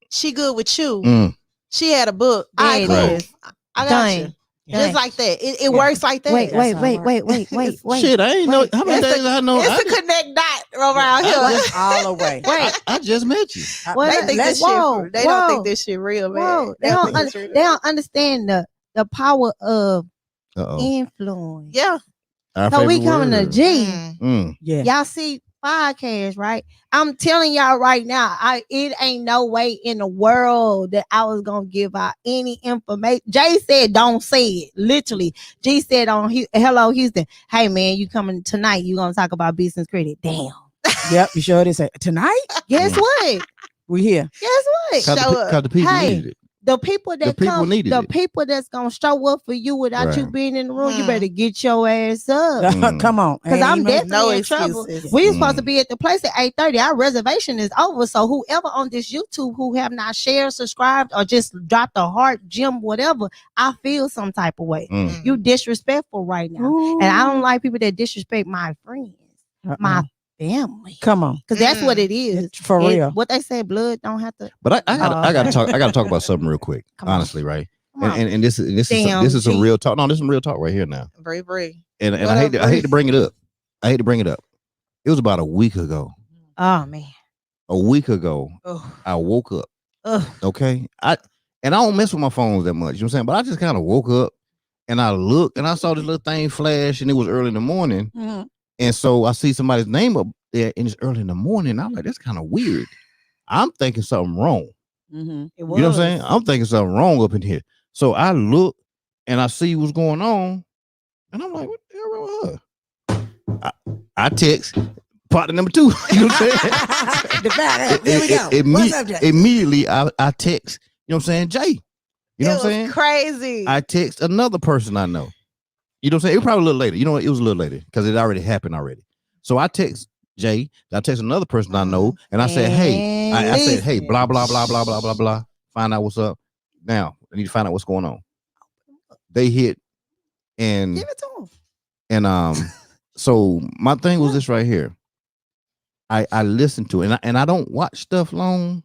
She good with you. Mm. She had a book. There All right, it cool. is. I got Done. you. Done. Just like that. It Yeah. works like that. Wait, That's wait, how it wait, works. wait. Shit, I ain't know Wait. how many It's days I know. I, It's a connect dot around I here. just- All the way. Wait. I just met you. Well, They think this whoa, shit. They don't whoa. think this shit real, man. Whoa, they think don't, it's real. they don't understand the power of Uh-oh. influence. Yeah. Our So we favorite coming to word. G. Mm. Mm. Yeah. Y'all see podcast, right? I'm telling y'all right now, it ain't no way in the world that I was gonna give out any information. Jay said, "Don't say it." Literally, G said on Hello Houston, "Hey man, you coming tonight? You gonna talk about business credit?" Damn. Yep, you sure did say tonight. Guess Mm. what? We here. Guess what? Show up. Because the people Hey, needed it. The people that people come, needed the it. people that's gonna show up for you without you Right. being in the room, you Mm. better get your ass up. Mm. Come on. Because I'm Amen. definitely No in trouble. excuses. We supposed to Mm. be at the place at 8:30. Our reservation is over. So whoever on this YouTube who have not shared, subscribed, or just dropped a heart, gem, whatever, I feel some type of way. Mm. You disrespectful right now. Ooh. And I don't like people that disrespect my friends, my family. Come on. Because that's what it is. For It- real. What they say, blood don't have to. But I gotta, Oh, I gotta okay. talk about something real quick. Come on. Honestly, right? Come on. And this is Damn, this is some G. real talk. No, this is some real talk right here now. Bree. And What I up, hate to bring it up. I hate to bring it up. It was about a week ago. Oh man. A week ago, Oh, I woke up. Ugh. Okay. I don't mess with my phones that much. You know what I'm saying? But I just kind of woke up and I looked and I saw this little thing flash and it was early in the morning. Mhm. And so I see somebody's name up there and it's early in the morning. I'm like, that's kind of weird. I'm thinking something wrong. Mhm. It You know what I'm was. saying? I'm thinking something wrong up in here. So I look and I see what's going on. And I'm like, what the hell wrong with her? I text partner number 2. You know what I'm saying? The back. Here we go. What's up, Jay? Immediately I text, you know what I'm saying, Jay. You know what I'm saying? Crazy. I text another person I know. You know what I'm saying? It was probably a little later. You know what? It was a little later because it already happened already. So I text Jay. I text another person I know, and I said, "Hey," I said, "Hey, listen. blah blah blah blah blah blah blah. Find out what's up. Now I need to find out what's going on." They hit, and Give it to him. so my thing was this right here. I listened to it, and I don't watch stuff long,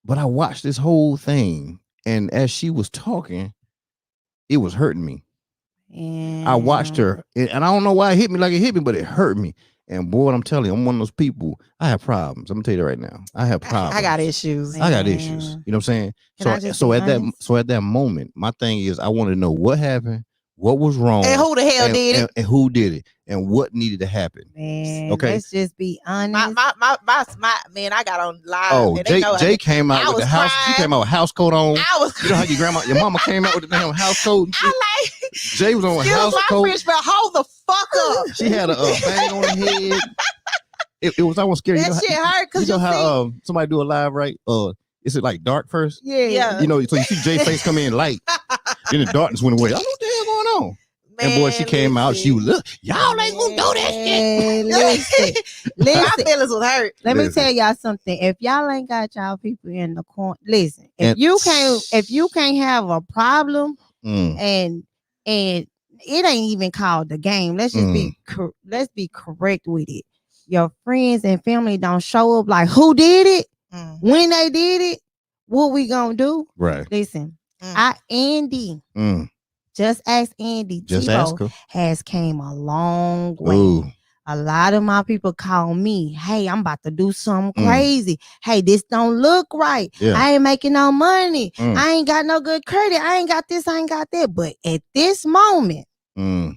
but I watched this whole thing, and as she was talking, it was hurting me. I watched her, and I don't know why it hit me like it hit me, but it hurt me. And boy, what I'm telling you, I'm one of those people. I have problems. I'm gonna tell you that right now. I have problems. I got issues. I got issues. Man. You know what I'm saying? Can I just So be at that honest? at that moment, my thing is I wanted to know what happened, what was wrong, And who the hell did it? and who did it, and what needed to happen. Man, Okay. let's just be honest. My man, I got on live. Oh, and they know Jay came I out with the was house. She crying. came out with house coat on. I was You know how your mama came out with the damn house coat. And shit? I like Jay was on a excuse house my coat. French, but hold the fuck up. She had a bang on her head. It was almost scary. That shit hurt You because know you how see, somebody do a live, right? Is it like dark first? yeah, You know, so you see Jay face come in light, then the darkness went away. I don't know what the hell going on. And boy, she came out. She was look, y'all ain't gonna do that shit. Man, listen, my listen. feelings was hurt. Let me Listen. tell y'all something. If y'all ain't got y'all people in the corner, listen. And- If you can't have a problem Mm, and it ain't even called the game. Let's just let's be correct with it. Your friends and family don't show up like who did it, when they did it, what we gonna do? right. Listen, Mm. Andy, Mm, just ask Andy. just Tebow ask her. has came a long way. Ooh, A lot of my people call me, hey, I'm about to do something Mm. crazy. Hey, this don't look right. yeah. I ain't making no money. Mm. I ain't got no good credit. I ain't got this, I ain't got that. But at this moment, Mm,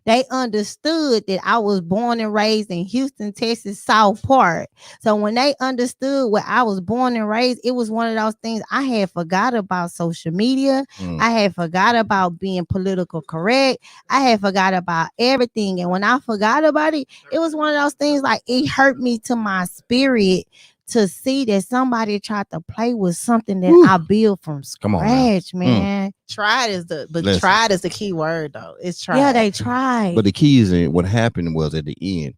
they understood that I was born and raised in Houston, Texas, South Park. So when they understood where I was born and raised, it was one of those things I had forgot about social media. mm, I had forgot about being political correct. I had forgot about everything. And when I forgot about it, it was one of those things like it hurt me to my spirit to see that somebody tried to play with something that Whew. I built from Come on now. scratch, man. Tried is the Listen. tried is the key word though. It's tried. Yeah, they tried. But the key is in what happened was at the end,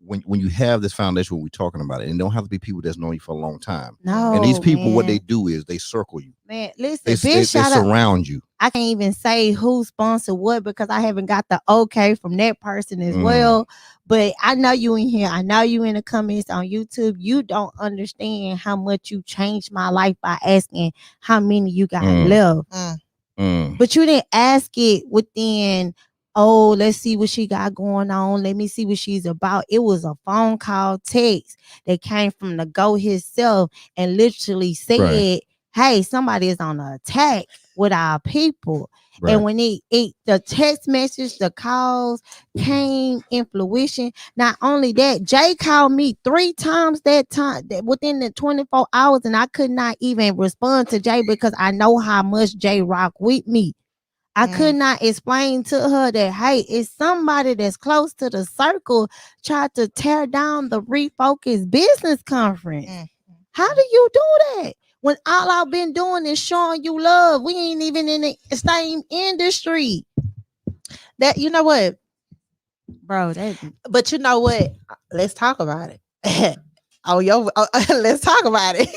when you have this foundation, what we're talking about, and it don't have to be people that's known you for a long time. no, And these people, what man. they do is they circle you. Man, listen, They big shout out. surround you. I can't even say who sponsored what because I haven't got the okay from that person as Mm. well. But I know you in here. I know you in the comments on YouTube. You don't understand how much you changed my life by asking how many you got Mm. left. Mm, But you didn't ask it within, oh, let's see what she got going on. Let me see what she's about. It was a phone call, text that came from the GO himself and literally said, Right. hey, somebody is on the attack with our people. right. And when the text message, the calls came in fruition. Not only that, Jay called me 3 times that within the 24 hours, and I could not even respond to Jay because I know how much Jay rock with me. I could Mm. not explain to her that, hey, it's somebody that's close to the circle tried to tear down the Refocus Business Conference. Mm. How do you do that? When all I've been doing is showing you love. We ain't even in the same industry. That you know what? Bro, that But you know what? Let's talk about it. Let's talk about it.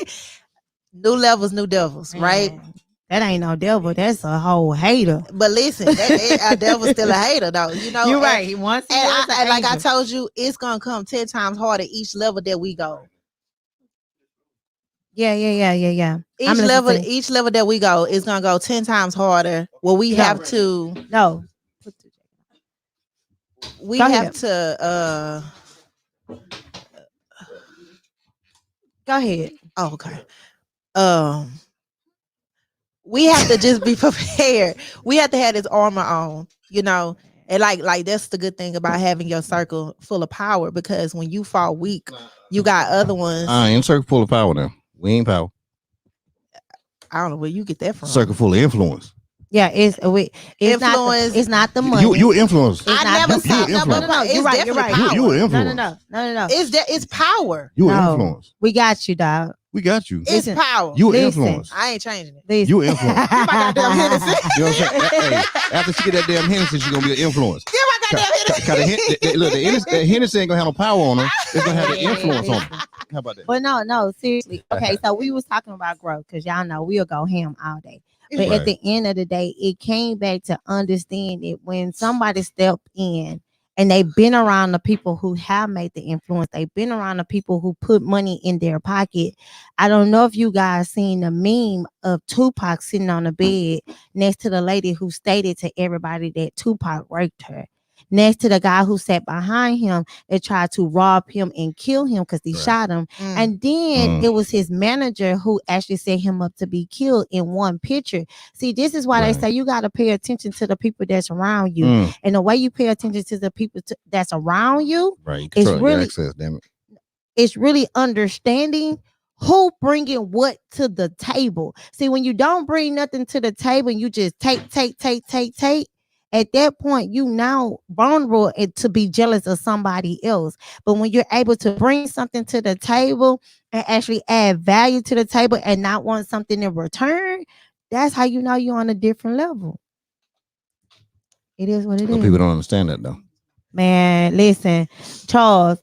New levels, new devils, right? man, that ain't no devil. That's a whole hater. But listen, a devil's still a hater, though. You know, You're and- right. Once he And, was I, an and like I angel. told you, it's gonna come 10 times harder each level that we go. Yeah. Each level that we go is gonna go 10 times harder. Well, we No. have to. No. We Go have ahead. to. Go ahead. Oh, okay. We have to just be prepared. We have to have this armor on, you know. And like that's the good thing about having your circle full of power, because when you fall weak, you got other ones. I ain't circle full of power now. We ain't power. I don't know where you get that from. Circle full of influence. Yeah, it's Influence. It's not the money. You influence. It's I not never the- saw. you No, but influence. no, it's You're right, you're definitely right. power. You an No, influence. no. It's power. You an No. influence. We got you, dog. We got you. It's Listen, power. You an listen. influence. I ain't changing it. Listen. You an influence. Give my goddamn Hennessy. You know what I'm saying? Hey, after she get that damn Hennessy, she's gonna be an influence. Give my goddamn Hennessy. Look, the Hennessy ain't gonna have no power on her. It's gonna have the influence on her. How about that? But no, seriously. Okay, so we was talking about growth because y'all know we'll go ham all day. But Right. at the end of the day, it came back to understand that when somebody stepped in and they've been around the people who have made the influence, they've been around the people who put money in their pocket. I don't know if you guys seen the meme of Tupac sitting on the bed next to the lady who stated to everybody that Tupac raped her. Next to the guy who sat behind him and tried to rob him and kill him because he Right. shot him. Mm. And then it was his manager who actually set him up to be killed in one picture. See, this is why Right. they say you got to pay attention to the people that's around you. Mm, And the way you pay attention to the people that's around you, right. It's Control your really- access, damn it. it's really understanding who bringing what to the table. See, when you don't bring nothing to the table and you just take, at that point, you now vulnerable to be jealous of somebody else. But when you're able to bring something to the table and actually add value to the table and not want something in return, that's how you know you're on a different level. It is what it Some is. people don't understand that though. Man, listen, Charles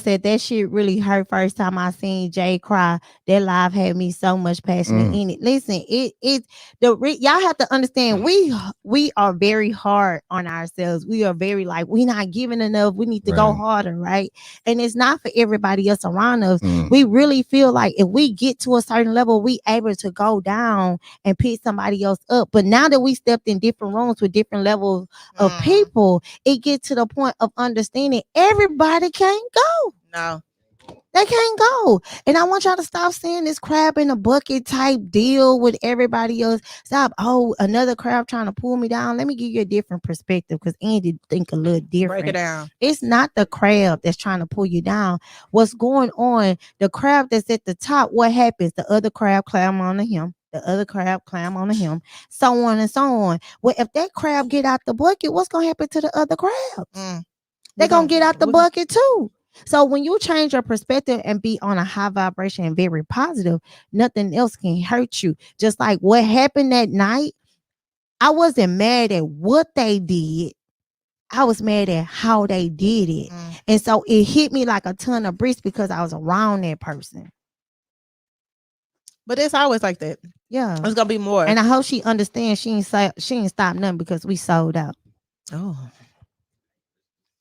said that shit really hurt first time I seen Jay cry. That live had me so much passion in it. Listen, y'all have to understand we are very hard on ourselves. We are very like we not giving enough. We need to go Right. harder, right? And it's not for everybody else around us. Mm, We really feel like if we get to a certain level, we able to go down and pick somebody else up. But now that we stepped in different rooms with different levels of Mm. people, it gets to the point of understanding everybody can't go. No. They can't go. And I want y'all to stop saying this crab in a bucket type deal with everybody else. Stop. Oh, another crab trying to pull me down. Let me give you a different perspective because Andy think a little different. Break it down. It's not the crab that's trying to pull you down. What's going on? The crab that's at the top, what happens? The other crab climb onto him. The other crab climb onto him. So on and so on. Well, if that crab get out the bucket, what's going to happen to the other crabs? Mm. They're going to get out the we- bucket too. So when you change your perspective and be on a high vibration and very positive, nothing else can hurt you. Just like what happened that night, I wasn't mad at what they did. I was mad at how they did it. Mm. And so it hit me like a ton of bricks because I was around that person. But it's always like that. Yeah. It's gonna be more. And I hope she understands she ain't stopped nothing because we sold out. oh,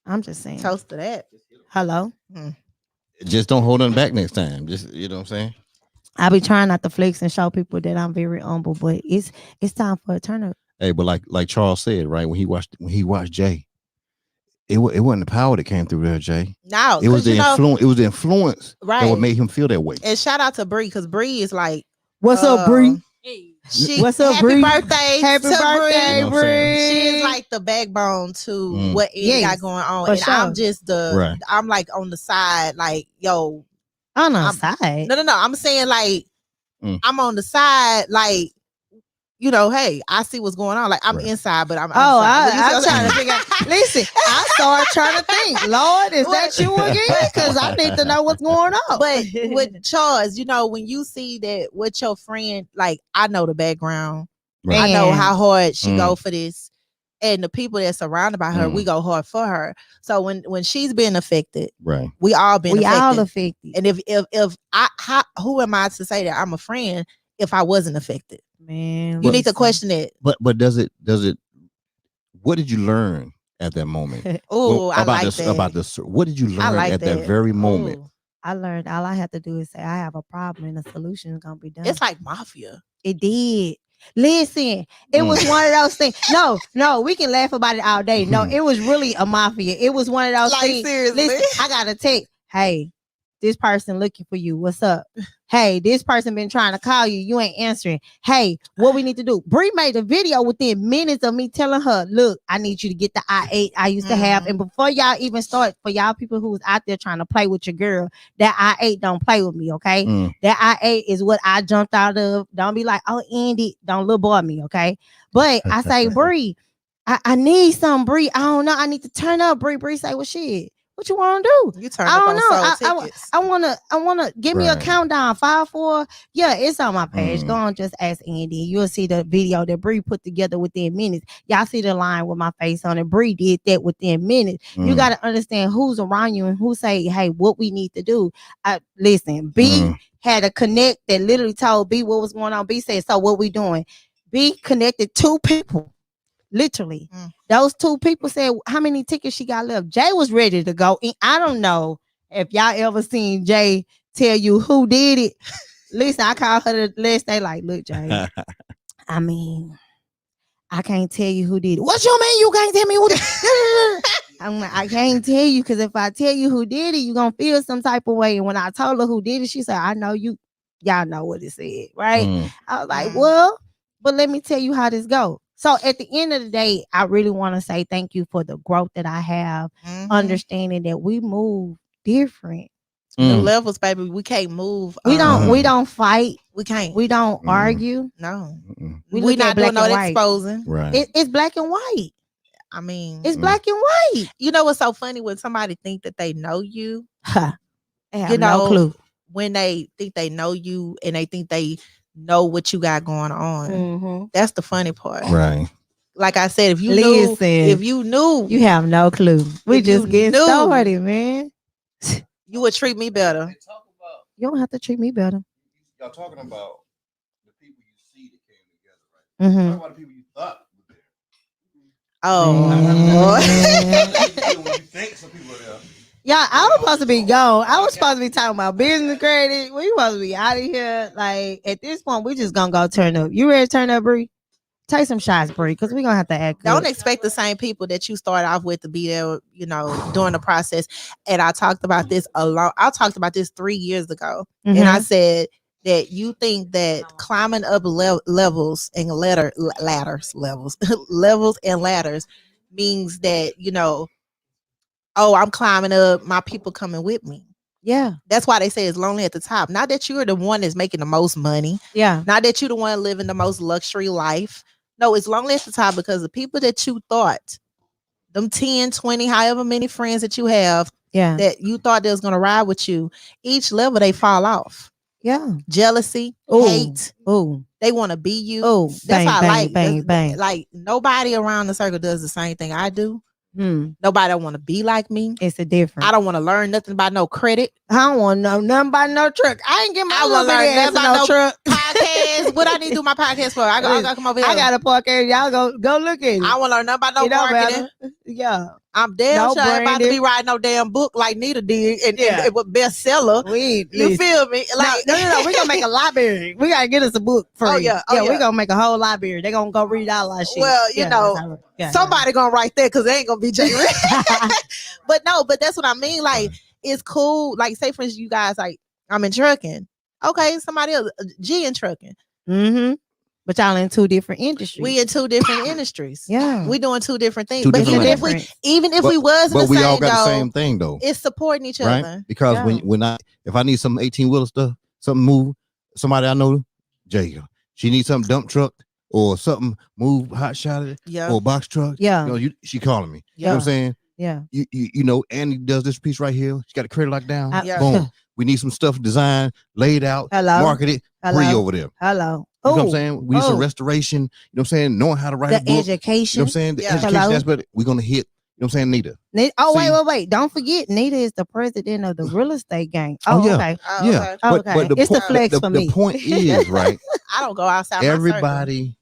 I'm just saying. toast to that. Hello. just don't hold them back next time. Just you know what I'm saying? I be trying not to flex and show people that I'm very humble, but it's time for a turn up. Hey, but like Charles said, right? When he watched Jay, it wasn't the power that came through there, Jay. No, It was 'cause, the you know, influence. It was the influence that right. what made him feel that way. And shout out to Bree because Bree is like, What's up, Bree? She, What's up, happy Bree? birthday, Happy to birthday, You know what I'm saying? Bree. She is like the backbone to Mm. what Eddie Yes, got going on, for and sure. I'm just Right. I'm like on the side, like yo, on the I'm- side. no, I'm saying like Mm. I'm on the side, like you know, hey, I see what's going on. Like I'm Right. inside, but I'm Oh, outside. You see I'm what I'm trying to saying? figure out. Listen, I started trying to think, Lord, is that you again? Because I need to know what's going on. But with Charles, you know, when you see that with your friend, like I know the background. Right. I know Man. how hard she Mm. go for this. And the people that's surrounded by her, we go hard for her. So when she's being affected, Right. we all been we affected. all affected. And if who am I to say that I'm a friend if I wasn't affected? Man, You need to listen. question it. But does it what did you learn at that moment? Oh, I like this that. about this. What did you learn I like at that very moment? Ooh. I learned all I have to do is say I have a problem and the solution is gonna be done. It's like mafia. It did. Listen, it was one of those things. No, we can laugh about it all day. No, it was really a mafia. It was one of those Like, things. seriously? Listen, I got a text. Hey, this person looking for you. What's up? Hey, this person been trying to call you. You ain't answering. Hey, what we need to do? Bree made a video within minutes of me telling her, look, I need you to get the i8 I used to have. And before y'all even start, for y'all people who's out there trying to play with your girl, that i8 don't play with me, okay? That i8 is what I jumped out of. Don't be like, oh, Andy, don't little boy me, okay? But I say, Bree, I need some, Bree. I don't know. I need to turn up, Bree. Bree say, well, shit. What you want to do? You turn I up don't on know. sold tickets. I wanna give me a Right. countdown. 5, 4. Yeah, it's on my page. Go on, just ask Andy. You'll see the video that Bree put together within minutes. Y'all see the line with my face on it. Bree did that within minutes. You got to understand who's around you and who say, hey, what we need to do. Listen, B had a connect that literally told B what was going on. B said, so what we doing? B connected 2 people. Literally, those 2 people said how many tickets she got left. Jay was ready to go. And I don't know if y'all ever seen Jay tell you who did it. Listen, I called her the last day, like, look, Jay. I mean, I can't tell you who did it. What you mean you can't tell me who did it? I'm like, I can't tell you because if I tell you who did it, you're gonna feel some type of way. And when I told her who did it, she said, I know you, y'all know what it said, right? I was like, well, but let me tell you how this go. So at the end of the day, I really want to say thank you for the growth that I have, understanding that we move different. The levels, baby. We can't move. We don't fight. We can't. We don't argue. No. We We look at not doing black and no white. exposing. Right. It's black and white. I mean, It's black and white. you know what's so funny when somebody think that they know you? They have You know, no clue. when they think they know you and they think they know what you got going on. Mm-hmm. That's the funny part. Right. Like I said, if you Listen, knew, you have no clue. We If just you get knew. started, man. you would treat me better. You don't have to treat me better. Y'all talking about the people you see that came together, right? Mm-hmm. Talk about the people you thought were there. Oh, When you think some people are there. Yeah, I was supposed to be gone. I was supposed to be talking about business credit. We supposed to be out of here. Like at this point, we just gonna go turn up. You ready to turn up, Bree? Take some shots, Bree, because we're gonna have to act. don't good. expect the same people that you started off with to be there, you know, during the process. And I talked about this I talked about this 3 years ago. And I said that you think that climbing up levels and levels and ladders means that, you know, oh, I'm climbing up, my people coming with me. Yeah, That's why they say it's lonely at the top. Not that you're the one that's making the most money. yeah. Not that you're the one living the most luxury life. No, it's lonely at the top because the people that you thought, them 10, 20, however many friends that you have, Yeah, that you thought they was going to ride with you, each level they fall off. yeah. Jealousy, Ooh. hate, Oh, they want to be you. oh. That's Bang, why I bang, like, bang, bang. like nobody around the circle does the same thing I do. Hmm. Nobody want to be like me. It's a difference. I don't want to learn nothing about no credit. I don't want to know nothing about no truck. I ain't get my I little want to learn bitty ass nothing no about no truck. podcast. What I need to do my podcast for? I gotta come over here. I got a podcast. Y'all go look at it. I want to learn nothing about no It don't marketing. matter. Yeah. I'm damn No sure I ain't about to branding. be writing no damn book like Nita did and Yeah. with bestseller. We You feel me? Like no. We're gonna make a library. We gotta get us a book for Oh, you. yeah. Oh, yeah. We're gonna make a whole library. They're gonna go read all our shit. Well, you know, that's how it- yeah, somebody gonna write that because they ain't gonna be Jay. But no, but that's what I mean. Like it's cool. Like say for instance, you guys like I'm in trucking. Okay, somebody else G in trucking. Mm-hmm. But y'all in 2 different industries. We in 2 different industries. yeah. We doing 2 different things. Two But different even lanes. if we was in But the we same all got the though, same thing though. it's supporting each Right? other. Because Yeah. when if I need some 18-wheeler stuff, something move, somebody I know, Jay, she needs some dump truck, or something, move hot shot it, Yeah. or a box truck. Yeah. You know, she calling me. You know Yeah. what I'm saying? Yeah. You know, Annie does this piece right here. She got the credit locked down. I- Boom. We need some stuff designed, laid out, Hello. marketed, Hello. free over there. Hello. You know what I'm Ooh, saying? We need some oh. restoration. You know what I'm saying? Knowing how to write a The book. You education. know what I'm saying? The Yeah. education Hello. aspect, we're gonna hit. You know what I'm saying, Nita? Oh, See- wait. Don't forget, Nita is the president of the real estate gang. Oh, Oh, yeah. okay. Oh, Yeah. okay. Oh, But okay. the It's the point, flex for the me. point is, right? I don't go outside my circle. Everybody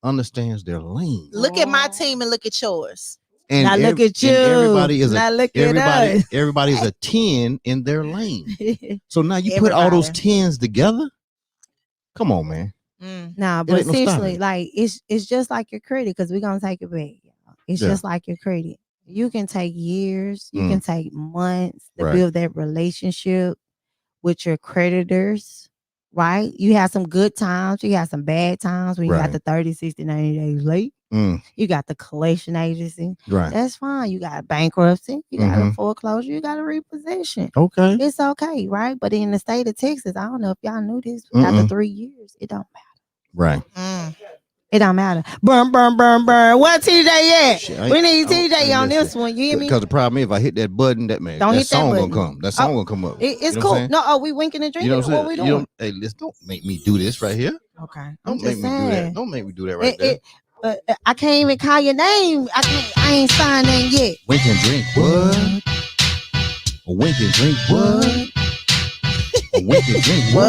understands their lane. Look at my team and look at yours. And Now look at you. and everybody is Now look everybody, at everybody's a 10 in their lane. us. So now you put all those Everybody. 10s together. Come on, man. Nah, It but ain't no seriously, stopping. like it's just like your credit because we're gonna take it back. Y'all. It's Yeah. just like your credit. You can take years, you Mm. can take months to Right. build that relationship with your creditors, right? You have some good times, you have some bad times when you Right. got the 30, 60, 90 days late. Mm, You got the collection agency. right. That's fine. You got bankruptcy, you got a Mhm. foreclosure, you got a repossession. Okay. It's okay, right? But in the state of Texas, I don't know if y'all knew this. After Mm-mm. 3 years, it don't matter. Right. It don't matter. Burn. Where TJ at? Shit, I We ain't- need I don't- TJ on listen, this one. You hear me? Because the problem is, if I hit that button, that man, Don't that hit that song button. gonna come. That song gonna come up. It's You know what I'm cool. saying? No, are we winking and drinking? You know what I'm What saying? we You doing? don't, hey, listen, don't make me do this right here. Okay. I'm Don't just make me do saying. that. Don't make me do that right there. But I can't even call your name. I ain't signed in yet. Wink and drink what? A wink and drink what? A wink and drink what?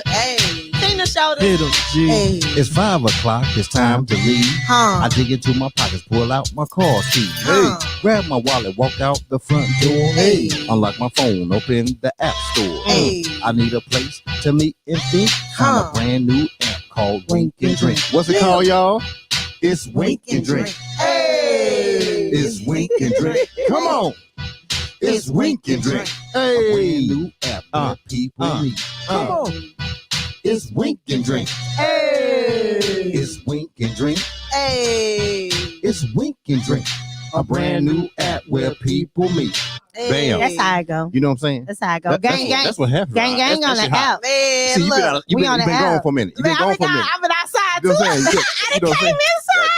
What? Hey. Sing the shoulder. Hit 'em, G. Hey. It's 5 o'clock. It's time to leave. Huh. I dig into my pockets, pull out my car key. Huh. Grab my wallet, walk out the front door. Hey. Unlock my phone, open the app store. Hey. I need a place to meet and think. Found Huh. a brand new app called Wink and Drink. What's it Yeah. called, y'all? It's Wink and Drink. Hey. It's Wink and Drink. Come on. It's Wink and Drink. A brand new app where people meet. Come on. It's Wink and Drink. Hey. It's Wink and Drink. Hey. It's Wink and Drink. A brand new app where people meet. Bam. That's how I go. You know what I'm saying? That's how I go. That- Gang, gang. That's what happened. Gang, That's- gang that on the shit hot. app. Man, See, you look. been, we on the gone app. for a minute. You been Man, gone for a minute. I've been outside You know too. what I'm saying? You know what I'm saying?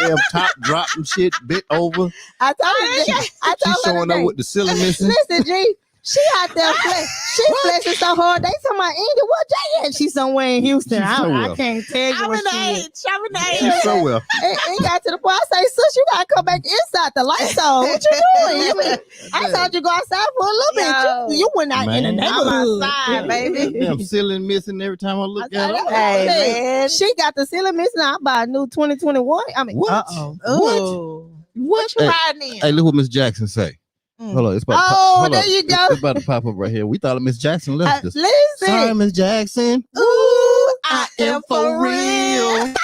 Goddamn top dropping shit, bit over. I told her. I She's told her showing up today. with the ceiling missing. Listen, G, she out there flex. She flexing so hard. They talking about Andy, what Jay at? She's somewhere in Houston. She's I somewhere. can't tell you I'm where in the she is. age. I'm in the age. She's so well. It got to the point. I say, sis, you gotta come back inside. The lights on. What you doing? You mean, I told you go outside for a little Yo. bit. You went out in the Man. neighborhood. I'm outside, baby. Damn ceiling missing every time I look I at her. said, Hey, hey, man. she got the ceiling missing. I buy a new 2021. I mean, What? uh-oh. Ooh. What you Hey, riding in? Hey, look what Miss Jackson say. Mm. Hold on, it's about to Oh, pop, hold there up. you go. It's about to pop up right here. We thought Miss Jackson left us. Sorry, Listen. Miss Jackson. Ooh, I am for real.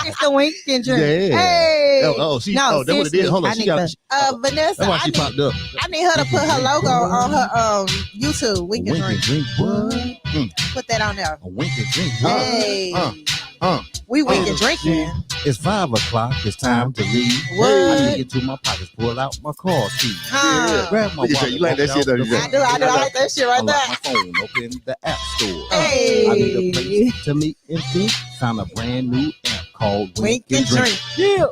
It's the wink and drink. Yeah. Hey. She. No, Oh, that's what it seriously, is. Hold I on, she need got. to- Vanessa, That's why I she need, popped up. I need her to put her logo on her YouTube. Wink and Wink and drink. drink. What? Put that on there. A wink and drink. Hey. uh. We wink and drinking. It's 5 o'clock. It's time to leave. What? I dig into my pockets, pull out my car key. Huh. Grab my Look at wallet. you. You like that walk shit, out don't the you? I do. I like that shit right Unlock there. my phone, open the app store. Hey. I need a place to meet and think. Found a brand new app called Wink and drink. Yeah.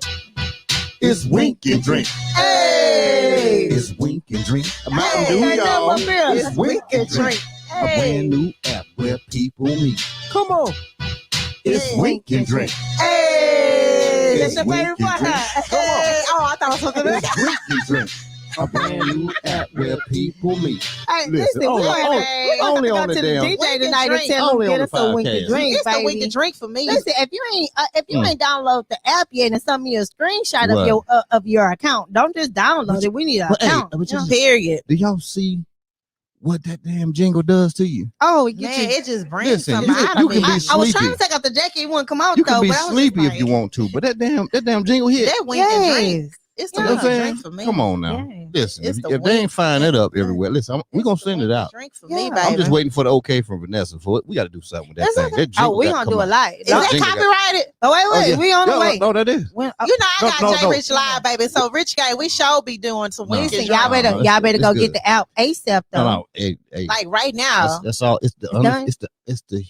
It's Wink and Drink. Hey. It's Wink and Drink. A Mountain Hey. Dew, Ain't nothing y'all. but beer. It's Wink and Drink. A brand new app where people meet. Come on. It's Yeah. Wink and Drink. Hey. It's That's your Wink favorite and part. Drink. Huh? Come on. Hey. Oh, I thought it was something else. It's Wink and Drink. A brand new app where people meet. Hey, Listen, listen, we only- gonna only- have only to go on the to the damn- DJ Wink and tonight and drink. tell them Only get on us the a wink and 5Ks. drink, It's the wink baby. and drink for me. Listen, if you ain't download the app yet and send me a screenshot What? of your account, don't just download it. We need an But hey, account. but you know? Period. Do y'all see what that damn jingle does to you? Oh, it get Man, you. it just brings Listen, something you can- out you of can me. be I was trying sleepy. to take out the jacket, it wouldn't come out You though. can be but I was just sleepy if like, you want to, but that damn jingle hit. That wink and drink. Yes. It's the You know wink what I'm and saying? drink for me. Come on now. Yes. Listen, It's if the they wink ain't find it up and- everywhere, listen, we're It's gonna the send wink it and out. Drink for Yeah. me, baby. I'm just waiting for the okay from Vanessa for it. We got to do something with that That's thing. okay. That jingle Oh, we gotta gonna come do a out. live. Is That that jingle got- copyrighted? Oh, wait, Oh, yeah. we on the No, way. no, that is. When, You know I got No, J no. Rich Live, baby. So Rich Guy, we should be doing some No. wink listen, and y'all drink. better No, y'all better it's go good. get the app ASAP though. No, hey, Like right now. that's all. It's done? the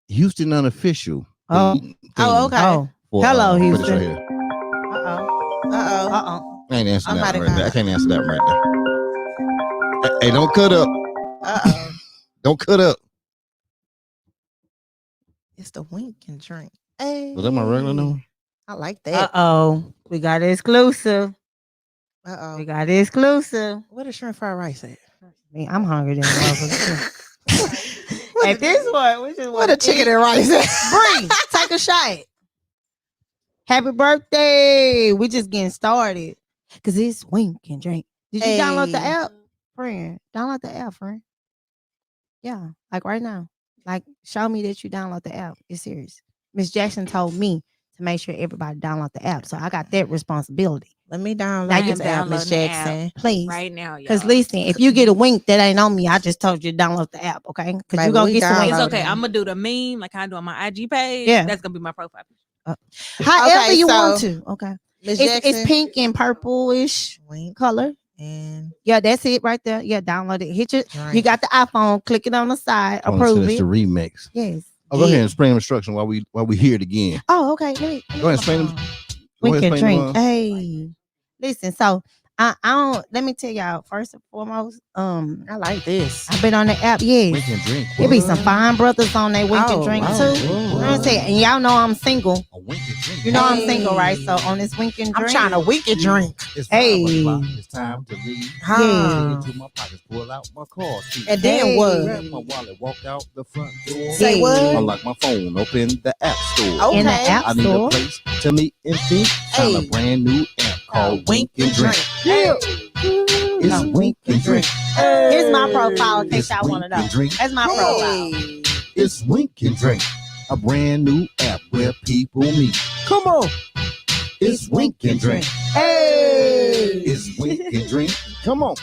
Houston unofficial Oh. Oh, okay. Oh. for, Hello, for this Houston. right here. Uh-oh. I ain't answering that Somebody one right there. I called. can't answer that one right there. Hey, don't cut up. Uh-oh. Don't cut up. It's the wink and drink. Hey. Was that my regular number? I like that. Uh-oh. We got exclusive. We Uh-oh. got exclusive. Where the shrimp fried rice at? Man, I'm hungry then. At this point, we just Where the chicken and rice at? Bree, take a shot. Happy birthday. We just getting started. Cause it's wink and drink. Did you download the Hey. app? Friend. Download the app, friend. Yeah. Like right now. Like show me that you download the app. It's serious. Miss Jackson told me to make sure everybody download the app. So I got that responsibility. Let me Now download you this app, Miss downloading the app. Jackson. Please. Right now, Because y'all. listen, if you get a wink that ain't on me, I just told you to download the app, okay? Because Baby, you're gonna we get some download winks. It's okay. it. I'm gonna do the meme like I do on my IG page. Yeah. That's gonna be my profile picture. However Okay, you want so- to. Okay. Miss It's Jackson. pink and purplish Wink color. and Yeah, that's it right there. Yeah, download it. Hit your. drink. You got the iPhone. Click it on the side. I wanna say Approve that's it. the remix. Yes. Oh, go Yeah. ahead and explain the instruction while we hear it again. Oh, okay. Let me Go ahead and explain them. Go We ahead can and drink. explain them. Hey, listen. So I don't. Let me tell y'all first and foremost. I like this. I've been on the app. Yes. Wink and drink. It be some What? fine brothers on there wink and Oh, drink wow. too. You know what I'm saying? And y'all know I'm single. A wink and drink. You know I'm Hey. single, right? So on this wink and I'm drink. trying to wink and drink. It's Hey. 5 o'clock. It's time to leave. Huh. Take it to my pockets, pull out my car keys. And then Hey. what? Grab my wallet, walk out the front door. Say Hey. what? Unlock my phone, open the app store. Okay. In the app I need store. a place to meet and think. Found Hey. a brand new app called Wink and Drink. Yeah. It's No. Wink and Drink. Here's my profile in case It's y'all want to Wink know. and Drink. That's my profile. Hey. It's Wink and Drink, a brand new app where people meet. Come on. It's Wink and Drink. Hey. It's Wink and Drink. Come on.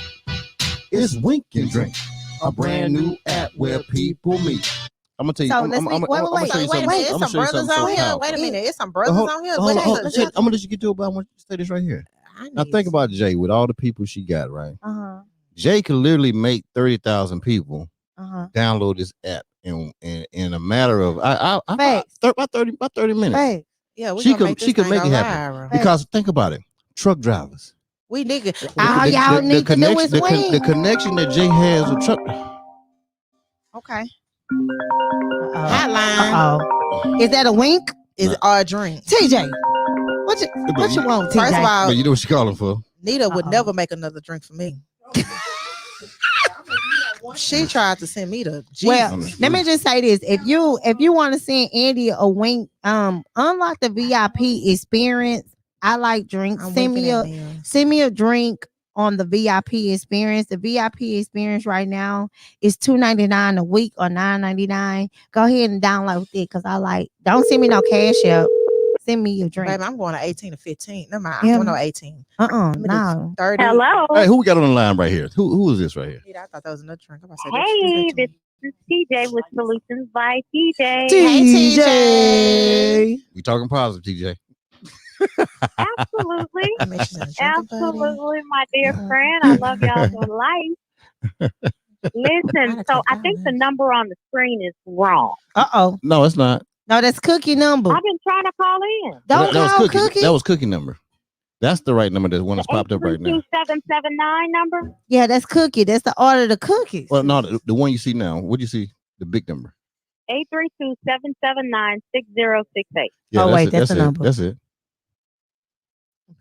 It's Wink and Drink, a brand new app where people meet. I'm gonna tell you. So I'm let's gonna wait, show wait, you So wait a something. minute, I'm it's gonna some show you brothers something on so here. powerful. Wait a minute, it's some brothers Hold on here. on, What hold on. is I'm it? gonna let you get to it, but I want you to say this right here. I Now need think to- about Jay with all the people she got, right? Uh-huh. Jay could literally make 30,000 people Uh-huh. download this app in a matter of Facts. about 30 minutes. Hey. Yeah, we She gonna could- make she this could thing make go it happen. viral. Because think about it, truck drivers. We nigga. All y'all need to do is the wink. connection that Jay has with truck. Okay. Hotline Uh-oh. Is that a wink? is our drink. TJ, what you want, TJ? First of all, But you know what she calling for? Nita would Uh-oh. never make another drink for me. She tried to send me to Jesus. Well, let me just say this: if you want to send Andy a wink, unlock the VIP experience. I like drinks. I'm Send winking me at a them. send me a drink on the VIP experience. The VIP experience right now is $2.99 a week or $9.99. Go ahead and download it because I like. Don't send me no cash out. Send me your drink. Baby, I'm going to 18 to 15. Never mind. Yeah. I'm going to 18. Uh-uh, Let me do no. 30. Hello. Hey, who we got on the line right here? Who is this right here? I thought that was another drink. I'm about to say, Hey, that's this is TJ with Solutions by TJ. TJ. We talking positive, TJ. Absolutely. I make sure it's a drinking buddy. Absolutely, my dear friend. I love y'all for life. Listen, so I think the number on the screen is wrong. Uh-oh. No, it's not. No, that's Cookie number. I've been trying to call in. Don't that was call Cookie. Cookie. That was Cookie number. That's the right number. The one that's popped up right now. 832-779 number. Yeah, that's Cookie. That's the order of the cookies. Well, no, the one you see now. What do you see? The big number. 832-779-6068. Yeah, Oh, wait, it. that's the number. That's it.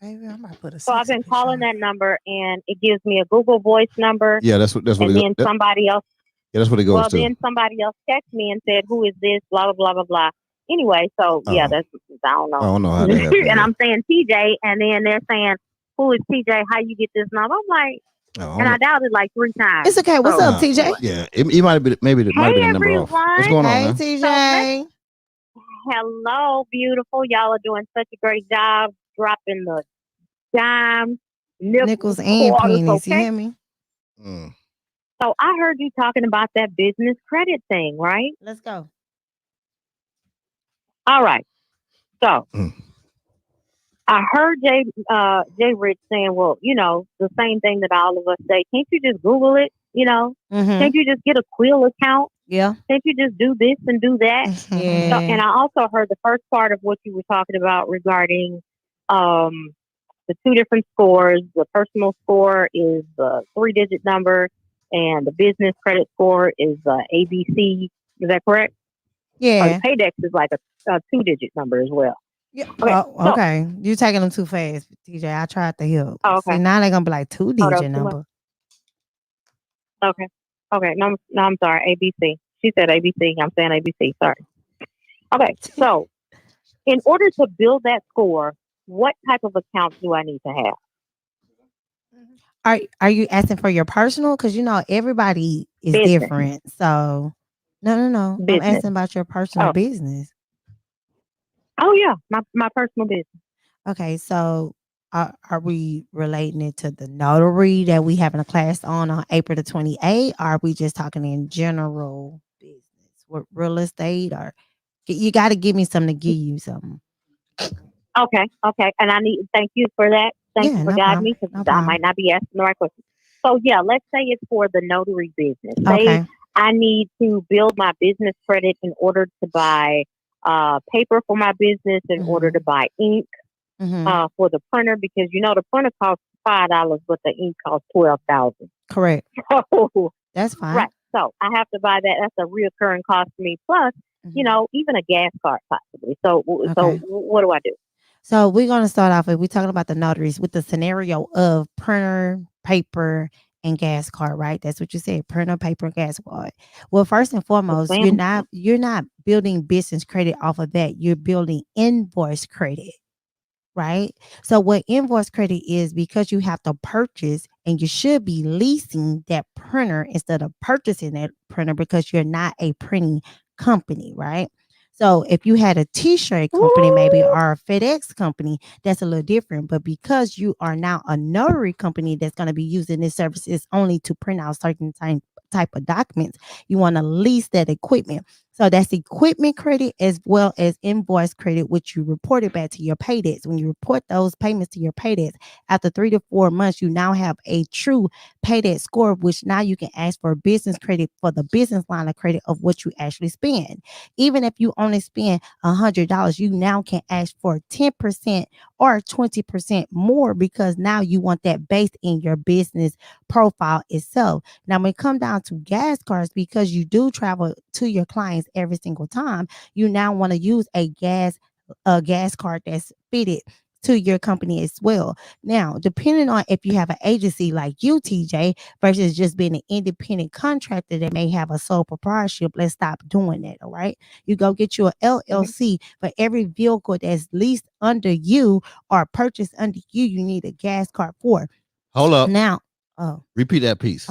Baby, I'm about to put a So I've six been in calling the that number, and it gives me a Google Voice number. Yeah, that's what and it then goes. somebody else. Yeah, that's what it goes Well, to. then somebody else texted me and said, "Who is this?" Blah blah blah blah blah. Anyway, so yeah, Oh. that's I don't know. I don't know how that happened. And I'm saying TJ, and then they're saying, "Who is TJ? How you get this number?" I'm like, Oh, and I dialed it like 3 times. It's okay. What's So- up, TJ? yeah, it might have been maybe it might have been the number off. What's everyone. going on, Hey, man? TJ. Hello, beautiful. Y'all are doing such a great job dropping the dimes, Nickels and quarters, pennies. You okay? hear me? Mm. So I heard you talking about that business credit thing, right? Let's go. All right. So Mm. I heard Jay Rich saying, well, you know, the same thing that all of us say. Can't you just Google it? You know, Mm-hmm. can't you just get a Quill account? Yeah. Can't you just do this and do that? So, Yeah. and I also heard the first part of what you were talking about regarding the two different scores. The personal score is the 3-digit number, and the business credit score is ABC. Is that correct? Or Yeah. the Paydex is like a 2-digit number as well. Yeah. Okay, so- Okay. You taking them too fast, TJ. I tried to help. Oh, okay. See, now they're gonna be like that was 2-digit too much. number. Okay. Okay. No, I'm sorry. ABC. She said ABC. I'm saying ABC. Sorry. Okay. So, in order to build that score, what type of accounts do I need to have? Are you asking for your personal? Because you know everybody is Business. different. So no. I'm Business. asking about your personal Oh. business. Oh yeah, my personal business. Okay, so are we relating it to the notary that we having a class on April the 28th? Are we just talking in general business with real estate? Or you got to give me something to give you something. Okay. And thank you for that. Thank Yeah, you for no guiding me, problem, because no I problem. might not be asking the right question. So yeah, let's say it's for the notary business. Say Okay. I need to build my business credit in order to buy paper for my business, in order to buy ink Mhm. for the printer, because you know the printer costs $5, but the ink costs $12,000. Correct. So That's fine. right, so I have to buy that. That's a reoccurring cost to me. Plus, you know, even a gas card possibly. So Okay. what do I do? So we're gonna start off with, we're talking about the notaries with the scenario of printer, paper, and gas card, right? That's what you said, printer, paper, gas card. Well, first and foremost, ma'am. you're not building business credit off of that. You're building invoice credit, right? So what invoice credit is, because you have to purchase and you should be leasing that printer instead of purchasing that printer, because you're not a printing company, right? So if you had a t-shirt company maybe, or a FedEx company, that's a little different. But because you are now a notary company that's going to be using this services only to print out certain type of documents, you want to lease that equipment. So that's equipment credit as well as invoice credit, which you reported back to your pay debts. When you report those payments to your pay debts, after 3 to 4 months, you now have a true pay debt score, which now you can ask for business credit for the business line of credit of what you actually spend. Even if you only spend $100, you now can ask for 10% or 20% more, because now you want that based in your business profile itself. Now, when it comes down to gas cards, because you do travel to your clients every single time, you now want to use a gas card that's fitted to your company as well. Now, depending on if you have an agency like you, TJ, versus just being an independent contractor that may have a sole proprietorship, let's stop doing that. All right. You go get you a LLC for every vehicle that's leased under you or purchased under you, you need a gas card for. Hold up. Now, Repeat that piece.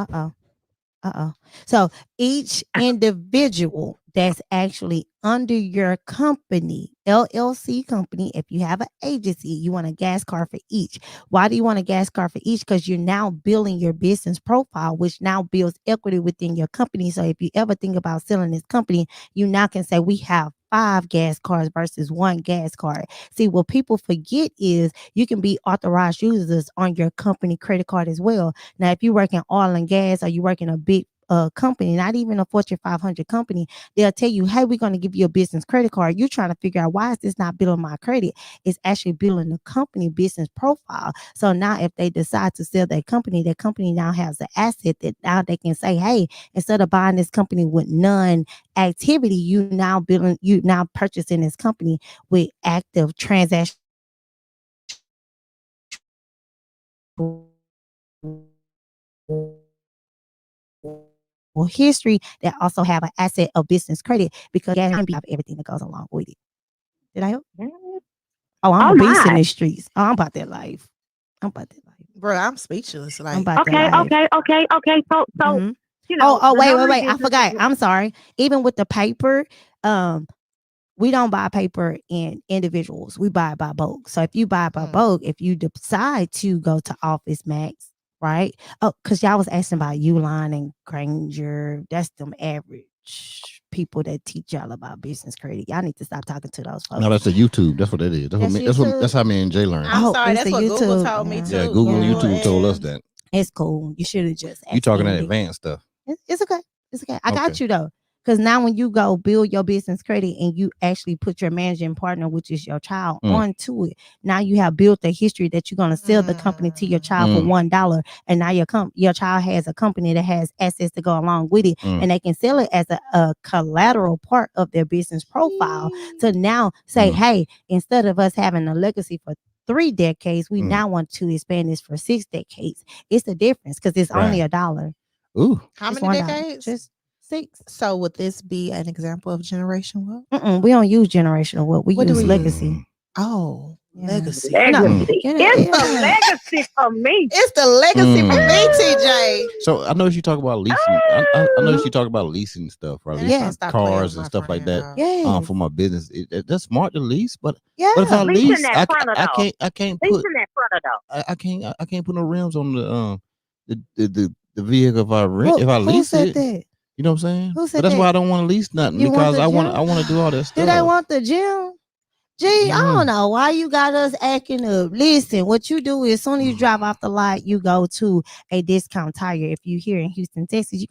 So each individual that's actually under your company, LLC company, if you have an agency, you want a gas card for each. Why do you want a gas card for each? Because you're now building your business profile, which now builds equity within your company. So if you ever think about selling this company, you now can say we have 5 gas cards versus 1 gas card. See, what people forget is you can be authorized users on your company credit card as well. Now, if you work in oil and gas, or you work in a big company, not even a Fortune 500 company, they'll tell you, hey, we're going to give you a business credit card. You're trying to figure out, why is this not building my credit? It's actually building the company business profile. So now if they decide to sell that company now has the asset that now they can say, hey, instead of buying this company with none activity, you now purchasing this company with active transaction history that also have an asset of business credit, because that can be everything that goes along with it. Did I help? Oh, I'm a beast in the streets. Oh, I'm about that life. Bro, I'm speechless. Like, I'm about Okay. that life. So you know. Oh, the wait. notary I business forgot. is- I'm sorry. Even with the paper, we don't buy paper in individuals. We buy it by bulk. So if you buy it by bulk, if you decide to go to Office Max, right? Oh, because y'all was asking about Uline and Granger. That's them average people that teach y'all about business credit. Y'all need to stop talking to those folks. No, that's the YouTube. That's what that is. That's how me and Jay learned. I'm sorry, it's that's the what Google YouTube. told me too. Yeah, Google and YouTube told us that. It's cool. You should have just You talking that Andy. advanced stuff. It's okay. It's okay. I got you though. Because now when you go build your business credit and you actually put your managing partner, which is your child, onto it, now you have built a history that you're going to sell the company to your child for $1. And now your child has a company that has assets to go along with it. And they can sell it as a collateral part of their business profile to now say, hey, instead of us having a legacy for 3 decades, we now want to expand this for 6 decades. It's the difference because it's only $1. Ooh. How It's many $1. decades? Just 6. So would this be an example of generation wealth? We don't use generational wealth. We What do use we legacy. Oh, Yeah. legacy. Legacy. Get It's it? a Yeah. legacy for me. It's the legacy for me, TJ. So I know you talk about leasing. I know you talk about leasing stuff, right? And Leasing Yeah. stop playing cars with and my stuff like friend, that. dog. Yeah. For my business, that's smart to lease. But Yeah. but if I Leasing lease, that front of dog. I can't put Leasing that front of dog. I can't put no rims on the vehicle if I rent if I Who lease said it. that? You know what I'm saying? Who But said that's that? why I don't want to lease nothing You want because the I want gym? to do all that stuff. Do they want the gym? Gee, I don't know why you got us acting up. Listen, what you do is as soon as you drive off the lot, you go to a discount tire. If you here in Houston, Texas, you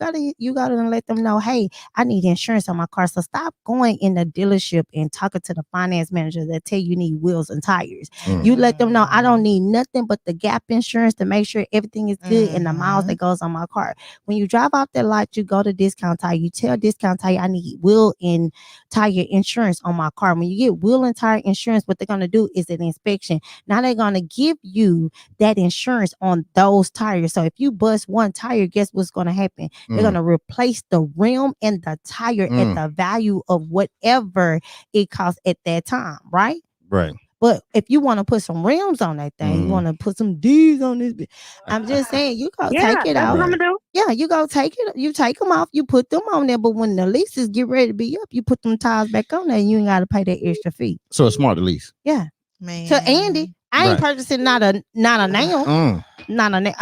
gotta let them know, hey, I need insurance on my car. So stop going in the dealership and talking to the finance manager that tell you need wheels and tires. You let them know I don't need nothing but the gap insurance to make sure everything is good and the miles that goes on my car. When you drive off that lot, you go to discount tire. You tell discount tire I need wheel and tire insurance on my car. When you get wheel and tire insurance, what they're going to do is an inspection. Now they're going to give you that insurance on those tires. So if you bust one tire, guess what's going to happen? They're going to replace the rim and the tire at the value of whatever it costs at that time, right? Right. But if you want to put some rims on that thing, you want to put some D's on this. I'm just saying, you go Yeah, take it that's out. what I'm gonna do. Yeah, you go take it. You take them off. You put them on there. But when the leases get ready to be up, you put them tires back on there. And you ain't got to pay that extra fee. So it's smart to lease. Yeah. Man. So Andy, I ain't purchasing not a now, not a now,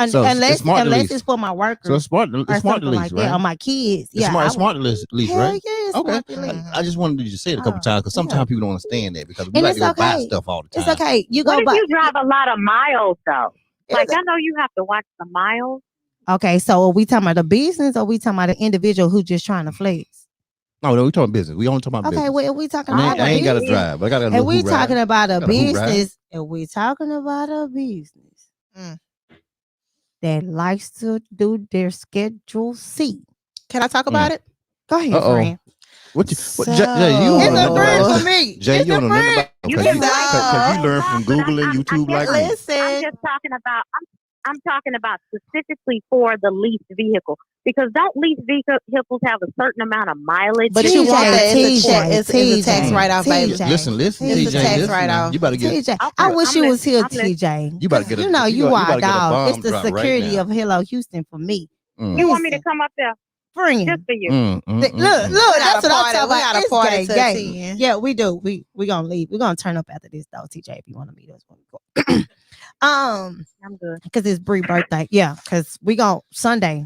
So it's unless smart to lease. it's for my workers. So it's smart to or lease, something right? like that, or my kids. It's smart to lease, Hell right? yeah, it's Okay. smart to lease. I just wanted to just say it a couple times because sometimes people don't understand that because we And like it's to go buy okay. stuff all the time. It's okay. You What go if buy. you drive a lot of miles though? Like I know you have to watch the miles. Okay, so are we talking about a business or we talking about an individual who just trying to flex? No, we talking business. We only talking about Okay, business. well, we talking And about I ain't got to business. drive, but I got to. And we talking about a Got a hoop ride. business, and we talking about a business that likes to do their Schedule C. Can I talk about it? Go ahead, Uh-oh. friend. What you, So- Jay, you It's wanna a know friend about- for me. Jay, It's you a don't know nothing friend. about You because can you learn from Google and YouTube like me. I'm Listen. just talking about. I'm talking about specifically for the leased vehicle because don't leased vehicles have a certain amount of mileage? But you want that it's a TJ, check. It's a tax TJ, write-off, baby. TJ. Listen, It's a TJ. tax Listen, write-off. you better get. TJ, I wish I'm you was here, listening. TJ. You better get a. You know you better are get a dog. bomb It's the drop right security now. of Hello Houston for me. You want me to come up there Friend. just for you? Look, We got that's a what I'm party. talking We about. got a It's party till gay. 10. Yeah, we do. We gonna leave. We're gonna turn up after this though, TJ. If you want to meet us when we go. I'm good. Because it's Bree birthday. Yeah, because we go Sunday.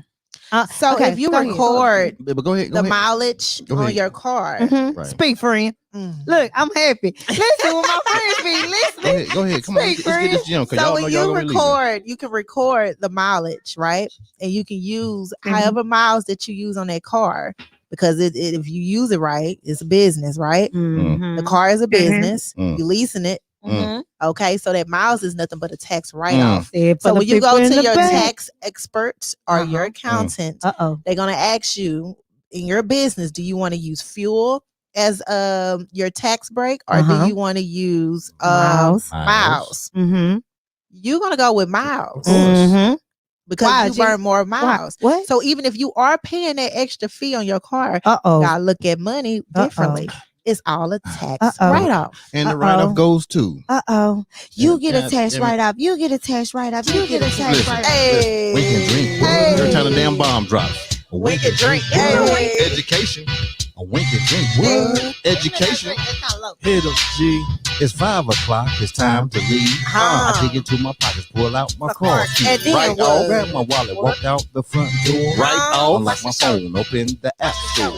So okay, if you go ahead. record But go ahead. the mileage Go on ahead. your car, Mhm. Right. Speak, friend. Look, I'm happy. Listen, when my friends be listening. Go ahead. Come on. Speak, Let's get this gym because so y'all when know y'all you gonna be leaving. record, you can record the mileage, right? And you can use however miles that you use on that car because if you use it right, it's a business, right? The car is a business. You leasing it. Okay, so that miles is nothing but a tax write-off. So when you go to your tax expert or your accountant, they're gonna ask you in your business, do you want to use fuel as your tax break or do you want to use miles? You're gonna go with miles. Because Why, you G? burn more miles. What? So even if you are paying that extra fee on your car, Uh-oh. gotta look at money differently. It's all a tax write-off. And the write-off goes to. You get a God tax damn it. write-off. You get a tax write-off. You get a tax Listen, write-off. Hey. we can drink. Every time the damn bomb drops. A We wink can and drink. What? Hey. Education. A wink and drink. What? Education. Hit 'em, G. It's 5 o'clock. It's time to leave. I dig into my pockets, pull out my car keys. And then Right what? off, grab my wallet, walk out the front door. Right off, unlock my phone, open the app store.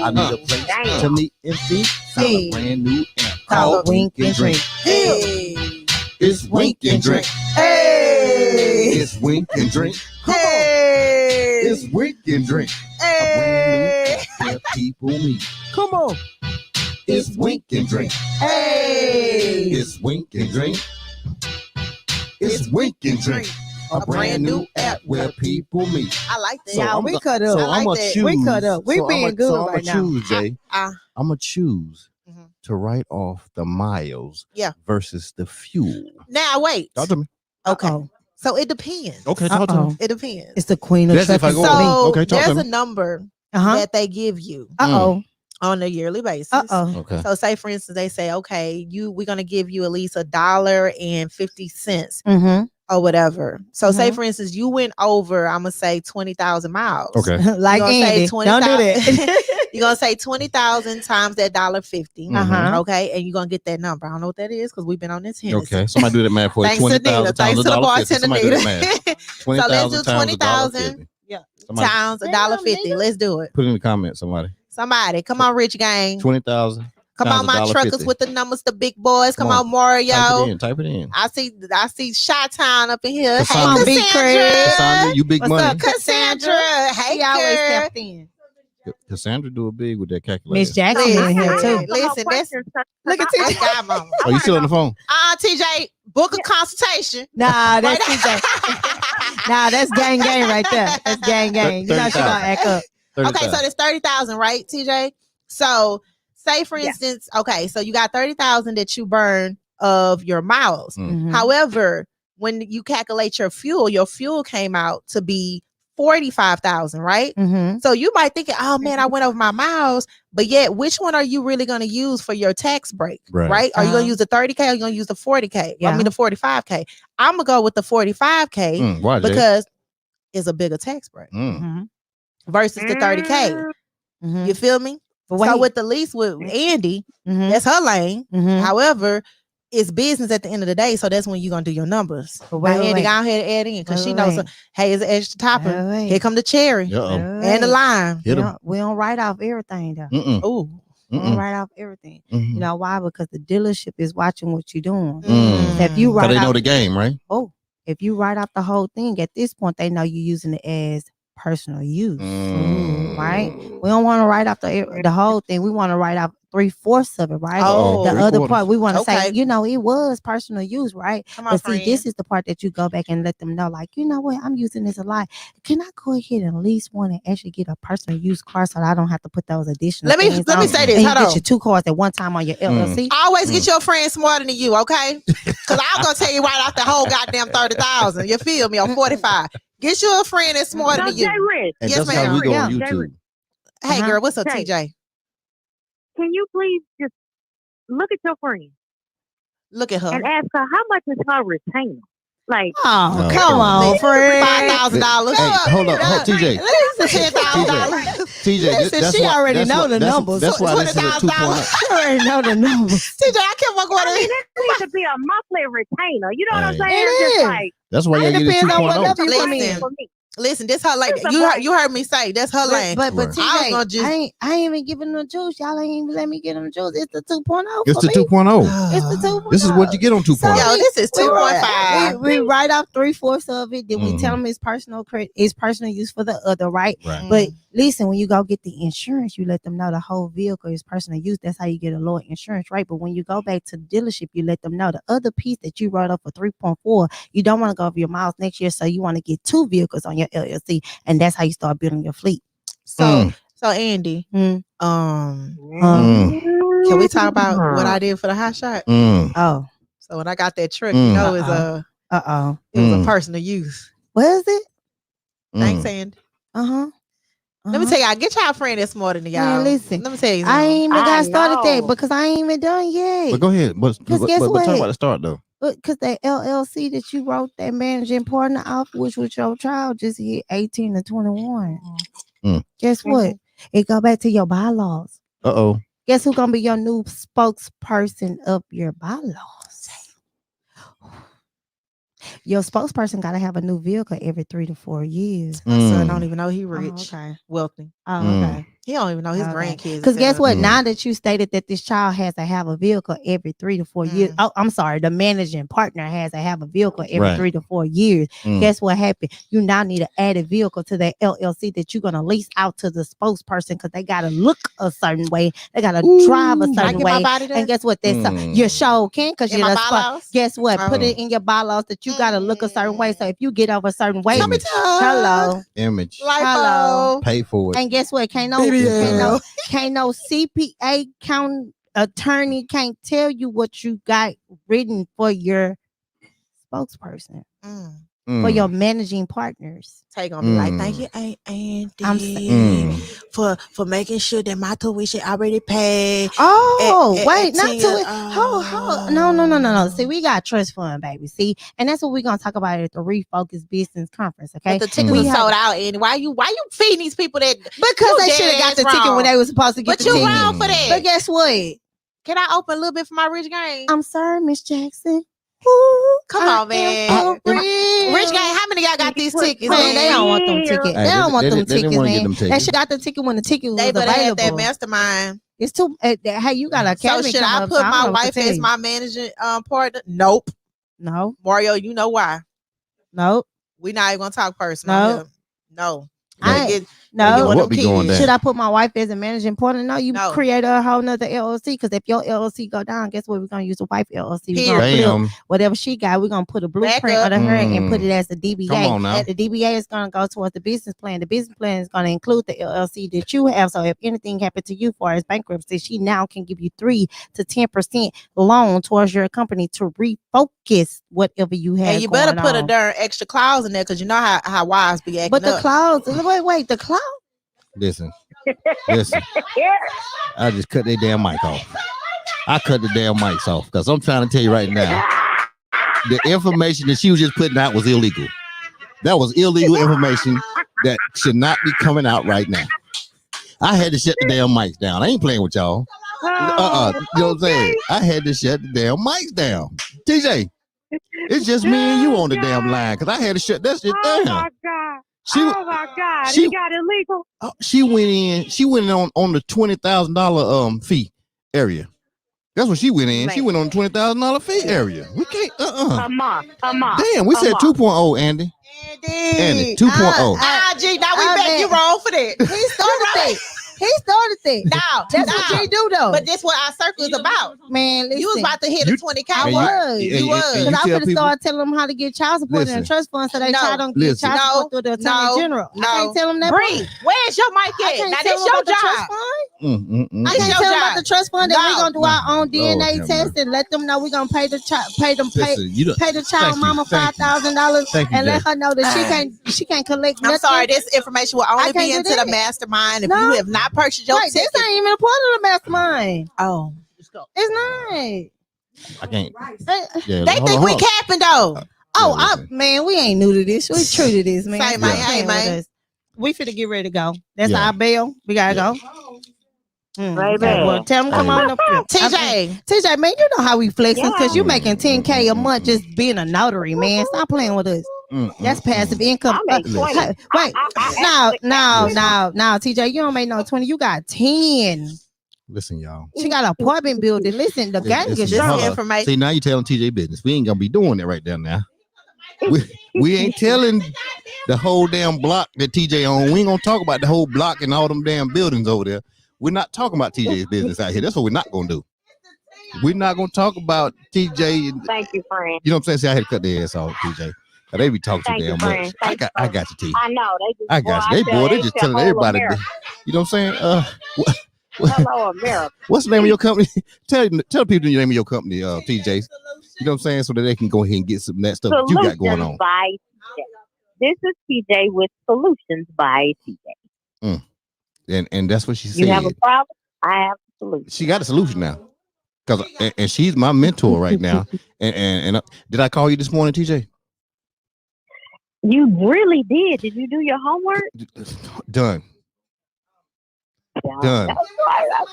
I need a place to meet and feed. Found a brand new app called Wink and Drink. Hey. It's Wink and Drink. Hey. It's Wink and Drink. Hey. It's Wink and Drink. Hey. where people meet. Come on. It's Wink and Drink. Hey, it's Wink and Drink. It's Wink and Drink, a brand new app where people meet. I like that. So Y'all, I'm we go- cut up. So I like I'm gonna that. choose. We cut up. We being good so right now. choose, Jay. I- I'm gonna choose Mhm. to write off the miles. Yeah. Versus the fuel. Now wait. Talk to me. Okay. Uh-oh. So it depends. Okay, talk to me. Uh-oh. It depends. It's the queen of That's if I trucking go- for me. So Okay, talk to there's a me. number Uh-huh. that they give you Uh-oh. on a yearly basis. Uh-oh. Okay. So say for instance, they say, okay, we're gonna give you at least $1.50 Mm-hmm. or whatever. So say Mhm. for instance, you went over, I'm gonna say 20,000 miles. Okay. Like You're gonna say Andy. Don't do that. You're gonna say 20,000 times that $1.50. Uh-huh. Okay, and you're gonna get that number. I don't know what that is because we've been on this Hennessy. Okay. Somebody do that math for you. Thanks to 20,000 Nita. times Thanks a to the dollar 50. bartender Somebody do that Nita. math. 20,000 let's do times a dollar 20,000. 50. Yeah. Somebody Times $1.50. Let's do it. put it in the comments. Somebody. Come on, Rich Gang. 20,000. Come times on, my truckers $1.50. with the numbers, the big boys. Come Come on, Mario. Type it in. I see Chi-Town up in here. Cassandra. Hey, Cassandra. Cassandra, you big What's money. up, Cassandra. Hey, She always girl. stepped in. Cassandra do it big with that calculator. Miss Jackson in here Listen, too. listen, that's Look at that's TJ. godmama. Oh, you still on the phone? TJ, book a consultation. Nah, that's Right? TJ. Nah, that's gang right there. That's gang. You know she gonna act up. Okay, so there's 30,000, right, TJ? So say for Yeah. instance, okay, so you got 30,000 that you burn of your miles. Mhm. However, when you calculate your fuel came out to be 45,000, right? Mhm. So you might think, oh man, I went over my miles, but yet which one are you really going to use for your tax break? Right. Are you going Uh-huh. to use the 30K or are you going to use the 40K? I Yeah. mean the 45K. I'm going to go with the 45K Why, Jay? because it's a bigger tax break Mhm. versus the 30K. Mhm. You feel me? But So wait. with the lease with Andy, Mhm. that's her lane. Mhm. However, it's business at the end of the day, so that's when you're gonna do your numbers. But Now, wait. Andy, go ahead and add in because she Wait, knows. wait. Hey, it's an extra topper. Wait. Here come the cherry Uh-oh. and the lime. Hit 'em. We don't write off everything though. Mm-mm. Ooh. We don't Mm-mm. write off everything. Mm-mm. You know why? Because the dealership is watching what you're doing. Mm. If you Cause write they know off, the game, right? if you write off the whole thing, at this point they know you're using it as personal use. Right? We don't want to write off the whole thing. We want to write off 3/4 of it, right? Oh, The other 3/4. part we want to say, Okay. it was personal use, right? Come on, But see, friend. this is the part that you go back and let them know, like, you know what, I'm using this a lot. Can I go ahead and lease one and actually get a personal use car so that I don't have to put those additional Let me things say on? this. And you Hold get on. your 2 cars at one time on your LLC. Always get your friend smarter than you, okay? Because I'm gonna tell you right off the whole goddamn 30,000. You feel me? Or 45. Get you a friend that's smarter So than you. Jay Rich, And Yes, that's how ma'am. we go on Yeah. YouTube. Hey, Uh-huh. girl, what's up, Hey. TJ? can you please just look at your friend Look at her. and ask her how much is her retainer? Like, Oh, No. come on, friend. $5,000. Hey, hold up, TJ. Listen, $10,000. TJ, Listen, that's she why- already that's know why- the that's- numbers. That's why this is a $20,000. 2.0. You already know the numbers. TJ, I can't fuck with I mean, it. it needs to be a monthly retainer. You know what I'm Hey. saying? It Just is. like, That's why It y'all get a depends on what 2.0. level you come Listen. in. for me. Listen, this her like It's a you black- you heard me say that's her lane. But Right. I was TJ, gonna just- I ain't even giving them the juice. Y'all ain't even let me get them the juice. It's the 2.0. It's for the me. 2.0. It's the 2.0. This is what you get on 2.0. Yo, this is We 2.5. We write off 3/4 of it. Then we Mhm. tell them it's personal credit, it's personal use for the other, right? Right. But listen, when you go get the insurance, you let them know the whole vehicle is personal use. That's how you get a lower insurance rate. But when you go back to the dealership, you let them know the other piece that you wrote up for 3.4. You don't want to go over your miles next year, so you want to get 2 vehicles on your LLC, and that's how you start building your fleet. So Andy, Mm. can we talk about what I did for the hot shot? Oh, So when I got that truck, you know, it's it was a personal use. What is it? Thanks, Andy. Let me tell y'all, get y'all friend that's smarter than y'all. Man, listen, Let me tell you I something. ain't even got started know. that because I ain't even done yet. But go ahead. But guess talk what? about the start though. Because that LLC that you wrote that managing partner off, which was your child, just hit 18 to 21. Guess what? It go back to your bylaws. Uh-oh. Guess who's gonna be your new spokesperson of your bylaws? Your spokesperson gotta have a new vehicle every 3 to 4 years. My son don't even know he rich, okay. wealthy. Oh, Mm. okay. He don't even know his Okay. grandkids. Because guess what? Mm. Now that you stated that this child has to have a vehicle every 3 to 4 years. Oh, I'm sorry. The managing partner has to have a vehicle every Right. 3 to 4 years. Mm. Guess what happened? You now need an added vehicle to that LLC that you're gonna lease out to the spokesperson because they gotta look a certain way. They gotta drive a Can I certain get my way. body there? And guess what? That's Mm. your show can because In you're my the spot. bylaws? Guess what? Put Oh. it in your bylaws that you gotta look a certain way. So if you get over a certain weight, Image. hello, Image. hello. Pay for it. And guess what? Can't no CPA count attorney can't tell you what you got written for your spokesperson for your managing partners. Tay gonna be like, thank you, Andy, for making sure that my tuition already paid. Oh, At- wait, at not 10 to years- it. No. See, we got trust fund, baby. See, and that's what we're gonna talk about at the Refocus Business Conference. Okay, But the tickets We are have- sold out, and why you feeding these people that? because You they should have got dead the ticket wrong. when they was supposed to get But the you ticket. wrong for that. But guess what? Can I open a little bit for my rich gang? I'm sorry, Miss Jackson. Ooh, Come on, man. Rich gang, how many of y'all got these tickets? Man, they don't want them tickets. Hey, They don't want them they didn't tickets, wanna get man. them They tickets. should got the ticket when the ticket was They better have available. that mastermind. It's too. Hey, you got a So academy should I coming up, put so I my don't know what to wife tell as you. my managing partner? Nope. No, Mario, you know why? no, We not even gonna talk personal. No. here. No. I Get- ain't- get no. one of What them be going kids. down? Should I put my wife as a managing partner? No, you No. create a whole nother LLC. Because if your LLC go down, guess what? We're gonna use a wife LLC. We're gonna flip Bam. whatever she got. We're gonna put a blueprint up. under her and put Mm. it as a DBA. Come on now. The DBA is gonna go towards the business plan. The business plan is gonna include the LLC that you have. So if anything happened to you for as bankruptcy, she now can give you 3 to 10% loan towards your company to refocus whatever you have. And you better going put a on. darn extra clause in there because you know how wives be acting But the up. clause, wait, the clause. Listen. I just cut their damn mic off. I cut the damn mics off because I'm trying to tell you right now, the information that she was just putting out was illegal. That was illegal information that should not be coming out right now. I had to shut the damn mics down. I ain't playing with y'all. You know what I'm saying? I had to shut the damn mics down. TJ, it's just me and you on the damn line because I had to shut that shit down. God. She, Oh my God. she- He got illegal. she went in on the $20,000 fee area. That's what she went in. She went on the $20,000 fee area. We can't A month. Damn, we said 2.0, Andy. Andy, 2.0. Gee, now we I bet bet. you wrong for that. He started that. He started that. Now, That's what you do though. But this what our circle is about. Man, listen. You was about to hit You- a 20K I And mark. was. You was. and Because I tell would have people- started telling them how to get child support in Listen. the trust fund so they No. child don't get Listen. child No. support through the attorney No. general. I No. can't tell them that. Bree, where's your mic I at? can't Now tell this them your about the trust job. fund. Mm, mm, mm. I It's can't your tell them job. about the trust fund that No. we're gonna do our own Lord DNA have test mercy. and let them know we're gonna pay the child Listen, you don't, pay the child Thank you. mama Thank you. $5,000 Thank you, and let Jay. her know that she can't collect I'm nothing. sorry, this information will I only can't be do into the that. mastermind if No. you have not purchased your Wait, this ticket. ain't even a part of the mastermind. Oh, It's not. I can't. They- Yeah, they hold think on, we hold on. capping though. listen. Man, we ain't new to this. We true to this, man. Say, Stop man, hey, playing with man. us. We finna get ready to go. That's Yeah. our bell. We gotta Yeah. go. Baby. Okay, well, tell them come Hey. on up here. TJ, man, you know how we flexing because you making 10K a month just being a notary, man. Stop playing with us. That's passive income. I make 20. Hey, wait, no, TJ, you don't make no 20. You got 10. Listen, y'all. She got an apartment building. Listen, the gang is This hold on. information. See, now you telling TJ business. We ain't gonna be doing that right there now. We ain't telling the whole damn block that TJ on. We ain't gonna talk about the whole block and all them damn buildings over there. We're not talking about TJ's business out here. That's what we're not gonna do. We're not gonna talk about TJ. Thank you, friend. You know what I'm saying? See, I had to cut their ass off, TJ. They be talking Thank too you, damn friend. much. Thank you, I got you, T. I know. They just, I got you. They just telling everybody. You know what I'm saying? Hello, America. What's the name of your company? tell people the name of your company, TJ. You know what I'm saying? So that they can go ahead and get some of that stuff that you got going on. By TJ. This is TJ with Solutions by TJ. And that's what she You have said. a problem? I have a solution. She got a solution now. And she's my mentor right now. And did I call you this morning, TJ? You really did. Did you do your homework? Done. Yeah. Done. That's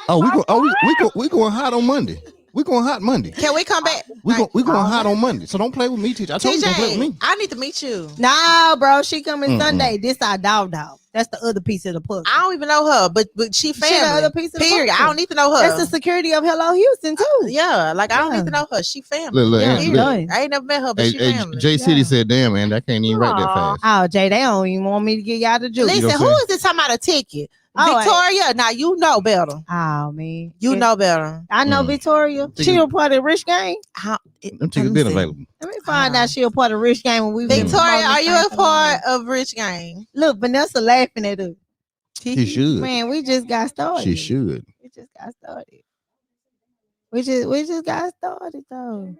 right. We going hot on Monday. We going hot Monday. Can we come back? We going hot on Monday. So don't play with me, teacher. I told you don't play with TJ, me. I need to meet you. No, bro, she coming Mm-mm. Sunday. This our dog. That's the other piece of the puzzle. I don't even know her, but she She the family. other piece of the Period. puzzle. I don't need to know her. That's the security of Hello Houston too. Yeah, like I don't Yeah. need to know her. She family. Look, Yeah, and- period. look. I ain't never met her, but she Hey, family. J City Yeah. said, "Damn, man, I can't even write that Aw. fast." Oh, Jay, they don't even want me to get y'all the juice. Listen, know who what I'm is this talking about a ticket? Oh, Victoria. Now you know better. Oh man, You know better. I know Mm. Victoria. Think She you- a part of Rich Gang. How, Them tickets been available. Let me find out she a part of Rich Gang when we was Victoria, promoting are the you same a thing. part of Rich Gang? Look, Vanessa laughing at us. He should. Man, we just got started. She should. We just got started. We just got started though.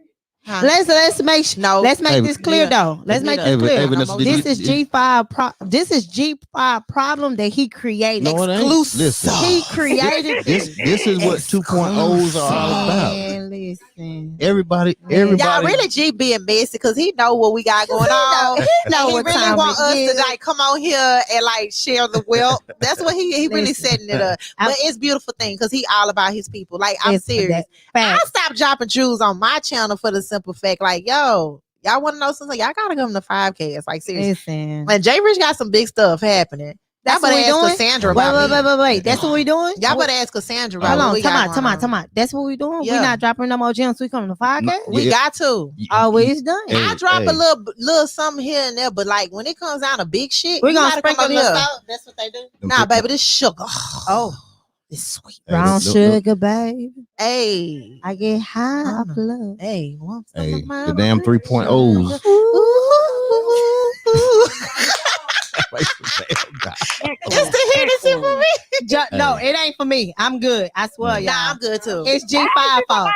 Huh? Let's make sure. No. Let's make Hey, this clear Nita. though. Let's make Nita. this clear. Hey, Vanessa, did This you- is G5. This is G5 problem that he created. No, it ain't. Exclusive. Listen, He created this is what 2.0s are all about. Man, listen. Everybody, Man. everybody. Y'all really G being messy because he know what we got going on. He know He what really time want it us is. to like come on here and like share the wealth. That's what he really Listen. setting it up. I'm- But it's beautiful thing because he all about his people. Like I'm Listen, serious. that I fact. stopped dropping jewels on my channel for the simple fact, like, yo, y'all want to know something? Y'all gotta come to 5K. It's like seriously. Listen. And Jay Rich got some big stuff happening. Y'all That's what better we ask doing? Cassandra Wait, about me. That's what we doing? Y'all better ask Cassandra about Hold what on, we got going on. come on. That's what we doing? Yeah. We not dropping no more gems. We coming to 5K? No, We Yeah. got to. Always done. Hey, I drop hey. a little something here and there, but like when it comes down to big shit, We you gonna gotta come sprinkle over this here. out. That's what they do. Them Nah, tick- baby, this sugar. Oh. It's sweet. Hey, Brown them- sugar, baby. Hey. I get high off love. Hey, want some Hey, of my the damn 3.0s. Ooh. It's the Hennessy for me. No, it ain't for me. I'm good. I swear, y'all. Nah, I'm good too. It's G5 fault.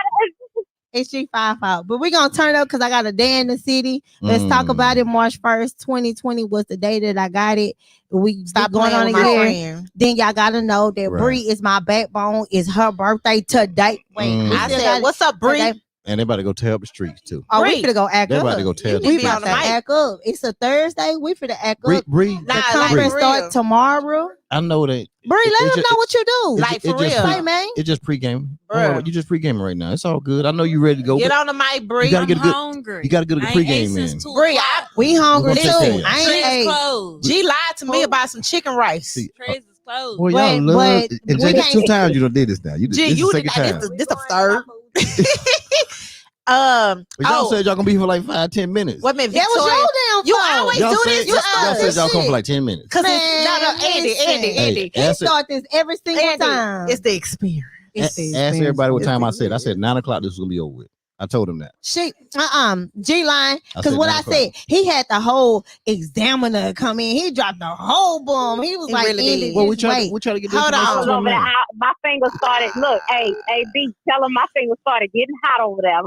It's G5 fault. But we're going to turn up because I got a day in the city. Let's talk about it. March 1st, 2020 was the day that I got it. We Stop going playing on with a my year. friend. Then y'all got to know that Right. Bree is my backbone. It's her birthday today. Wait, Mm. we I still said, got it "What's up, Bree?" today. And they about to go tear up the streets too. Oh, Bree. we finna go act They up. about to go tear You the need We to be streets. on about the to mic. act up. It's a Thursday. We finna act Bree, up. Bree, Nah, The like conference for start real. tomorrow. I know that. Bree, It- let it them ju- know what you do. it- Like it for just real. pre- Say, man. It's just pregame. Bruh. You just pregaming right now. It's all good. I know you ready to go. Get but on the mic, Bree. You gotta I'm get a good- hungry. You got to get a good I ain't pregame ate since in. 2 Bree, o'clock. We hungry We too. gonna take care of I ain't Trey's ate. closed. G lied to me about some chicken rice. See, Trey's is closed. Well, y'all But- love. but And we Jay, that's can't- 2 times you done did this now. You G, this is you the did second time. this the third. But y'all Oh, said y'all gonna be here for like 5-10 minutes. wait a minute, That was Victoria. your damn You fault. always Y'all do said, this to y'all us. said y'all come Shit. for like 10 minutes. Cause Man, it's Andy, Hey, He answer- start this every single Andy, time. it's the experience. It's the Ask everybody what It's time the I said. I said 9 o'clock. This was gonna be over with. I told him that. She G line. I Because said what 9 I o'clock. said, he had the whole examiner come in. He dropped the whole bomb. He was He like, really Andy, did. Well, we just try wait. to get this Hold information on. I was to him over there. now. My fingers started. Look, hey, B, tell him my fingers started getting hot over there.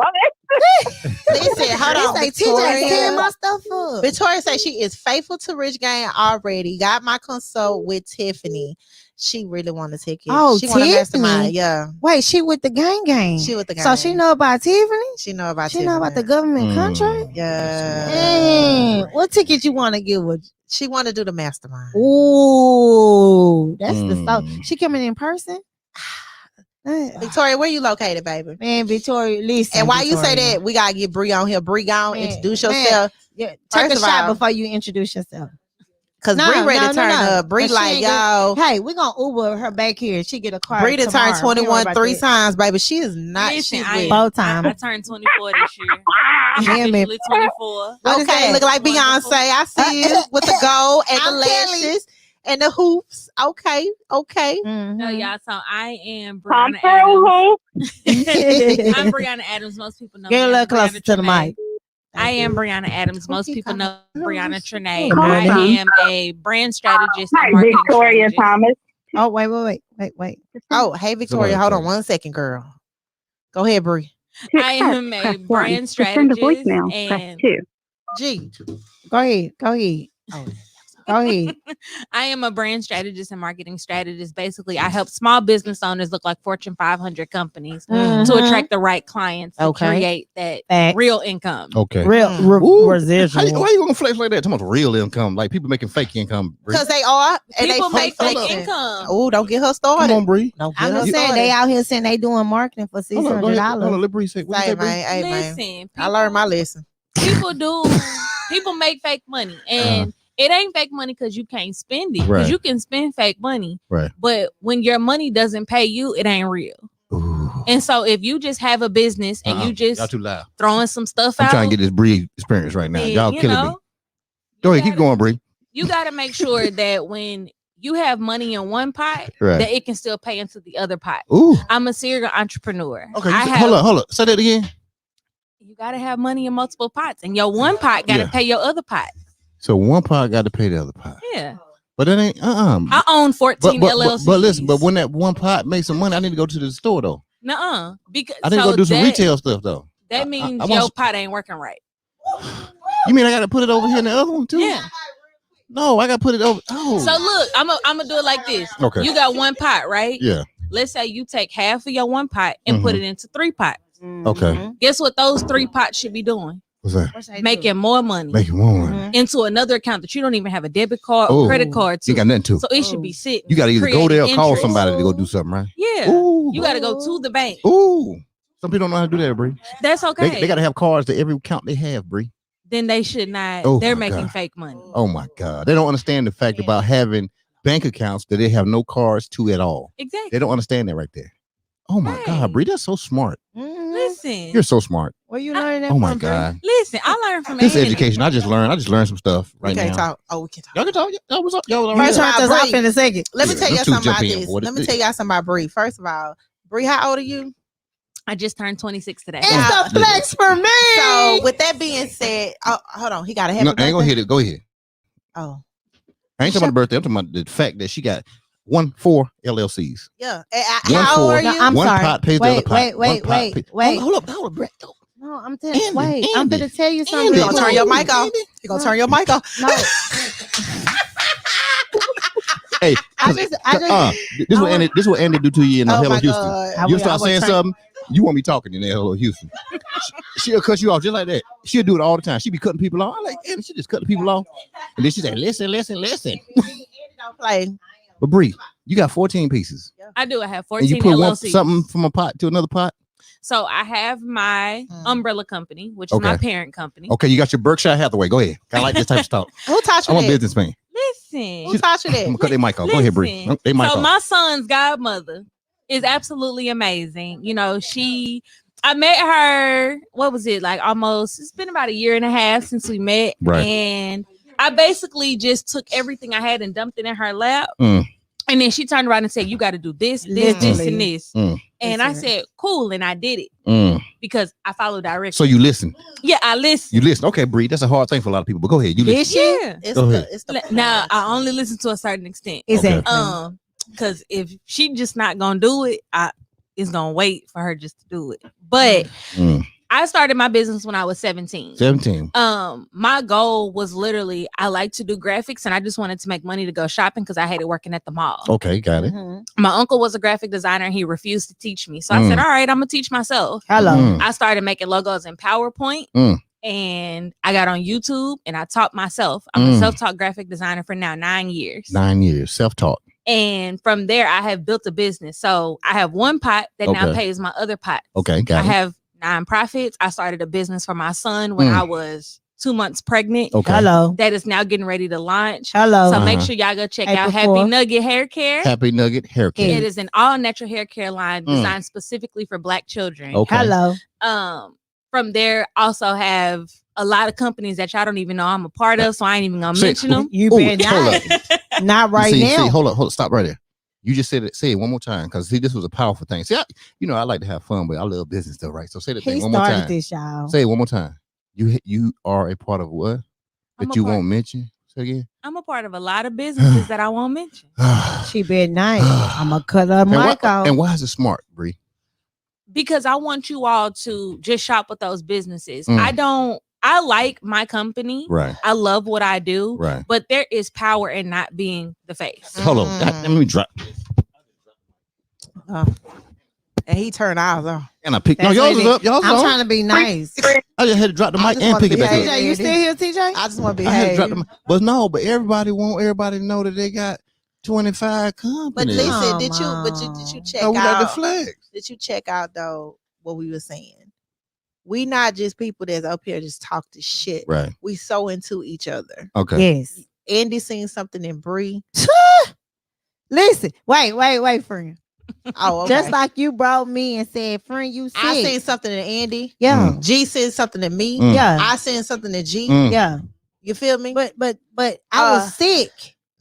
Listen, hold on, He say, TJ, tearing Victoria. my stuff up. Victoria said she is faithful to Rich Gang already. Got my consult with Tiffany. She really want to take it. Oh, she want to Tiffany? mastermind. Yeah, Wait, she with the gang. she with the guy. So she know about Tiffany? She know about. She know about the Tiffany. government Mm. contract? Yeah. Dang. What ticket you want to give with? She want to do the mastermind. Ooh, that's the stuff. Mm. She coming in person? Victoria, where you located, baby? Man, Victoria, listen. And why you say Victoria. that? We gotta get Bree on here. Bree, gone. Man, Introduce man. yourself. Yeah, take First a of shot all- before you introduce yourself. Cause No, Bree ready no, to no, turn no. up. Bree But she like, ain't y'all. Hey, we're gonna Uber her back here. She get a car. Bree to turn tomorrow. We ain't worried 21 about 3 that. times, baby. She is not. Listen, She's I with. Both time. I turned 24 this year. I'm Damn it. officially 24. What is Okay, that? look like Beyonce. Wonderful. I see you with the gold and the I'm telling you. lashes and the hoops. Okay. Mhm. No, y'all. So I am Come Brianna through, Adams. who? I'm Brianna Adams. Most people know Get a me little as closer Brianna to the Trinae. mic. I am Brianna Adams. Most keep people know calling- Brianna Trinae. Come I on. am a brand strategist Hi, and marketing Victoria strategist. Thomas. Oh, wait. Oh, hey Victoria. Hold on 1 second, girl. Go ahead, Bree. I am a brand To send a strategist voicemail, press and 2. G. Go ahead. Oh, Go ahead. I am a brand strategist and marketing strategist. Basically, I help small business owners look like Fortune 500 companies to Mhm. attract the right clients to Okay. create that Facts. real income. Okay. Real Ooh. residual. Why you gonna flex like that? Talking about real income, like people making fake income. Bree. Because they are. And People they make fake hold up. income. Oh, don't get her Come started. on, Bree. Don't get I'm her just saying started. they out here saying they doing marketing for Hold on, go ahead. Hold on, $600. let Bree say. What you Hey, say, Bree? man. Hey, man. Listen, I learned my lesson. people make fake money, and it ain't fake money because you can't spend it. Because Right. you can spend fake money, Right. but when your money doesn't pay you, it ain't real. Ooh. And so if you just have a business and you Y'all just too loud. throwing some stuff I'm out, trying to get this Bree experience right now. then, Y'all you killing know, me. Go ahead, keep gotta- going, Bree. You got to make sure that when you have money in one pot, Right. that it can still pay into the other pot. Ooh. I'm a serial entrepreneur. Okay. I Hold up. Say that again. You got to have money in multiple pots, and your one pot got to Yeah. pay your other pot. So one pot got to pay the other pot, Yeah. but that ain't I own 14 LLCs. But listen, but when that one pot makes some money, I need to go to the store though. Nuh-uh. Because I need to go do some retail stuff though. That means I your want- pot ain't working right. You mean I got to put it over here in the other one too? Yeah. No, I got to put it over. Oh. So look, I'm gonna do it like this. Okay. You got one pot, right? Yeah. Let's say you take half of your one pot and put it into 3 pots. Okay. Guess what those 3 pots should be doing? What's that? Making more money Making one. into another account that you don't even have a debit card Oh. or credit card to. You got nothing to. So it should be sitting. You got to either go there or creating call interest. somebody to go do something, right? Yeah. Ooh. You got to go to the bank. Ooh. Some people don't know how to do that, Bree. That's okay. They got to have cards to every account they have, Bree. Then they should not. Oh, They're my making God. fake money. Oh my God. They don't understand the fact about having bank accounts that they have no cards to at all. Exactly. They don't understand that right there. Oh my God, Right. Bree, that's so smart. Listen. You're so smart. Where you learning that Oh my from, Bree? God. Listen, I learned from This Andy. education. I just learned some stuff We right can't now. talk. Oh, we can talk. Y'all can talk. Y'all was up. Y'all was First already of there. all, Turn us off Bree, in a second. Let me Yeah, tell them y'all two something jump about in, this. boy. Let me tell y'all something about Bree. First of all, Bree, how old are you? I just turned 26 today. It's a flex for me. So with that being said, oh, hold on, he got a happy No, I ain't gonna birthday. hit it. Go ahead. Oh, I ain't talking about the birthday. I'm talking about the fact that she got 4 LLCs. yeah. One How old for- are No, you? I'm One sorry. pot pays the wait, other pot. wait, One wait, pot wait, pay- wait. Hold up, Brett. No, I'm telling. Andy, Wait, I'm Andy. gonna tell you something. Andy, You gonna turn your mic off? Andy. You gonna turn your mic off? No, Hey, I just, this what Andy do to you in Oh Hello my Houston. God. You I start would saying turn- something, you won't be talking in Hello Houston. She'll cut you off just like that. She'll do it all the time. She be cutting people off. I'm like, Andy, she just cutting people off. And then she say, listen. Don't play. But Bree, you got 14 pieces. I do. I have And 14 you put LLCs. something from a pot to another pot. So I have my umbrella company, which is Okay. my parent company. Okay, you got your Berkshire Hathaway. Go ahead. I like this type of stuff. Who taught you I'm a that? businessman. Listen. Who taught you I'm gonna that? cut their mic off. Go ahead, Bree. Listen. They mic So off. my son's godmother is absolutely amazing. You know, I met her, what was it, like it's been about 1.5 years since we met. Right. And I basically just took everything I had and dumped it in her lap. Mm. And then she turned around and said, you got to do this, this, this, Literally. and this. Mm. And I said, cool. And I did it Mm. because I followed directions. So you listen. Yeah, I listened. You listen. Okay, Bree. That's a hard thing for a lot of people. But go ahead. You listen. Did she? Yeah. It's Go the, ahead. it's the Now I only listen to a certain extent. Exactly. Because if she just not gonna do it, it's gonna wait for her just to do it. But Mm. I started my business when I was 17. 17. My goal was literally I like to do graphics and I just wanted to make money to go shopping because I hated working at the mall. Okay, got it. Mhm. My uncle was a graphic designer and he refused to teach me. So I Mm. said, all right, I'm gonna teach myself. Hello. Mm. I started making logos in PowerPoint. Mm. And I got on YouTube and I taught myself. I'm a Mm. self-taught graphic designer for now 9 years. 9 years. Self-taught. And from there, I have built a business. So I have one pot that now Okay. pays my other pot. Okay, I got it. have nonprofits. I started a business for my son when Mm. I was 2 months pregnant. Okay. Hello. That is now getting ready to launch. Hello. So make Uh-huh. sure y'all go check April out Happy 4th. Nugget Hair Care. Happy Nugget hair care. It is an all natural hair care line Mm. designed specifically for Black children. Okay. Hello. From there, also have a lot of companies that y'all don't even know I'm a part of, so I ain't even gonna Say- mention them. You Ooh, better hold not. up. Not right see, now. hold up, stop right there. You just said it. Say it one more time, because see, this was a powerful thing. See, I like to have fun, but I love business though, right? So say the He thing one more started time. this, y'all. Say it one more time. You are a part of what I'm that a you part- won't mention. Say again. I'm a part of a lot of businesses that I won't mention. She better not. I'm gonna cut her mic off. And why is it smart, Bree? Because I want you all to just shop with those businesses. Mm. I don't I like my company. Right. I love what I do. Right. But there is power in not being the face. Hold on. Let me drop. And he turned ours off. And I picked. No, That's yours what is it- up. Yours I'm on. trying to be nice. I just had to drop the I mic just and wanna pick it be back happy. up. TJ, you still here, TJ? I just want to be I had to happy. drop the mic. But no, but everybody want everybody to know that they got 25 But companies. listen, Come did you check Oh, we got the out? flags. Did you check out though what we were saying? We not just people that's up here just talk the shit. Right. We so into each other. Okay. Yes. Andy seen something in Bree. Listen, wait, friend. Oh, okay. Just like you brought me and said, friend, you sick. I seen something in Andy. yeah, G seen something in me. Mm. yeah, I seen something in G. Mm. yeah. You feel me? But I was sick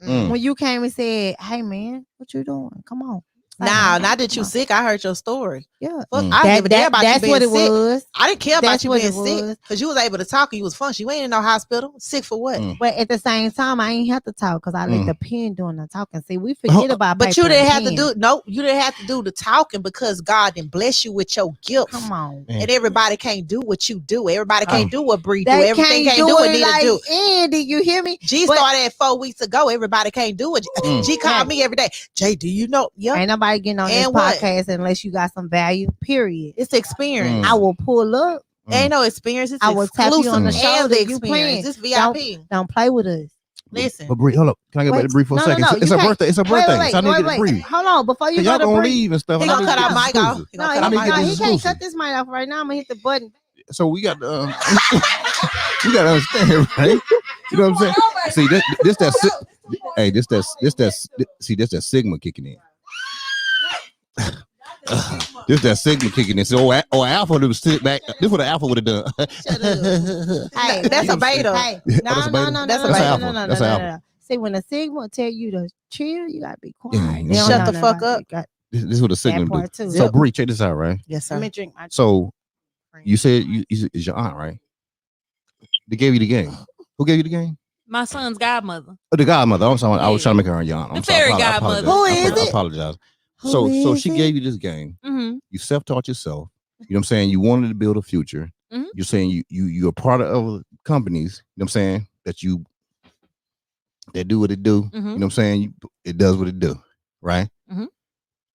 Mm. when you came and said, "Hey, man, what you doing? Come on." Nah, Come not that you on. sick. I heard your story. Yeah, Fuck, Mm. I don't give a damn about you that's being what it sick. was. I didn't care about That's you what being it sick was. because you was able to talk and you was fun. You ain't in no hospital. Sick for what? Mm. But at the same time, I ain't have to talk because I let Mm. the pen doing the talking. See, we forget about. But paper you didn't and have to pen. do no. You didn't have to do the talking because God didn't bless you with your gift. Come on. And everybody can't do what you do. Everybody can't do what Bree do. They Everything can't do do what it Nita like do. Andy. You hear me? G But- started at 4 weeks ago. Everybody can't do it. Mm. G called me every day. Jay, do you know? Yeah, Ain't nobody getting on this And what? podcast unless you got some value. Period. it's experience. Mm. I will pull up. Ain't no experience. It's I will tap you on the exclusive shoulder. and the You experience. playing. It's VIP. Don't play with us. Listen. But Bree, hold up. Can I go back Wait, to Bree for a no, second? no, It's you a can't- birthday. It's a Wait, birthday. wait, so I need to wait, get Bree. Hold on, before you Cause go y'all to gonna Bree. leave and stuff. He and I gonna need cut to our get mic off. exclusive. He No, gonna he, cut our need to mic get no, off. he can't exclusive. cut this mic off right now. I'm gonna hit the button. So we got to you gotta understand, right? You know what I'm saying? See, this that hey, this that Sigma kicking in. This that Sigma kicking in. So Alpha would sit back. This what the Alpha would have done. Hey, That's a beta. Hey, Oh, no, that's a no, beta? no, no, That's no, a no, beta. no, no, That's no, an no, Alpha. no. See, when the Sigma tell you to chill, you gotta be quiet. Yeah, They don't Shut know the nothing fuck about up. it. Got- This is what the Sigma That do. part too. So Yep. Bree, check this out, right? Yes, Let me sir. drink my. So you said you is your aunt, right? They gave you the game. Who gave you the game? My son's godmother. Oh, the godmother. I was trying Yeah. to make her your aunt. I'm The sorry. fairy I godmother. apologize. Who I is it? apologize. Who So is she it? gave you this game. Mm-hmm. You self-taught yourself. You know what I'm saying? You wanted to build a future. Mhm. You're saying you're a part of other companies, you know what I'm saying, that do what it do. Mhm. You know what I'm saying? It does what it do, right? Mhm.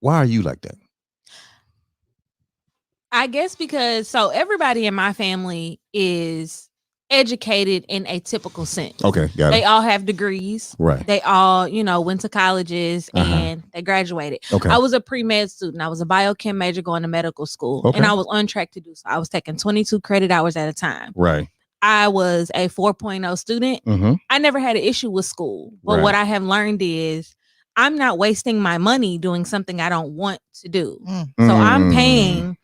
Why are you like that? I guess because everybody in my family is educated in a typical sense. Okay, got They it. all have degrees. Right. They all, went to colleges Uh-huh. and they graduated. Okay. I was a pre-med student. I was a biochem major going to medical school. Okay. And I was on track to do so. I was taking 22 credit hours at a time. Right. I was a 4.0 student. Mm-hmm. I never had an issue with school. But Right. what I have learned is I'm not wasting my money doing something I don't want to do. So I'm paying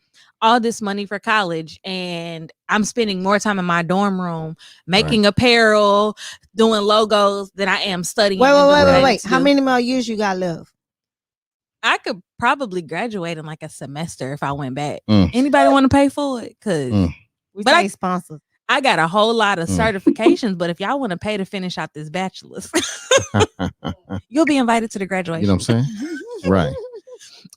all this money for college and I'm spending more time in my dorm room making apparel, doing logos than I am studying. Wait, and doing what I need wait. to How do. many more years you got left? I could probably graduate in like a semester if I went back. Mm. Anybody want to pay for it? Cause Mm. We But I- take sponsors. I got a whole lot of Mm. certifications, but if y'all want to pay to finish out this bachelor's, you'll be invited to the graduation. You know what I'm saying? Right.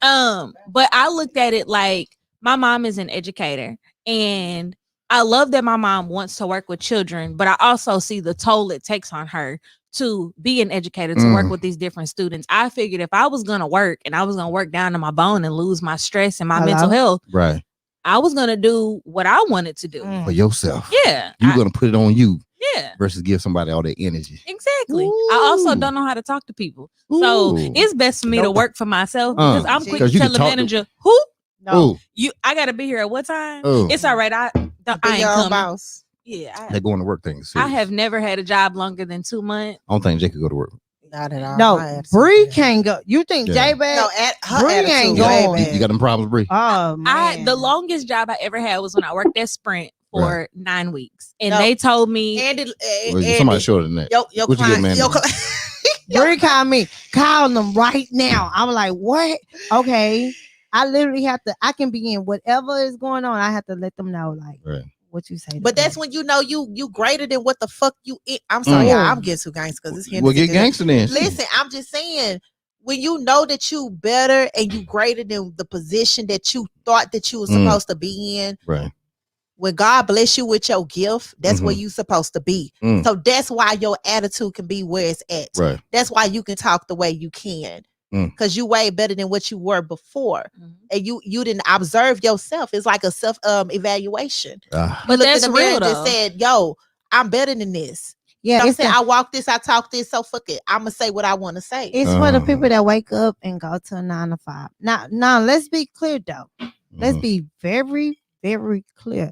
But I looked at it like my mom is an educator and I love that my mom wants to work with children, but I also see the toll it takes on her to be an educator, to work Mm. with these different students. I figured if I was going to work and I was going to work down to my bone and lose my stress and my Hello? mental health, Right. I was going to do what I wanted to do. Mm. For yourself. Yeah. You're gonna put it on you yeah. versus give somebody all that energy. Exactly. I also Ooh. don't know how to talk to people. So Ooh. it's best for me to Nope. work for myself because I'm quick 'Cause to you tell can the talk to- manager, who? Oh, I gotta be here at what time? oh. It's all right. I Be ain't your own coming. boss. Yeah. They're going to work things. I have never had a job longer than 2 months. I don't think Jay could go to work. Not at all. No, My attitude Bree is bad. can't go. You think Yeah. J Bad? No, her Bree ain't attitude going. way You bad. got them problems, Bree? Oh man. The longest job I ever had was when I worked at Sprint for Right. 9 weeks. And No. they told me Andy, Well, Andy, somebody shorter than that. your What you get, client, man? your Bree called me. Call them right now. I'm like, what? Okay. I literally have to. I can be in whatever is going on. I have to let them know, like, Right. what you say. to But that's them. when you know you greater than what the fuck you. I'm sorry, Mm. y'all, I'm getting too gangster because it's Well, get gangster then. Listen, I'm just saying, when you know that you better and you greater than the position that you thought that you were Mm. supposed to be in, Right. when God bless you with your gift, that's where Mhm. you supposed to be. Mm. So that's why your attitude can be where it's at. Right. That's why you can talk the way you can. Mm. Because you way better than what you were before. Mhm. And you didn't observe yourself. It's like a self evaluation. Ah, But Looked in that's the mirror real and just though. said, yo, I'm better than this. Yeah, I'm it's saying the- I walk this, I talk this, so fuck it. I'ma say what I want to say. it's for the Uh-huh. people that wake up and go to a 9 to 5. Now let's be clear though. Let's mhm. be very, very clear.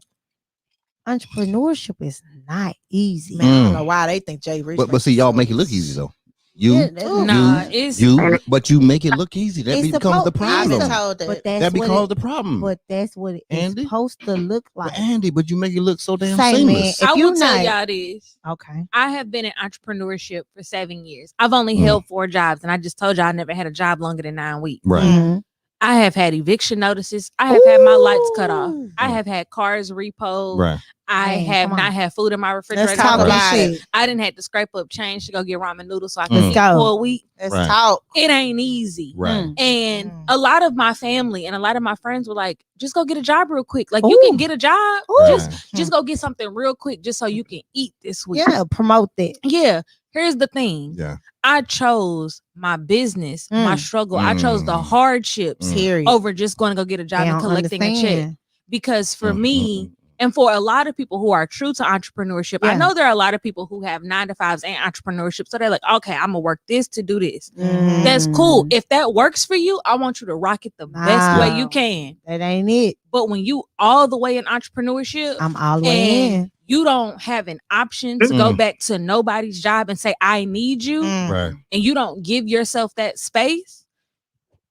Entrepreneurship is not easy. Man, I don't Mm. know why they think Jay Rich. But see, y'all make it look easy though. You, Yeah, that's- Nah, it's but you make it look easy. That It's becomes the supposed- I've been problem. told that. But that's That what becomes it, the problem. but that's what it's Andy? supposed to look But like. Andy, but you make it look so damn Say, man, seamless. if I you will tell not- y'all this. Okay. I have been in entrepreneurship for 7 years. I've only Mm. held 4 jobs, and I just told y'all I never had a job longer than 9 weeks. Right. Mhm. I have had eviction notices. I have had my lights cut off. Ooh. I have had cars repoed. Right. I Man, have come not on. had food in my refrigerator. Let's talk for Right. about weeks. it. I didn't have to scrape up change to go get ramen noodles so I Mm. could Let's eat go. for a week. Let's Right. talk. It ain't easy. Right. Mm. And Mm. a lot of my family and a lot of my friends were like, just go get a job real quick. Like you can Ooh. get a job. Right. Just go get something real quick just so you can eat this week. Yeah, promote that. Yeah. Here's the thing. Yeah. I chose my business, my Mm. struggle. I chose the Mm. hardships Mm. Period. over just going to go get a job They and don't collecting a check. understand. Because for Mm, me, mm, mm. and for a lot of people who are true to entrepreneurship, I Yeah. know there are a lot of people who have 9 to 5s and entrepreneurship. So they're like, okay, I'm gonna work this to do this. Mhm. That's cool. Mm. If that works for you, I want you to rock it the best way you Nah. can. That ain't it. But when you all the way in entrepreneurship I'm all the way and in. you don't have an option to go Mm. back to nobody's job and say, I need you, Mm. Right. and you don't give yourself that space,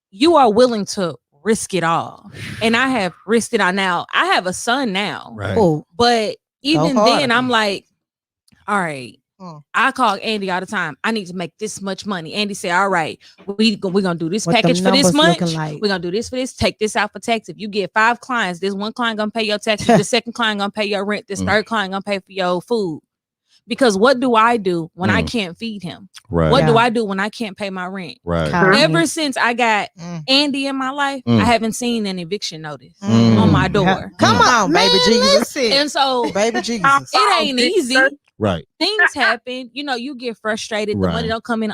you are willing to risk it all. And I have risked it all. Now, I have a son now, Right. Oh, but even hard. then, I'm like, all right. Mm. I call Andy all the time. I need to make this much money. Andy say, all right, we're gonna do this what them package for this numbers month. looking like? We're gonna do this for this. Take this out for tax. If you get 5 clients, this one client gonna pay your taxes. The second client gonna pay your rent. This Mm. third client gonna pay for your food. Because what do I do when I Mm. can't feed him? Right. What do Yeah. I do when I can't pay my rent? Right. Call me. Ever since I got Mm. Andy in my life, Mm. I haven't seen an eviction notice Mm. on my Mm. door. Come on, baby Man, Jesus. And so Baby Jesus. it ain't easy. Right. Things happen. You know, you get frustrated. The Right. money don't come in.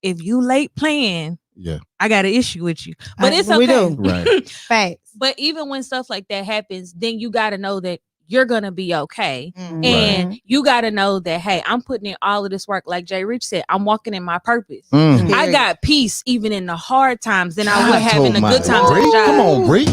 If you late playing, Yeah. I got an issue with you. But it's we okay. do. Right. Facts. But even when stuff like that happens, then you got to know that you're going to be okay. Mm. And you got to know that, hey, I'm putting in all of this work. Like Jay Rich said, I'm walking in my purpose. Mm. I Period. got peace even in the hard times than I would have told in the my- good times. Bree, at the job. come on, Bree.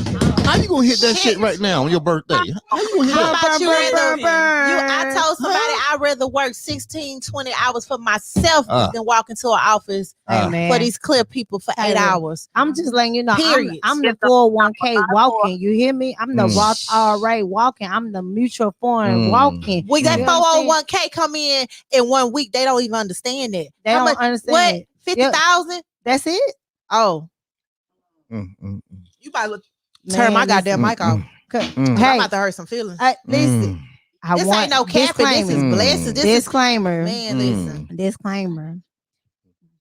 How you gonna hit that shit right now on your birthday? How you gonna hit How that? about you rather, I burn. told somebody I'd rather work 16, 20 hours for myself Ah. than walk into an office Hey, Ah. man. for these clear people for 8 Hey, hours. I'm just letting you know. Period. I'm the 401k walking. You hear me? I'm the Mm. Roth IRA walking. I'm the mutual fund Mm. walking. We got You understand? 401k come in 1 week. They don't even understand it. They How don't much- understand What? it. 50,000? That's it. Oh, Mm, mm, you about to turn my Man, goddamn mic off. mm, I'm Hey, about to hurt some feelings. listen. mm, I This want ain't no capping. This is Mm. blessings. This is disclaimer. man. mm. Listen. Disclaimer.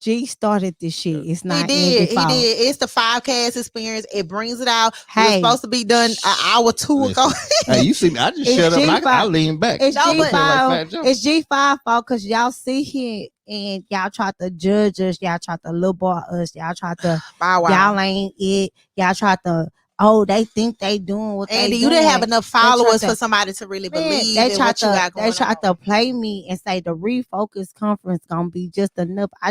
G started this shit. It's He not did. Andy's He fault. did. It's the 5Cast experience. It brings it out. It was Hey, supposed to be done an hour, 2 ago. Listen. Hey, you see me? I just It's shut up and I G5. lean back. it's No, You but- feel like G5. Fat Joe? It's G5 fault because y'all sit here and y'all try to judge us. Y'all try to lowball us. Y'all try to. Bow wow. Y'all ain't it. Y'all try to. Oh, they think they doing what Andy, they you doing. didn't have enough tried followers to- for somebody to really Man, believe they in tried what you got going they tried on. to play me and say the refocus conference gonna be just enough. I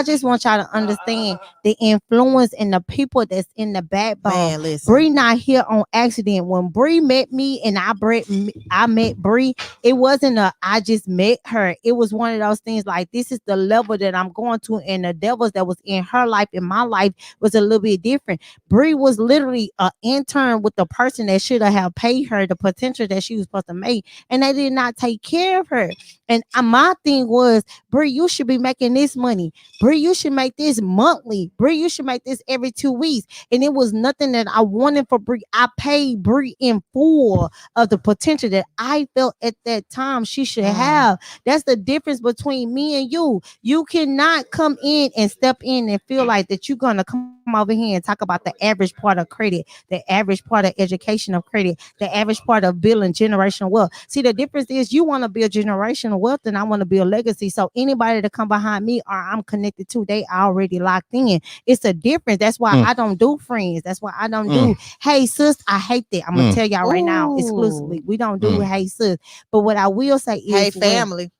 just want y'all to understand the influence and the people that's in the backbone. Man, listen. Bree not here on accident. When Bree met me and I met Bree, it wasn't I just met her. It was one of those things like this is the level that I'm going to, and the devils that was in her life in my life was a little bit different. Bree was literally an intern with the person that should have paid her the potential that she was supposed to make, and they did not take care of her. And my thing was, Bree, you should be making this money. Bree, you should make this monthly. Bree, you should make this every 2 weeks. And it was nothing that I wanted for Bree. I paid Bree in full of the potential that I felt at that time she should have. That's the difference between me and you. You cannot come in and step in and feel like that you're gonna come over here and talk about the average part of credit, the average part of education of credit, the average part of building generational wealth. See, the difference is you want to build generational wealth and I want to build legacy. So anybody that come behind me or I'm connected to, they already locked in. It's a difference. That's why I don't do friends. That's why I don't do, hey sis, I hate that. I'm gonna tell y'all right now exclusively. We don't do hey sis. But what I will say is Hey, family.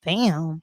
Fam.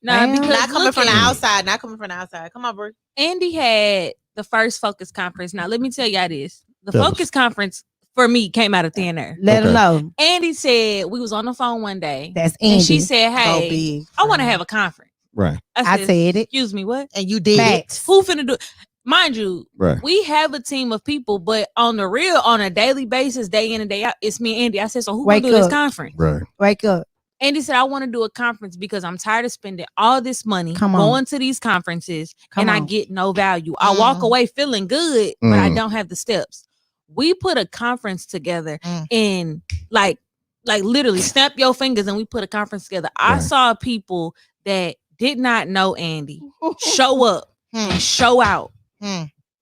Nah, because Not coming from the at- outside. Not coming from the outside. Come on, bro. Andy had the first Focus conference. Now, let me tell y'all this. The Tell us. Focus conference for me came out of thin air. Let her know. Andy said, we was on the phone one day. That's Andy. And she said, Go hey, big. I want to have a conference. Right. I said it. Excuse me, what? And you did Facts. it. Who finna do it? Mind you, Right. we have a team of people, but on the real, on a daily basis, day in and day out, it's me and Andy. I said, so who Wake gonna do this up. conference? Right. Wake up. Andy said, I want to do a conference because I'm tired of spending all this money Come on. going to these conferences Come and I on. get no value. I walk away feeling good, but I don't have the steps. We put a conference together and like literally snap your fingers and we put a conference together. I Right. saw people that did not know Andy show up and show out.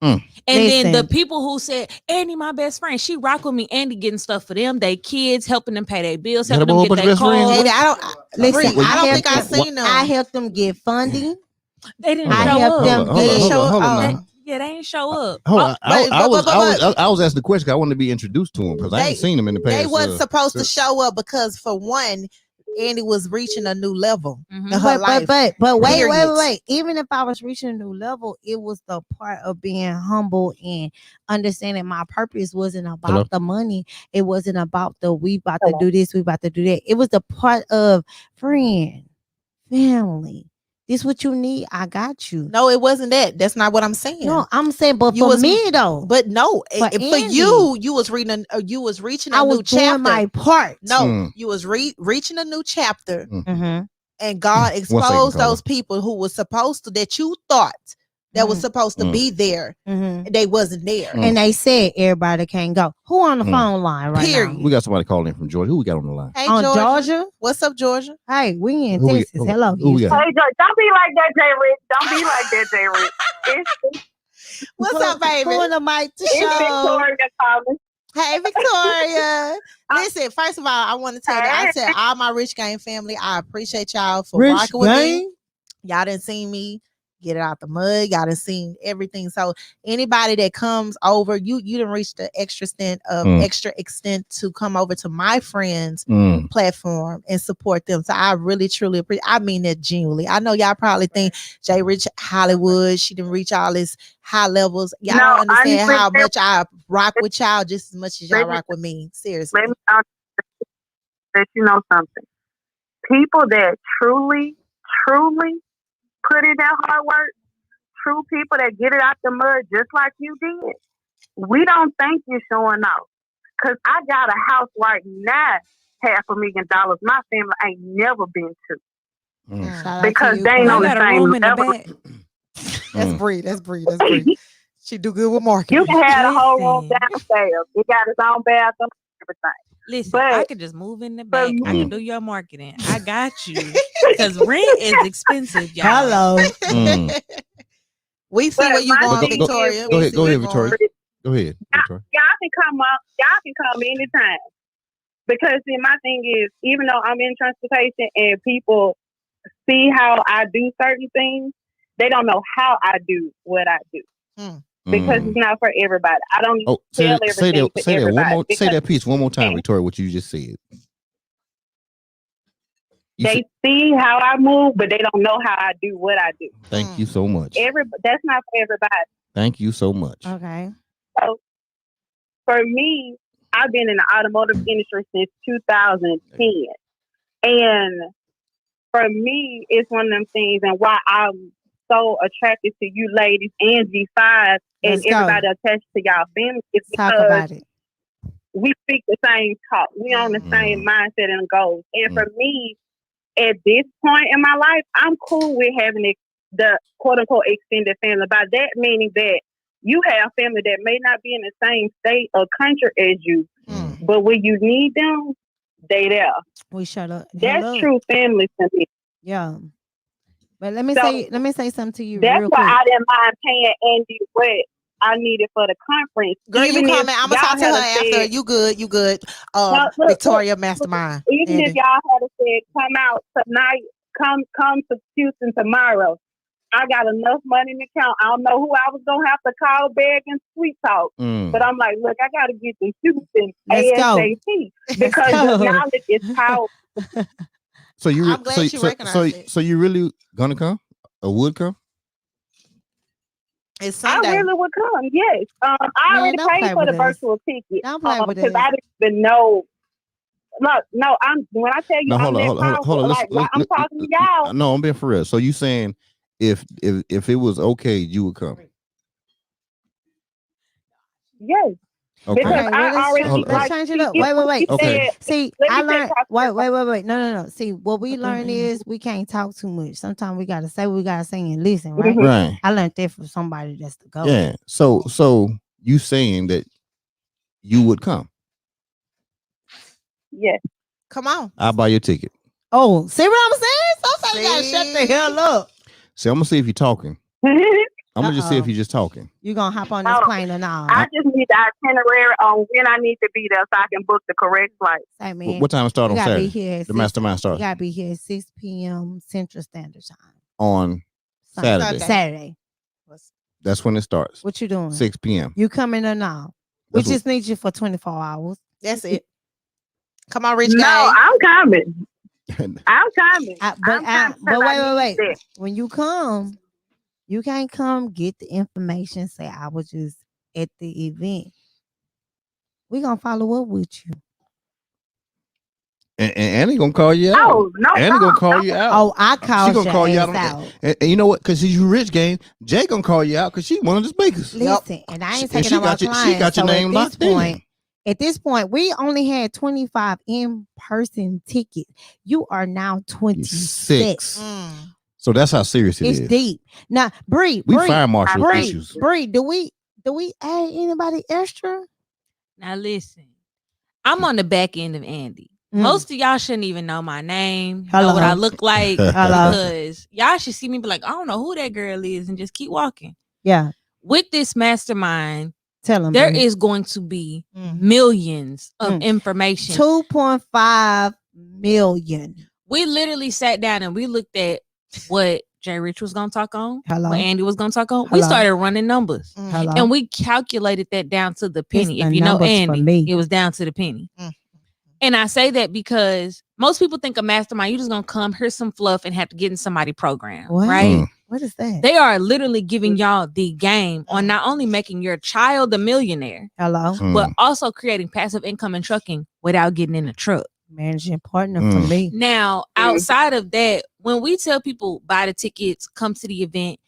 And then the Listen. people who said, Andy, my best friend, she rock with me. Andy getting stuff for them, they kids, helping them pay their bills, You had helping a them whole get bunch of their best friends? cars. Andy, I don't Listen, Bree, I don't helped think I them- seen them. I helped them get funding. They didn't I show helped up. them Hold on, get hold on, hold on Oh. now. Yeah, they ain't show up. Hold Oh, on. I but- was asking the question 'cause I wanted to be introduced to him because I ain't They- seen him in the past. They wasn't supposed to uh, show up because, for one, Andy was reaching a new level Mhm. in her life. But wait, Period. wait. Even if I was reaching a new level, it was the part of being humble and understanding my purpose wasn't about Hello? the money. It wasn't about the we about to do this, we about to do that. It was the part of friend, family. This what you need, I got you. No, it wasn't that. That's not what I'm saying. No, I'm saying, but You for was- me though, But no, For for Andy. you was reading. You was reaching a I new was doing chapter. my part. No, you was reaching a new chapter, Mhm. and God One second, exposed Carla. those people who was supposed to that you thought that was supposed to be there. Mhm. They wasn't there. And they said everybody can't go. Who on the phone line right Period. now? We got somebody calling in from Georgia. Who we got on the line? Hey, On Georgia. Georgia? What's up, Georgia? Hey, we in Who we- Texas. who- Hello. who we Houston. got? Hey, George, don't be like that, Jay Rich. Don't be like that, Jay Rich. What's up, baby? Who on the mic to It's show? Victoria calling. Hey, Victoria. Listen, first of all, I want to tell you, I said all my Rich Gang family, I appreciate y'all for Rich rocking with me. Gang? Y'all didn't see me get it out the mud. Y'all done seen everything. So anybody that comes over, you didn't reach the extra extent to come over to my friends platform and support them. So I really truly appreciate. I mean that genuinely. I know y'all probably think Jay Rich Hollywood, she didn't reach all his high levels. Y'all No, don't understand honestly, how much I rock with y'all just as much as y'all Let me- rock with me. Seriously. Let me let you know something. People that truly put in that hard work, true people that get it out the mud just like you did, we don't think you're showing off. Because I got a house right now, $500,000 my family ain't never been to. Shout out Because to you, they ain't I on the got a same room in the level. back. That's Bree. That's Bree. That's Bree. She do good with marketing. You can have the whole room Listen. downstairs. It got its own bathroom, everything. Listen, But- I could just move in the back. I me- can do your marketing. I got you. Because rent is expensive, y'all. Hello. We see But where you my going, thing Victoria. is- Go We ahead, see go where ahead, you Victoria. going. Go ahead, Victoria. Y'all can come up. Y'all can come anytime. Because see, my thing is, even though I'm in transportation and people see how I do certain things, they don't know how I do what I do. Because it's not for everybody. I don't Oh, tell say everything that, to say that everybody. one more. Say because that piece one more time, Victoria. What you just said. You they said- see how I move, but they don't know how I do what I do. Thank you so much. That's not for everybody. Thank you so much. Okay. So for me, I've been in the automotive industry since 2010. And for me, it's one of them things, and why I'm so attracted to you ladies and G5 and Let's go. everybody attached to y'all family is Talk because about it. we speak the same talk. We on the same mindset and goals. And for me, at this point in my life, I'm cool with having the quote unquote extended family. By that meaning that you have family that may not be in the same state or country as you, but when you need them, they there. We shut up. That's Hello. true family to me. Yeah. But let me So, say something to you That's real why quick. I didn't mind paying Andy what I needed for the conference. Girl, Even you if coming? I'm gonna y'all talk to her had after. said- You good? You good? look, Victoria Mastermind. Even Andy. if y'all had said come out tonight, come to Houston tomorrow. I got enough money in the account. I don't know who I was gonna have to call, beg, and sweet talk. But I'm like, look, I gotta get to Houston Let's go. ASAP because go. the knowledge is powerful. So you I'm glad you recognized it. so you really gonna come or would come? It's I Sunday. really would come. Yes, I already don't play paid for with the us. virtual ticket Don't play with because us. I didn't even know. Look, no, I'm when I tell you No, I'm hold on, that hold on, powerful. hold on. Like I'm talking to y'all. No, I'm being for real. So you saying if it was okay, you would come? Yes. Okay. Because Okay, I well, already hold on. let's change it up. Wait. Okay. See, Let me I say learned. something. Wait. No. See, what we learn is we can't talk too much. Sometimes we gotta say what we gotta say and listen, right? Right. I learned that from somebody that's the go. Yeah. So you saying that you would come? Yes. Come on. I'll buy your ticket. Oh, see what I'm saying? Sometimes you gotta shut the hell up. See, I'm gonna see if you're talking. I'm gonna just see if you're just talking. You gonna hop on this Oh, plane or not? I just need the itinerary on when I need to be there so I can book the correct flight. Hey man, What time it start you on gotta Saturday? be here. At The 6 mastermind You starts gotta be here at 6 p.m. Central Standard Time. on Saturday. Saturday. That's when it starts. What you doing? 6 p.m. You coming or not? We That's what- just need you for 24 hours. That's it. Come on, Rich No, guy. I'm coming. I'm coming. But wait. When you come, you can't come get the information. Say I was just at the event. We gonna follow up with you. And Annie gonna call you out. Oh, no. Annie gonna call you out. Oh, I She called gonna your call you ass out. out. And you know what? Because you rich game. Jay gonna call you out because she one of the speakers. Listen, and I ain't And taking she on my got you- she clients. got your so name at locked this in. point, At this point, we only had 25 in-person tickets. You are now 26. So that's how serious it It's is. deep. Now, Bree, We fire marshal Bree, issues. Bree, do we add anybody extra? Now listen, I'm on the back end of Andy. Most of y'all shouldn't even know my name, know what I look like, because y'all should see me be like, I don't know who that girl is, and just keep walking. Yeah. With this mastermind, tell them there is going to be millions of information. 2.5 million. We literally sat down and we looked at what Jay Rich was gonna talk on, what Andy was gonna talk on. We started running numbers, and we calculated that down to the penny. It's If the you know numbers for Andy, me. it was down to the penny. And I say that because most people think a mastermind, you just gonna come, hear some fluff, and have to get in somebody's program, What? right? What is that? They are literally giving y'all the game on not only making your child a millionaire, but also creating passive income in trucking without getting in a truck. Managing partner for me. Now, outside of that, when we tell people buy the tickets, come to the event,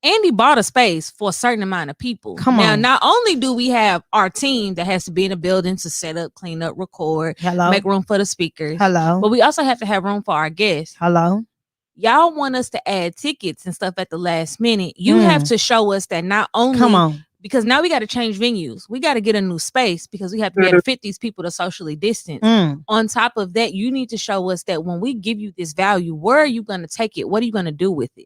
Andy bought a space for a certain amount of people. Come now, on. not only do we have our team that has to be in a building to set up, clean up, record, make room for the speakers. But we also have to have room for our guests. Y'all want us to add tickets and stuff at the last minute. You have to show us that not only because now we got to change venues. We got to get a new space because we have to be able to fit these people to socially distance. On top of that, you need to show us that when we give you this value, where are you going to take it? What are you going to do with it?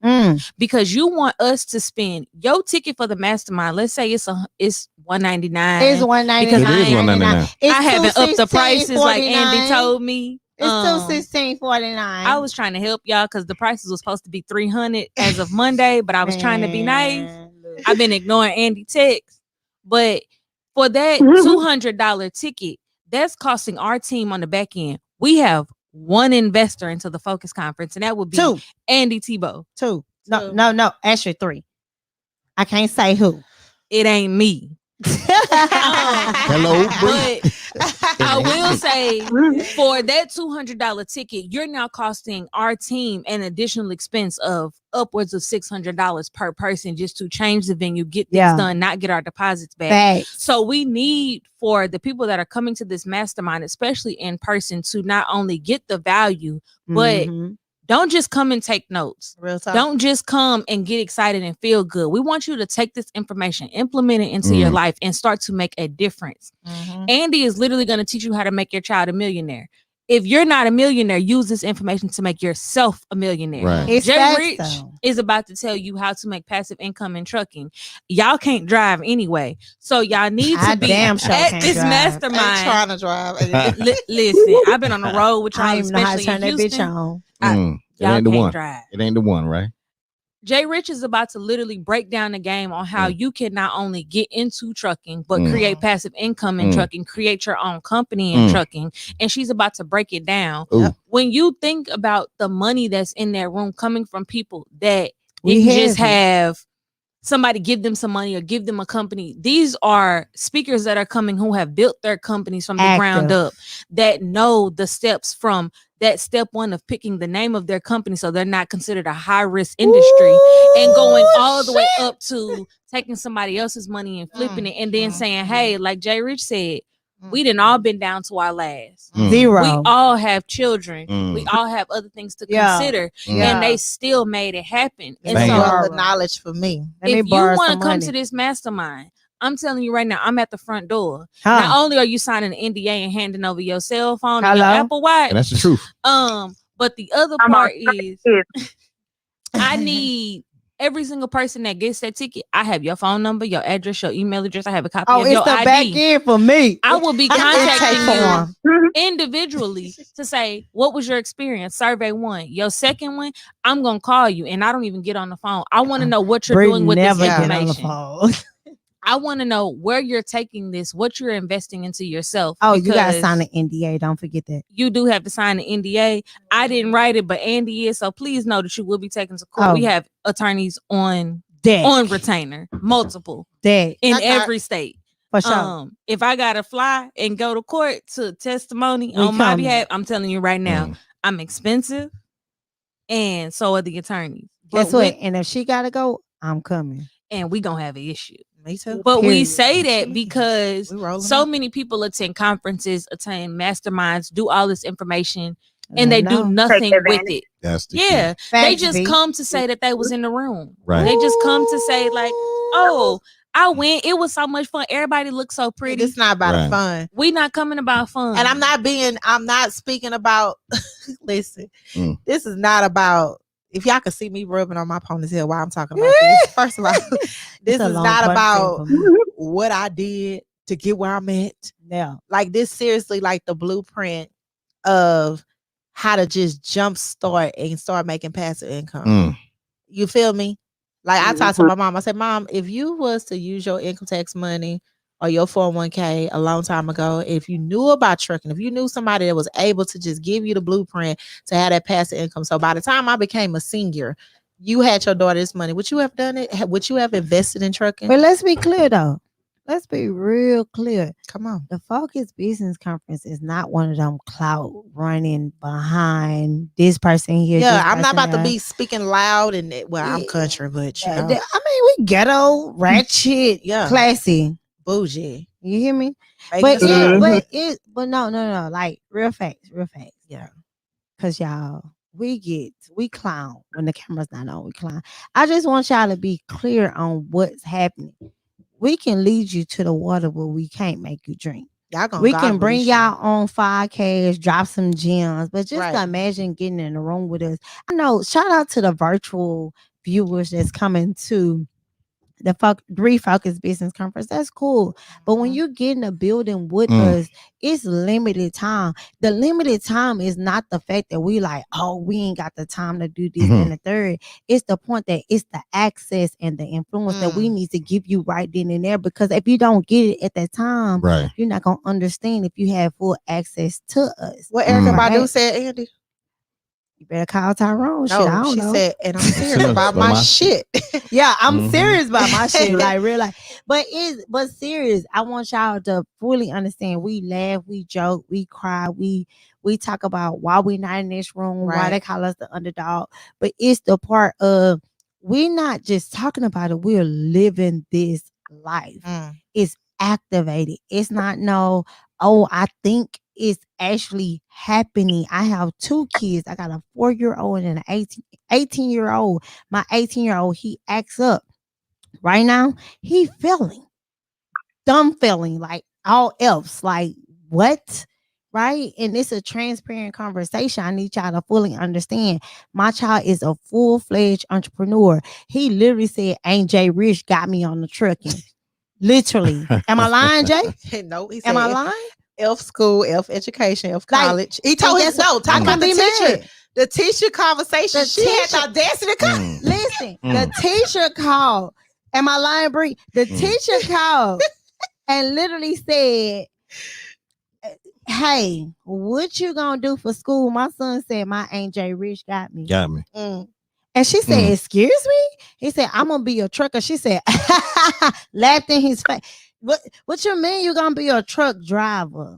Because you want us to spend your ticket for the mastermind. Let's say it's $199. It's $199. Because It is $199. I haven't upped the $216.49. prices like Andy told me. It's $216.49. I was trying to help y'all because the prices was supposed to be $300 as of Monday, but I was trying to be nice. I've been ignoring Andy texts, but for that $200 ticket, that's costing our team on the back end. We have one investor into the Focus Conference, and that would be Andy Tebow. No, actually 3. I can't say who. It ain't me. Hello, but I will say for that $200 ticket, you're now costing our team an additional expense of upwards of $600 per person just to change the venue, get things done, not get our deposits back. So we need for the people that are coming to this mastermind, especially in person, to not only get the value, but don't just come and take notes. Real talk. Don't just come and get excited and feel good. We want you to take this information, implement it into your life, and start to make a difference. Andy is literally going to teach you how to make your child a millionaire. If you're not a millionaire, use this information to make yourself a millionaire. Right. It's Jay facts, Rich though. is about to tell you how to make passive income in trucking. Y'all can't drive anyway, so y'all need I to be damn sure at can't this drive. I'm mastermind. trying to drive. Listen, I've been on the road with y'all, I don't even know how to especially turn in that bitch Houston. on. It Y'all ain't the can't one. drive. It ain't the one, right? Jay Rich is about to literally break down the game on how you can not only get into trucking, but create passive income in trucking, create your own company in trucking. And she's about to break it down. Ooh. When you think about the money that's in that room coming from people that We didn't just have it. have somebody give them some money or give them a company. These are speakers that are coming who have built their companies from the ground up, that know the steps from that step one of picking the name of their company so they're not considered a high risk industry, and going all the way up to taking somebody else's money and flipping it and then saying, hey, like Jay Rich said, we done all been down to our last. Zero. We all have children. We all have other things to consider, and they still made it happen. And It's so, all the knowledge for me. if you want to come to this mastermind, I'm telling you right now, I'm at the front door. Not only are you signing an NDA and handing over your cell phone and your Apple Watch, And that's the truth. but the other part is I need every single person that gets that ticket. I have your phone number, your address, your email address. I have a copy of it's your the ID. back end for me. I will be Intake contacting you form. individually to say, what was your experience? Survey 1. Your second one, I'm gonna call you, and I don't even get on the phone. I want to know what you're doing with this never get on the information. phone. I want to know where you're taking this, what you're investing into yourself. Oh, you gotta because sign an NDA. Don't forget that. You do have to sign an NDA. I didn't write it, but Andy is. So please know that you will be taken to court. Oh. We have attorneys on Deck. retainer, multiple Deck. in I got- every state. For sure. If I gotta fly and go to court to testimony We on my coming. behalf, I'm telling you right now, I'm expensive, and so are the attorneys. Guess But what? we- And if she gotta go, I'm coming. and we gonna have an issue. Me too. But we Period. say that because We rolling so up. many people attend conferences, attend masterminds, do all this information, and they do nothing with it. That's the Yeah, key. they Facts, just B. come to say that they was in the room. Right. They just come to say like, "Oh, I went. It was so much fun. Everybody looked so pretty." It's not about Right. the fun. We not coming about fun. And I'm not speaking about, listen, Mm. this is not about, if y'all could see me rubbing on my ponytail while I'm talking about this. First of all, this a is long not ponytail about for me. what I did to get where I'm at. Yeah. Like this seriously like the blueprint of how to just jump start and start making passive income. Mm. You feel me? Like I talked to my mom. I said, Mom, if you was to use your income tax money or your 401k a long time ago, if you knew about trucking, if you knew somebody that was able to just give you the blueprint to have that passive income. So by the time I became a senior, you had your daughter's money. Would you have done it? Would you have invested in trucking? But let's be clear though. Let's be real clear. Come on. The Focus Business Conference is not one of them clout running behind this person here. Yeah, this I'm not person about to there. be speaking loud and I'm Yeah. country, but you I know, mean, we ghetto, ratchet, Yeah. classy. bougie. You hear me? Vegas But style. but no, like real facts. Yeah. Cause y'all, we clown when the camera's not on. We clown. I just want y'all to be clear on what's happening. We can lead you to the water, but we can't make you drink. Y'all gonna We gobble can bring this y'all on 5Ks, drop some gems, but just Right. imagine getting in the room with us. I know. Shout out to the virtual viewers that's coming to the Refocus Business Conference. That's cool. But when you get in the building with us, it's limited time. The limited time is not the fact that we like, oh, we ain't got the time to do this and the third. It's the point that it's the access and the influence that we need to give you right then and there. Because if you don't get it at that time, Right. you're not gonna understand if you have full access to us. What Erica Right? Badu said, Andy? You better call Tyrone. Shit, I No, don't she know. said, and I'm serious about my shit. Yeah, I'm Mhm. serious about my shit, like real life. But serious. I want y'all to fully understand. We laugh, we joke, we cry, we talk about why we not in this room, why Right. they call us the underdog. But it's the part of we're not just talking about it, we're living this life. It's activated. It's not no, oh, I think is actually happening. I have 2 kids. I got a 4-year-old and an 18-year-old. My 18-year-old, he acts up. Right now, he failing. Dumb failing, like all else. Like, what? Right? And it's a transparent conversation. I need y'all to fully understand. My child is a full-fledged entrepreneur. He literally said, Ain't Jay Rich got me on the trucking. Literally. Am I lying, Jay? No, he Am I said lying? F school, F education, F Like, college. He told us no. Talk I about can the be teacher. mad. The teacher conversation. The She had teacher- the audacity to come. Mm. Listen, the teacher called. Am I lying, Bree? The teacher called and literally said, Hey, what you gonna do for school? My son said, My Aunt J Rich got me. Got me. And she said, Excuse me? He said, I'm gonna be a trucker. She said, laughed in his face. What you mean you gonna be a truck driver?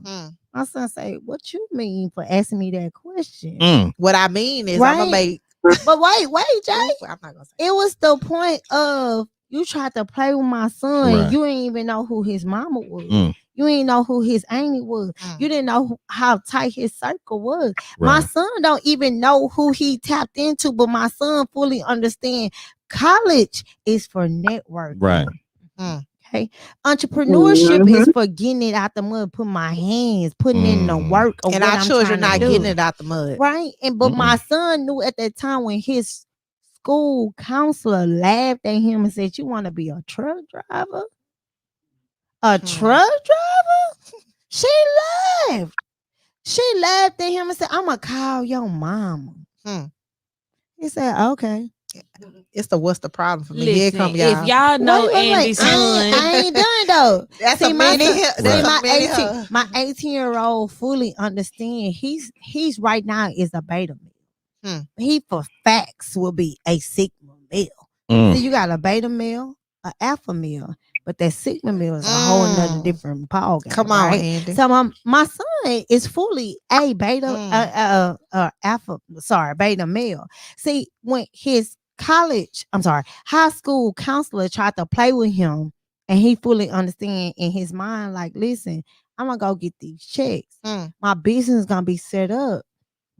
My son said, What you mean for asking me that question? What I mean is I'm Right. gonna make But wait, Jay. I'm not gonna say It was the point of you tried to play with my son. Right. You didn't even know who his mama was. Mm. You didn't know who his auntie was. You didn't know how tight his circle was. My Right. son don't even know who he tapped into, but my son fully understand college is for networking. Right. Okay. Entrepreneurship is for getting it out the mud, putting my hands, putting in the work. Of and what our I'm children trying not to do. getting it out the mud. Right. And but my son knew at that time when his school counselor laughed at him and said, You want to be a truck driver? A truck driver? She laughed. She laughed at him and said, I'm gonna call your mama. He said, Okay. It's the what's the problem for me? Here Listen, come y'all. if y'all know Wait. Andy's son, I ain't done though. That's See, a my mini. son- That's see, a mini. my 18-year-old fully understand. He's right now is a beta male. He for facts will be a sigma male. Mm. So you got a beta male, an alpha male, but that sigma male is a whole nother different ball game. Come on, right? Andy. So my son is fully a beta, alpha. Sorry, beta male. See, when his high school counselor tried to play with him, and he fully understand in his mind, like, listen, I'm gonna go get these checks. My business is gonna be set up,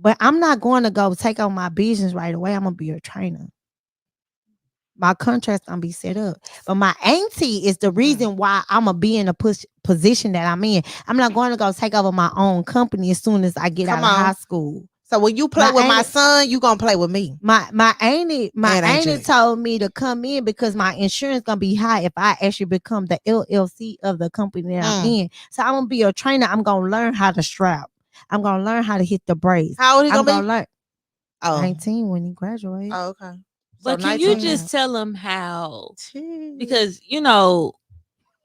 but I'm not going to go take on my business right away. I'm gonna be a trainer. My contract's gonna be set up, but my auntie is the reason why I'm gonna be in a position that I'm in. I'm not going to go take over my own company as soon as I get out of high school. So when you play with my son, you gonna play with me. My auntie AJ. told me to come in because my insurance gonna be high if I actually become the LLC of the company that I'm in. So I'm gonna be a trainer. I'm gonna learn how to strap. I'm gonna learn how to hit the brakes. How old he I'm gonna gonna be? learn. 19 when he graduates. Oh, okay. but So can you 19. just tell him how? Because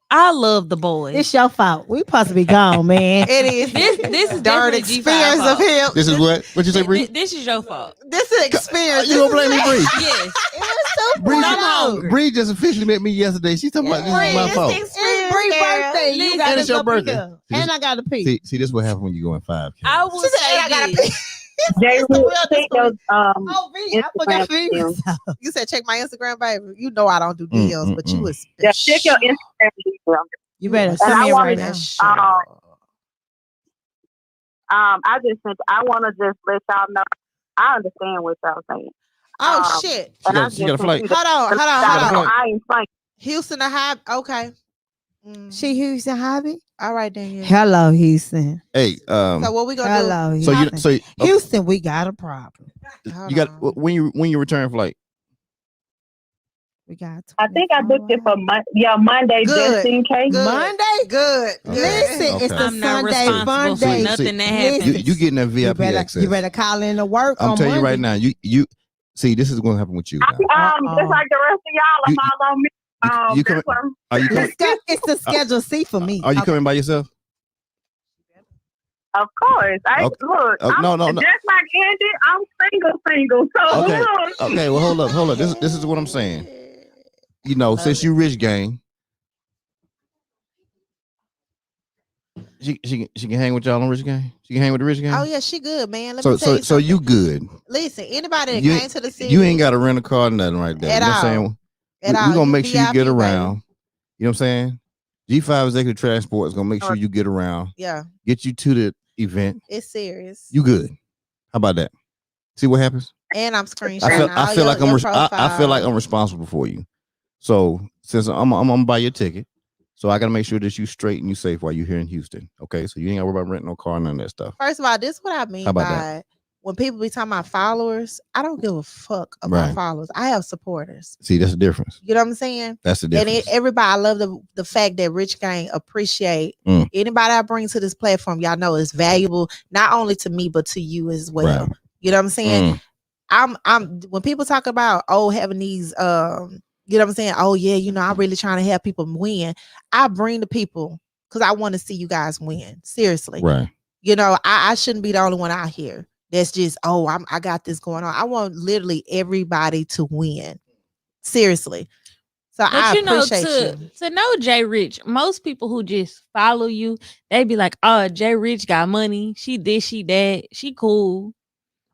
I love the boys. It's your fault. We supposed to be gone, man. It is. This is darn definitely experience G5 of him. This is what? What you say, Bree? This is your fault. This is experience. You gonna blame me, Bree? Yes. Bree, I'm hungry. Bree just officially met me yesterday. She's talking about this is my fault. It's Bree's birthday. You got And it's to your go pick birthday. up. And I got to pee. See, this is what happens when you go in 5K. I will She said, I gotta say pee. this. Jay, check your Oh, V, I forgot Instagram to DMs. You said check my Instagram, baby. You know I don't do DMs, but you was Yeah, check your Instagram DMs. You better And come I in wanna right now. just, I want to just let y'all know. I understand what y'all saying. Oh shit. She got a flight. Hold on. I ain't saying. Houston to High. Okay. She Houston hobby. All right then. Yeah. Hello, Houston. Hey, So what we gonna Hello, do? Houston. so Houston, we got a problem. you got when you return flight. We got. I think I booked it for Monday just in case. Monday. Good. Listen, it's the I'm not Sunday responsible for Monday. nothing that Listen, happens. You getting that VIP access. You better call in to work. I'm on telling you right Monday. now. You see, this is going to happen with you. Now. Just like the rest of y'all, I'm all on me. You coming? Are you coming? It's the schedule C for me. Are you coming by yourself? Of course. Okay. Look, No. just like Andy, I'm single. So Okay. look. Okay. Well, hold up. This is what I'm saying. Since you rich gang, she can hang with y'all on rich gang. She can hang with the rich gang. Oh yeah, she good, man. Let me tell So you so you good. Listen, anybody that You came to the city, You ain't got to rent a car, nothing right there. At You know what I'm all. saying? At We're all. gonna You make sure you VIP, get baby. around. You know what I'm saying? G5 Executive Transport is gonna make sure you get around. Yeah. Get you to event, It's serious. you good. How about that? See what happens? And I'm screenshotting. I feel like I feel like I'm profile. responsible for you. So since I'm gonna buy your ticket, so I gotta make sure that you straight and you safe while you're here in Houston. Okay, so you ain't gotta worry about renting no car, none of that stuff. First of all, this is what I mean How about by when people be talking about followers. I don't give a fuck about Right. followers. I have supporters. See, that's the difference. You know what I'm saying? That's the And difference. everybody, I love the fact that Rich Gang appreciate Mm. anybody I bring to this platform. Y'all know is valuable not only to me but to you as well. Right. You know what I'm saying? Mm. I'm when people talk about having these you know what I'm saying? Oh yeah, you know, I'm really trying to help people win. I bring the people because I want to see you guys win. Seriously. Right. You know, I shouldn't be the only one out here that's just, I got this going on. I want literally everybody to win. Seriously. So But I you know, appreciate you. to know Jay Rich, most people who just follow you, they be like, oh, Jay Rich got money. She this, she that, she cool.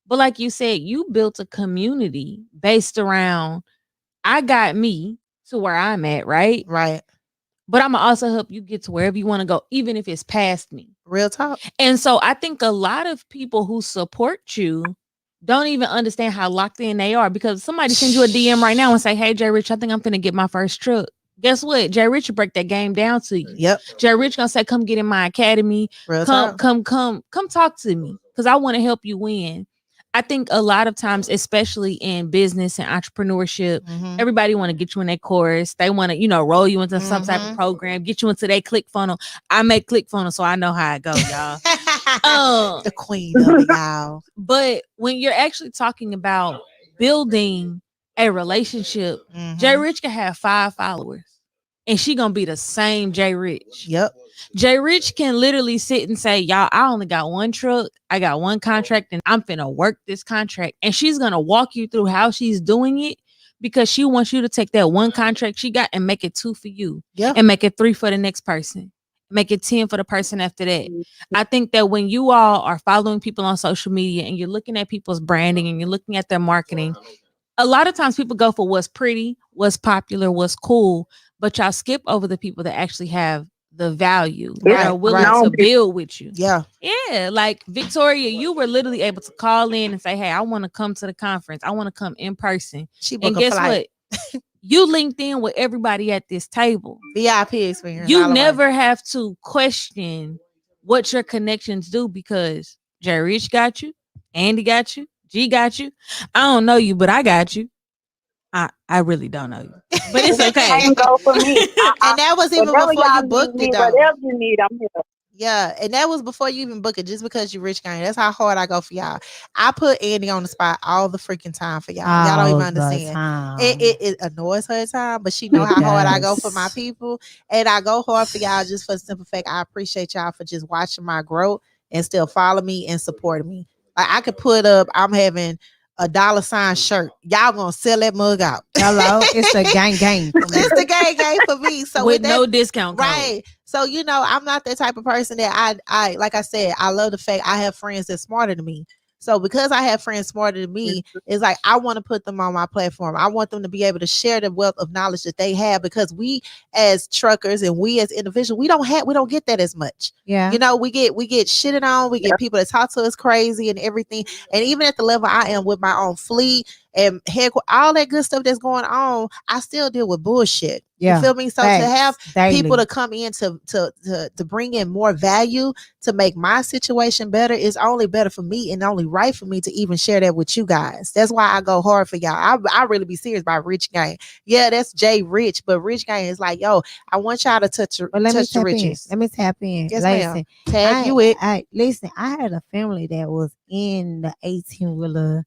But like you said, you built a community based around I got me to where I'm at, right? Right. But I'm gonna also help you get to wherever you want to go, even if it's past me. Real talk. And so I think a lot of people who support you don't even understand how locked in they are, because somebody sends you a DM right now and say, hey, Jay Rich, I think I'm finna get my first truck. Guess what? Jay Rich will break that game down to you. Yep. Jay Rich gonna say, come get in my academy. Real Come talk. talk to me, because I want to help you win. I think a lot of times, especially in business and entrepreneurship, Mhm. everybody want to get you in their course. They want to, roll you into some type of program, get you into their ClickFunnels. I make ClickFunnels, so I know how it goes, y'all. The queen of it, y'all. But when you're actually talking about building a relationship, Mhm. Jay Rich can have 5 followers and she gonna be the same Jay Rich. Yep. Jay Rich can literally sit and say, y'all, I only got one truck, I got one contract, and I'm finna work this contract. And she's gonna walk you through how she's doing it, because she wants you to take that one contract she got and make it 2 for you. Yeah. And make it 3 for the next person. Make it 10 for the person after that. I think that when you all are following people on social media and you're looking at people's branding and you're looking at their marketing, a lot of times people go for what's pretty, what's popular, what's cool, but y'all skip over the people that actually have the value, that are willing to build with you. Yeah. Yeah, like Victoria, you were literally able to call in and say, hey, I want to come to the conference. I want to come in person. She And booked a guess flight. what? You linked in with everybody at this table. VIP experience. all You the way. never have to question what your connections do, because Jay Rich got you, Andy got you, G got you. I don't know you, but I got you. I really don't know you, but it's okay. Same go for me. And that was even Whatever before y'all you booked need it, me, though. whatever you need, I'm here. Yeah, and that was before you even book it, just because you Rich Gang. That's how hard I go for y'all. I put Andy on the spot all the freaking time for y'all. Y'all don't even understand. It annoys her at time, but she know how hard I go for my people. And I go hard for y'all just for the simple fact I appreciate y'all for just watching my growth and still follow me and supporting me. Like I could put up, I'm having a $sign shirt. Y'all gonna sell that mug out. Hello, it's a gang gang. It's the gang for me. So with that, no discount code. right. So I'm not that type of person that I like I said, I love the fact I have friends that's smarter than me. So because I have friends smarter than me, it's like I want to put them on my platform. I want them to be able to share the wealth of knowledge that they have, because we as truckers and we as individuals, we don't get that as much. Yeah. We get shitted on, we get people that talk to us crazy and everything. And even at the level I am with my own fleet and all that good stuff that's going on, I still deal with bullshit. Yeah. You feel me? So Facts. to have Daily. people to come in to bring in more value to make my situation better is only better for me and only right for me to even share that with you guys. That's why I go hard for y'all. I really be serious about Rich Gang. Yeah, that's Jay Rich, but Rich Gang is like, yo, I want y'all to touch the riches. Let me tap in. Yes, listen, ma'am. Tag you it. Listen, I had a family that was in the 18-wheeler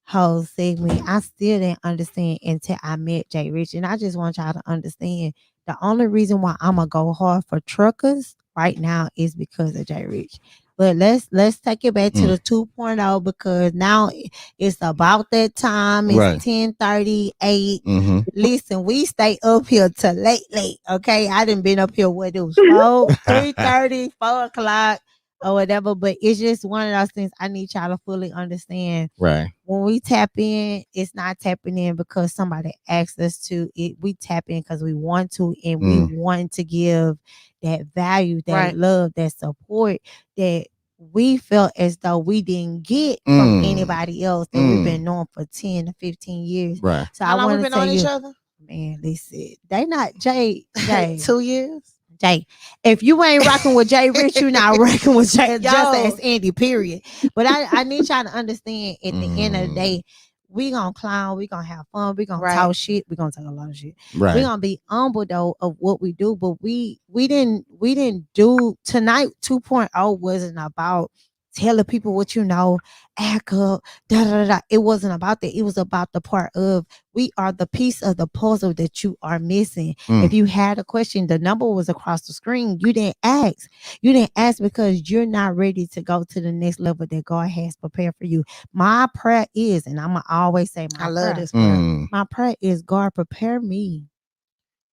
whole segment. I still didn't understand until I met Jay Rich. And I just want y'all to understand the only reason why I'm gonna go hard for truckers right now is because of Jay Rich. But let's take it back to the 2.0, because now it's about that time. It's Right. 10:38. Mm-hmm. Listen, we stay up here till late. Okay, I didn't been up here what it was 3:30, 4 o'clock or whatever. But it's just one of those things I need y'all to fully understand. Right. When we tap in, it's not tapping in because somebody asked us to. We tap in because we want to, and we want to give that value, that Right. love, that support that we felt as though we didn't get from anybody else that we've been knowing for 10 to 15 years. Right. So How I long we want to been tell on each you, other? man, listen, they not Jay. 2 years. Jay, if you ain't rocking with Jay Rich, you not rocking with Jay just Yo. as Andy, period. But I need y'all to understand at the end of the day, we gonna clown, we gonna have fun, we gonna talk shit, we gonna talk a lot of shit. Right. We gonna be humble though of what we do, but we didn't do tonight. 2.0 wasn't about telling people what you know, act up, da da da. It wasn't about that. It was about the part of we are the piece of the puzzle that you are missing. If you had a question, the number was across the screen. You didn't ask. You didn't ask because you're not ready to go to the next level that God has prepared for you. My prayer is, and I'm gonna always say my I love prayer. this prayer. My prayer is, God, prepare me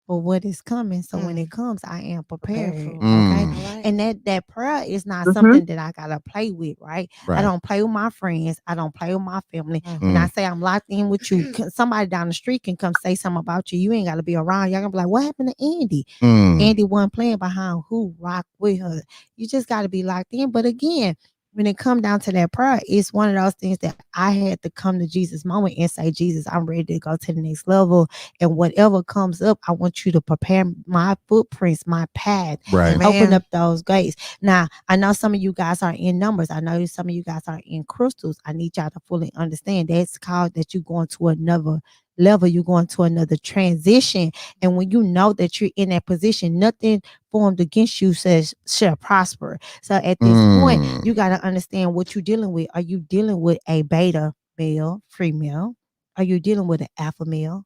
for what is coming. So when it comes, I am prepared. Okay. Right. And that prayer is not something that I gotta play with, right? Right. I don't play with my friends. I don't play with my family. When I say I'm locked in with you, somebody down the street can come say something about you. You ain't gotta be around. Y'all gonna be like, what happened to Andy? Andy wasn't playing behind who rocked with her. You just gotta be locked in. But again, when it come down to that prayer, it's one of those things that I had to come to Jesus moment and say, Jesus, I'm ready to go to the next level. And whatever comes up, I want you to prepare my footprints, my path. Right. Open up those gates. Now, I know some of you guys are in numbers. I know some of you guys are in crystals. I need y'all to fully understand that's called that you're going to another level. You're going to another transition. And when you know that you're in that position, nothing formed against you shall prosper. So at this point, you got to understand what you're dealing with. Are you dealing with a beta male, female? Are you dealing with an alpha male?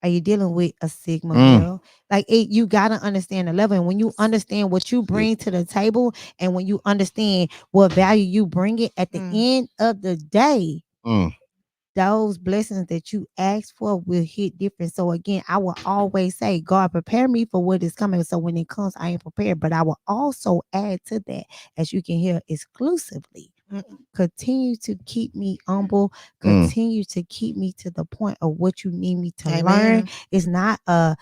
Are you dealing with a sigma male? Like you got to understand the level. And when you understand what you bring to the table, and when you understand what value you bring it at the end of the day, those blessings that you ask for will hit different. So again, I will always say, God, prepare me for what is coming. So when it comes, I am prepared. But I will also add to that, as you can hear exclusively, continue to keep me humble, continue to keep me to the point of what you need me to learn. It's not a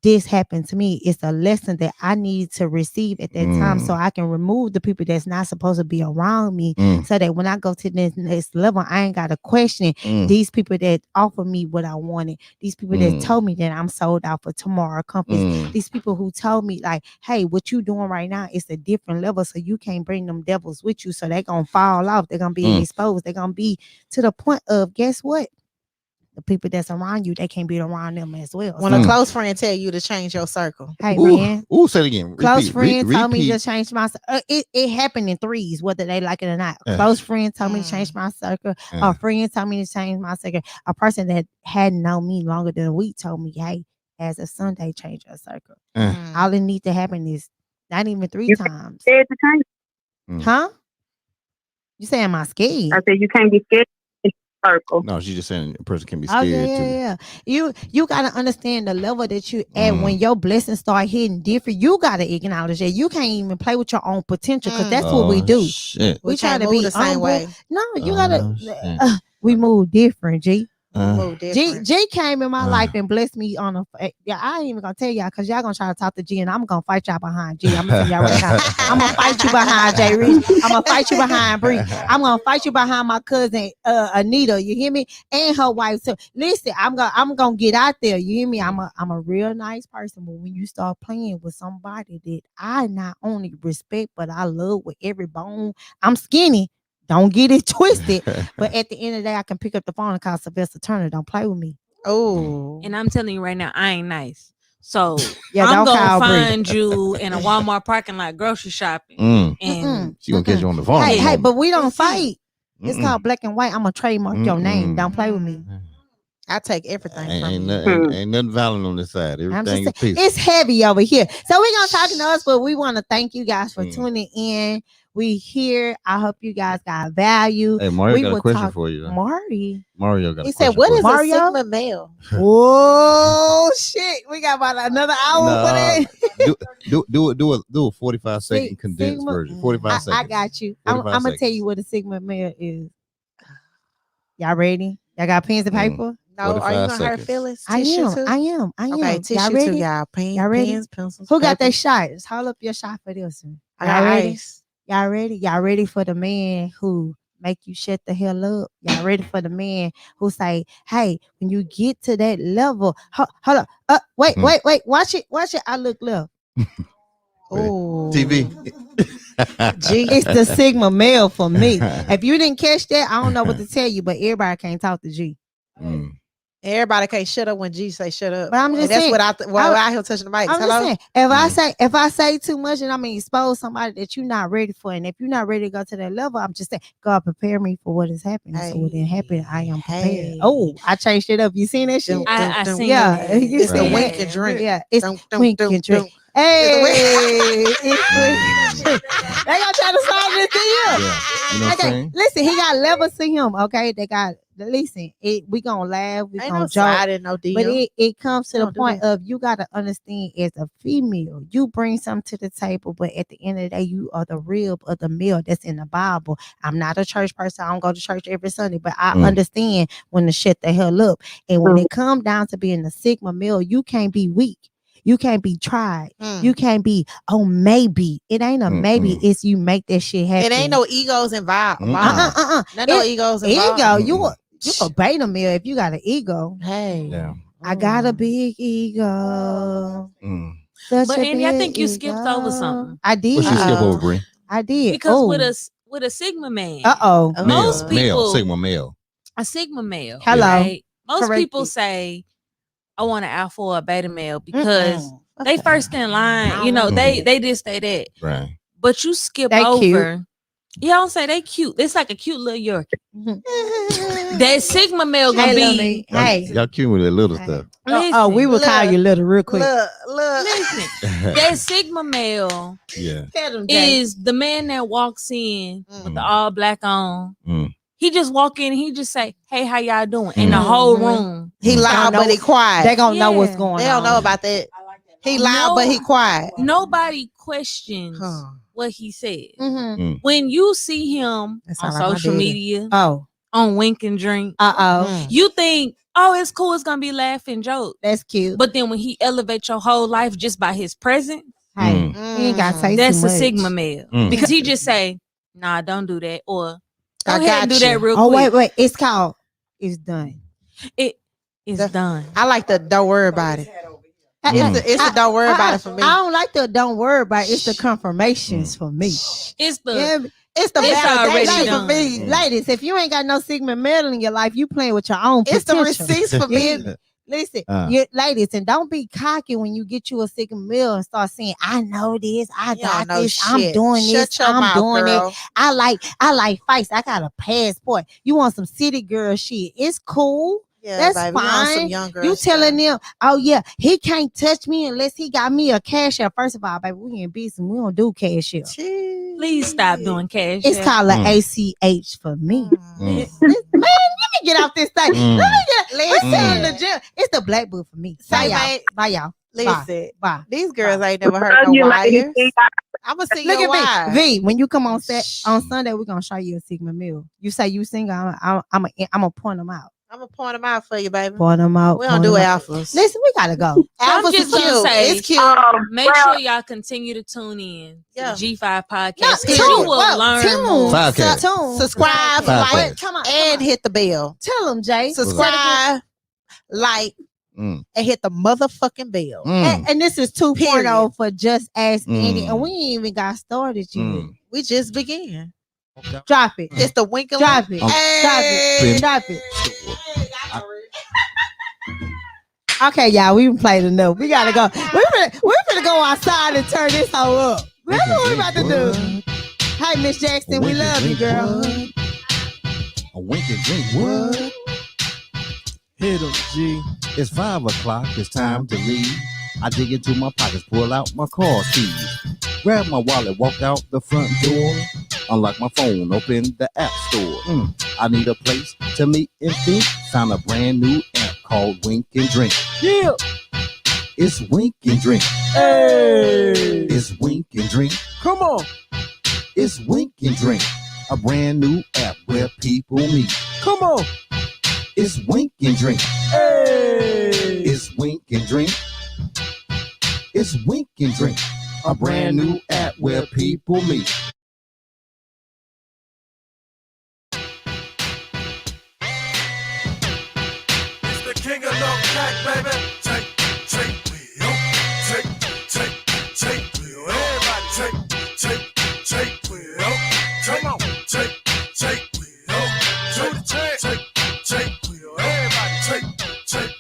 this happened to me. It's a lesson that I need to receive at that time, so I can remove the people that's not supposed to be around me, so that when I go to the next level, I ain't got to question these people that offer me what I wanted. These people that told me that I'm sold out for tomorrow companies. These people who told me like, hey, what you doing right now is a different level, so you can't bring them devils with you. So they're going to fall off. They're going to be exposed. They're going to be to the point of, guess what? The people that's around you, they can't be around them as well. When a close friend tell you to change your circle. Hey, man. Say it again. Close friend told me to change my it happened in threes, whether they like it or not. Close friend told me to change my circle. A friend told me to change my circle. A person that hadn't known me longer than a week told me, hey, as of Sunday, change your circle. All it needs to happen is not even three times. Scared to change. Huh? You saying am I scared? I said you can't be scared. Circle. No, she's just saying a person can be scared yeah. You gotta understand the level that you at when your blessings start hitting different. You gotta acknowledge that you can't even play with your own potential, because that's what we do. Shit. We try to be the same way. No, you gotta. We move different, G. G came in my life and blessed me on a. Yeah, I ain't even gonna tell y'all because y'all gonna try to talk to G, and I'm gonna fight y'all behind G. I'm gonna tell y'all right now. I'm gonna fight you behind J Rich. I'm gonna fight you behind Bree. I'm gonna fight you behind my cousin Anita. You hear me? And her wife too. Listen, I'm gonna get out there. You hear me? I'm a real nice person, but when you start playing with somebody that I not only respect but I love with every bone, I'm skinny. Don't get it twisted. But at the end of the day, I can pick up the phone and call Sylvester Turner. Don't play with me. Oh. And I'm telling you right now, I ain't nice. So yeah, I'm gonna find you in a Walmart parking lot grocery shopping. And she gonna catch you on the phone. Hey, but we don't fight. It's called black and white. I'm gonna trademark your name. Don't play with me. I take everything ain't from you. Ain't nothing violent on this side. Everything is peaceful. It's heavy over here. So we're gonna talk to us, but we want to thank you guys for tuning in. We here. I hope you guys got value. Hey, Mario got a question for you. Mario got a question. He said, what is Mario? a Sigma male? Whoa, shit. We got about another hour for that. Do a 45-second condensed Sigma, version. 45 seconds. I got you. I'm gonna tell you what a Sigma male is. Y'all ready? Y'all got pens and paper? No, are you gonna hurt feelings? I am. Okay, tissue y'all ready? too, y'all. Y'all ready? Pens, pencils. Who got their shot? Just hold up your shot for this one. I got ice. Y'all ready? Y'all ready for the man who make you shut the hell up? Y'all ready for the man who say, "Hey, when you get to that level, hold up, wait, watch it, I look left." Oh, TV. It's the Sigma male for me. If you didn't catch that, I don't know what to tell you, but everybody can't talk to G. everybody can't shut up when G say shut up. But I'm just And that's saying, what I hear touching the mic. I'm just saying, if I say too much and I'm expose somebody that you're not ready for, and if you're not ready to go to that level, I'm just saying, God prepare me for what is happening. So when it happen, I am prepared. Hey. Oh, I changed it up. You seen that shit? I seen Yeah, that. you It's the seen wink that. and drink. Yeah, it's Dum, dum, wink dum, and drink. dum. Hey, they gonna try to slide this to you. Yeah. You know what I'm Okay, saying? listen, he got levels to him. Okay, they got listen. We gonna laugh, we Ain't gonna no joke, side in no DM. but it comes to the Don't do point that. of you gotta understand as a female, you bring something to the table, but at the end of the day, you are the rib of the meal that's in the Bible. I'm not a church person. I don't go to church every Sunday, but I understand when to shut the hell up. And when it come down to being a Sigma male, you can't be weak. You can't be tried. You can't be, oh, maybe. It ain't a maybe. It's you make that shit happen. It ain't no egos involved. Mm-mm. No egos involved. Ego. You a beta male if you got an ego. Hey. Yeah. I got a big ego. Such But a Andy, I big think you skipped over ego. something. I did. What you skip over, Bree? I did. Because with a Sigma man, most Male, people Sigma male. a Sigma male. Hello. Right? Most Correct people it. say, I want an alpha or a beta male because they first in line. You know, they just say that. Right. But you skip They over. cute. You don't say they cute. It's like a cute little Yorkie. That Sigma male gonna be. Y'all cute with the little stuff. Listen, we will call you little real quick. Listen, that Sigma male Yeah. is the man that walks in with the all black on. He just walk in and he just say, "Hey, how y'all doing?" In the whole room. He loud but he quiet. They gonna know what's going on. They don't know about that. He loud but he quiet. Nobody questions what he said. Mm-hmm. When you see him on sound like my social daddy. media, Oh, on Wink and Drink, you think, oh, it's cool, it's gonna be laughing joke. That's cute. But then when he elevates your whole life just by his presence, hey, he ain't got to say that's too a much. Sigma male. Because he just say, nah, don't do that. Or go I ahead and got do you. that real Oh, quick. wait. It's called. It's done. It's done. I like the don't worry about it. It's the don't worry about it for me. I don't like the don't worry about it. It's the confirmations for me. It's the Yeah, It's the It's already validation for done. me. ladies, if you ain't got no Sigma male in your life, you playing with your own It's the potential. receipts for me. Listen, you ladies, and don't be cocky when you get you a Sigma male and start saying, "I know this, I You got don't know this, I'm shit. doing Shut this, your I'm mouth, doing girl. it. I like fights. I got a passport. You want some city girl shit? It's cool. Yeah, That's baby, we want some fine. young girl You stuff. telling them, oh yeah, he can't touch me unless he got me a cash out. First of all, baby, we in business. We don't do cash out. please stop doing cash. It's App. called an ACH for me. Man, let me get off this thing. Let me get. Let's tell the gym. It's the black book for me. Bye, Say, y'all. man, Bye, y'all. listen, Bye. these girls ain't never heard no wires. I'm gonna see Look your at wires. V. When you come on on Sunday, we're gonna show you a Sigma meal. You say you single, I'm gonna point them out. I'm gonna point them out for you, baby. Point them out. We don't do alphas. Listen, we gotta go. I'm Alphas just is gonna cute. say, It's cute. make sure y'all continue to tune in to Yeah. the G5 podcast No, because you will well, learn tune. more. Podcast. Subscribe, Podcast. like, Come on, and hit the bell. Tell them, Jay. Subscribe, like, and hit the motherfucking bell. And this is 2.0 Period. for Just Ask Andy, and we ain't even got started yet. We just began. Drop it. It's the wink and Drop link. it. Hey. Drop it. Okay, y'all, we played enough. We gotta go. We're gonna go outside and turn this hoe up. That's what we about to do. Hey, Miss Jackson, we love you, girl. A wink and drink. What? Hit him, G. It's 5 o'clock. It's time to leave. I dig into my pockets, pull out my car keys, grab my wallet, walk out the front door, unlock my phone, open the app store. I need a place to meet and think. Found a brand new app called Wink and Drink. Yeah. It's Wink and Drink. Hey. It's Wink and Drink. Come on. It's Wink and Drink. A brand new app where people meet. Come on. It's Wink and Drink. Hey. It's Wink and Drink. It's Wink and Drink. A brand new app where people meet. enough jack, baby. Take wheel. Take wheel. Everybody take wheel. Come on, take wheel. To the take wheel. Everybody take wheel.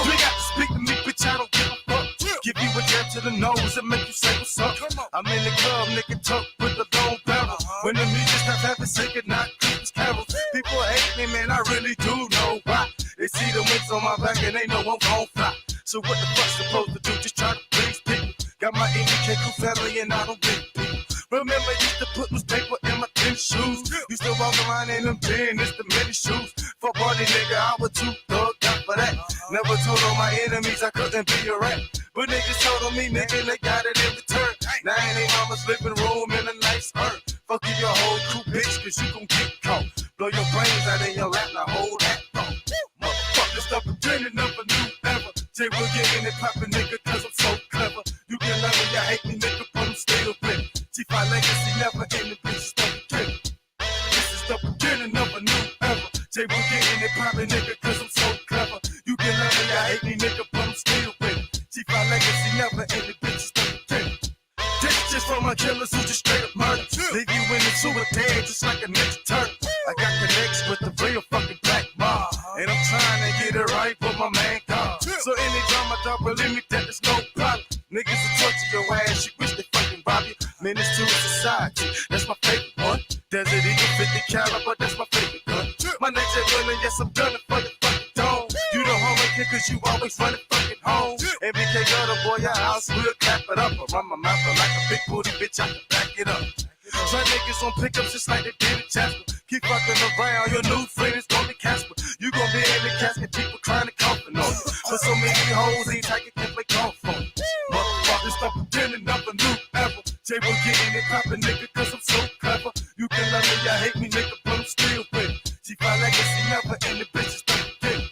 You got to speak to me, bitch. I don't give a fuck. Give you a jab to the nose and make you say what's up. I'm in the club, nigga, tuck with the long barrel. When the music stop having say goodnight, Christmas carols. People hate me, man, I really do know why. They see the wings on my back and they know I'm gon' fly. So what the fuck's supposed to do? Just try to please people. Got my NDK crew family and I don't beat people. Remember, used to put newspaper in my tennis shoes. Used to walk around in them jeans, the mini shoes. For party nigga, I was too thugged out for that. Never told all my enemies I couldn't be a rat. But niggas told on me, nigga, they got it in return. Now in they mama's living room in a nice earth. Fuck you, your whole crew, bitch, cause you gon' get caught. Blow your brains out in your lap, now hold that thought. Motherfuckers, stop pretending of a new era. Jay will get in it poppin', nigga, cause I'm so clever. You can love me, you hate me, nigga, but I'm still with it. G5 legacy never in the bitch, stop pretending. This is the beginning of a new era. Jay will get in it poppin', nigga, cause I'm so clever. You can love me, you hate me, nigga, but I'm still with it. G5 legacy never in the bitch, stop pretending. This just for my killers who just straight up murder. Leave you in the sewer dead just like a ninja turtle. I got connects with the real fucking black mob. And I'm trying to get it right for my man God. So anytime I drop, believe me that there's no problem. Niggas will torture your ass, you wish they fucking rob you. Menace to society, that's my favorite one. Desert Eagle 50 caliber, that's my favorite gun. My name's Jay Willen, yes I'm gunning for your fucking dome. You the homie kid cause you always running fucking home. MBK got a boy, your house will clap it up. I run my mouth like a big booty bitch, I can back it up. Try niggas on pickups just like they did in Jasper. Keep fucking around, your new friend is gonna be Casper. You gon' be in the casket, people crying and coughing on you. But so many hoes ain't taking can play golf for you. Motherfuckers, stop pretending of a new era. Jay will get in it poppin', nigga, cause I'm so clever. You can love me, you hate me, nigga, but I'm still with it. G5 legacy never in the bitches, stop pretending.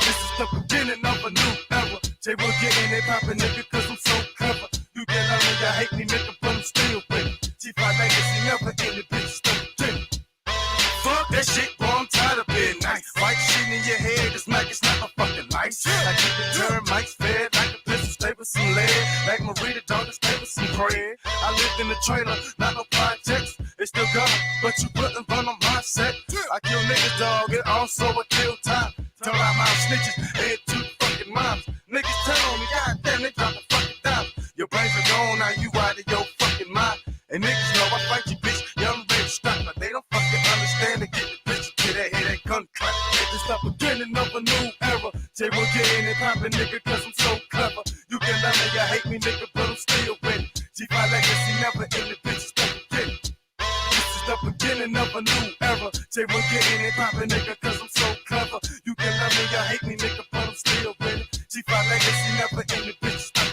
This is the beginning of a new era. Jay will get in it poppin', nigga, cause I'm so clever. You can love me, you hate me, nigga, but I'm still with it. G5 legacy never in the bitches, stop pretending. Fuck that shit, boy, I'm tired of being nice. White shit in your head, this mic is not a fucking lights. I keep the termites fed like a pistol, stay with some lead. Like Marita, dog, stay with some bread. I lived in the trailer, not no projects. It's still gone, but you wouldn't run on my set. I kill niggas, dog, and also I kill time. Tell out my snitches, head to fucking moms. Niggas tell on me, goddamn, they drop the fucking dime. Your brains are gone, now you out of your fucking mind. And niggas know I fight you, bitch, young rich strap, but they don't fucking understand to get the bitch to that head, that gun clap. It's the beginning of a new era. Jay will get in it poppin', nigga, cause I'm so clever. You can love me, you hate me, nigga, but I'm still with it. G5 legacy never in the bitches, stop beginning. This is the beginning of a new era. Jay will get in it poppin', nigga, cause I'm so clever. You can love me, you hate me, nigga, but I'm still with it. G5 legacy never in the bitches, stop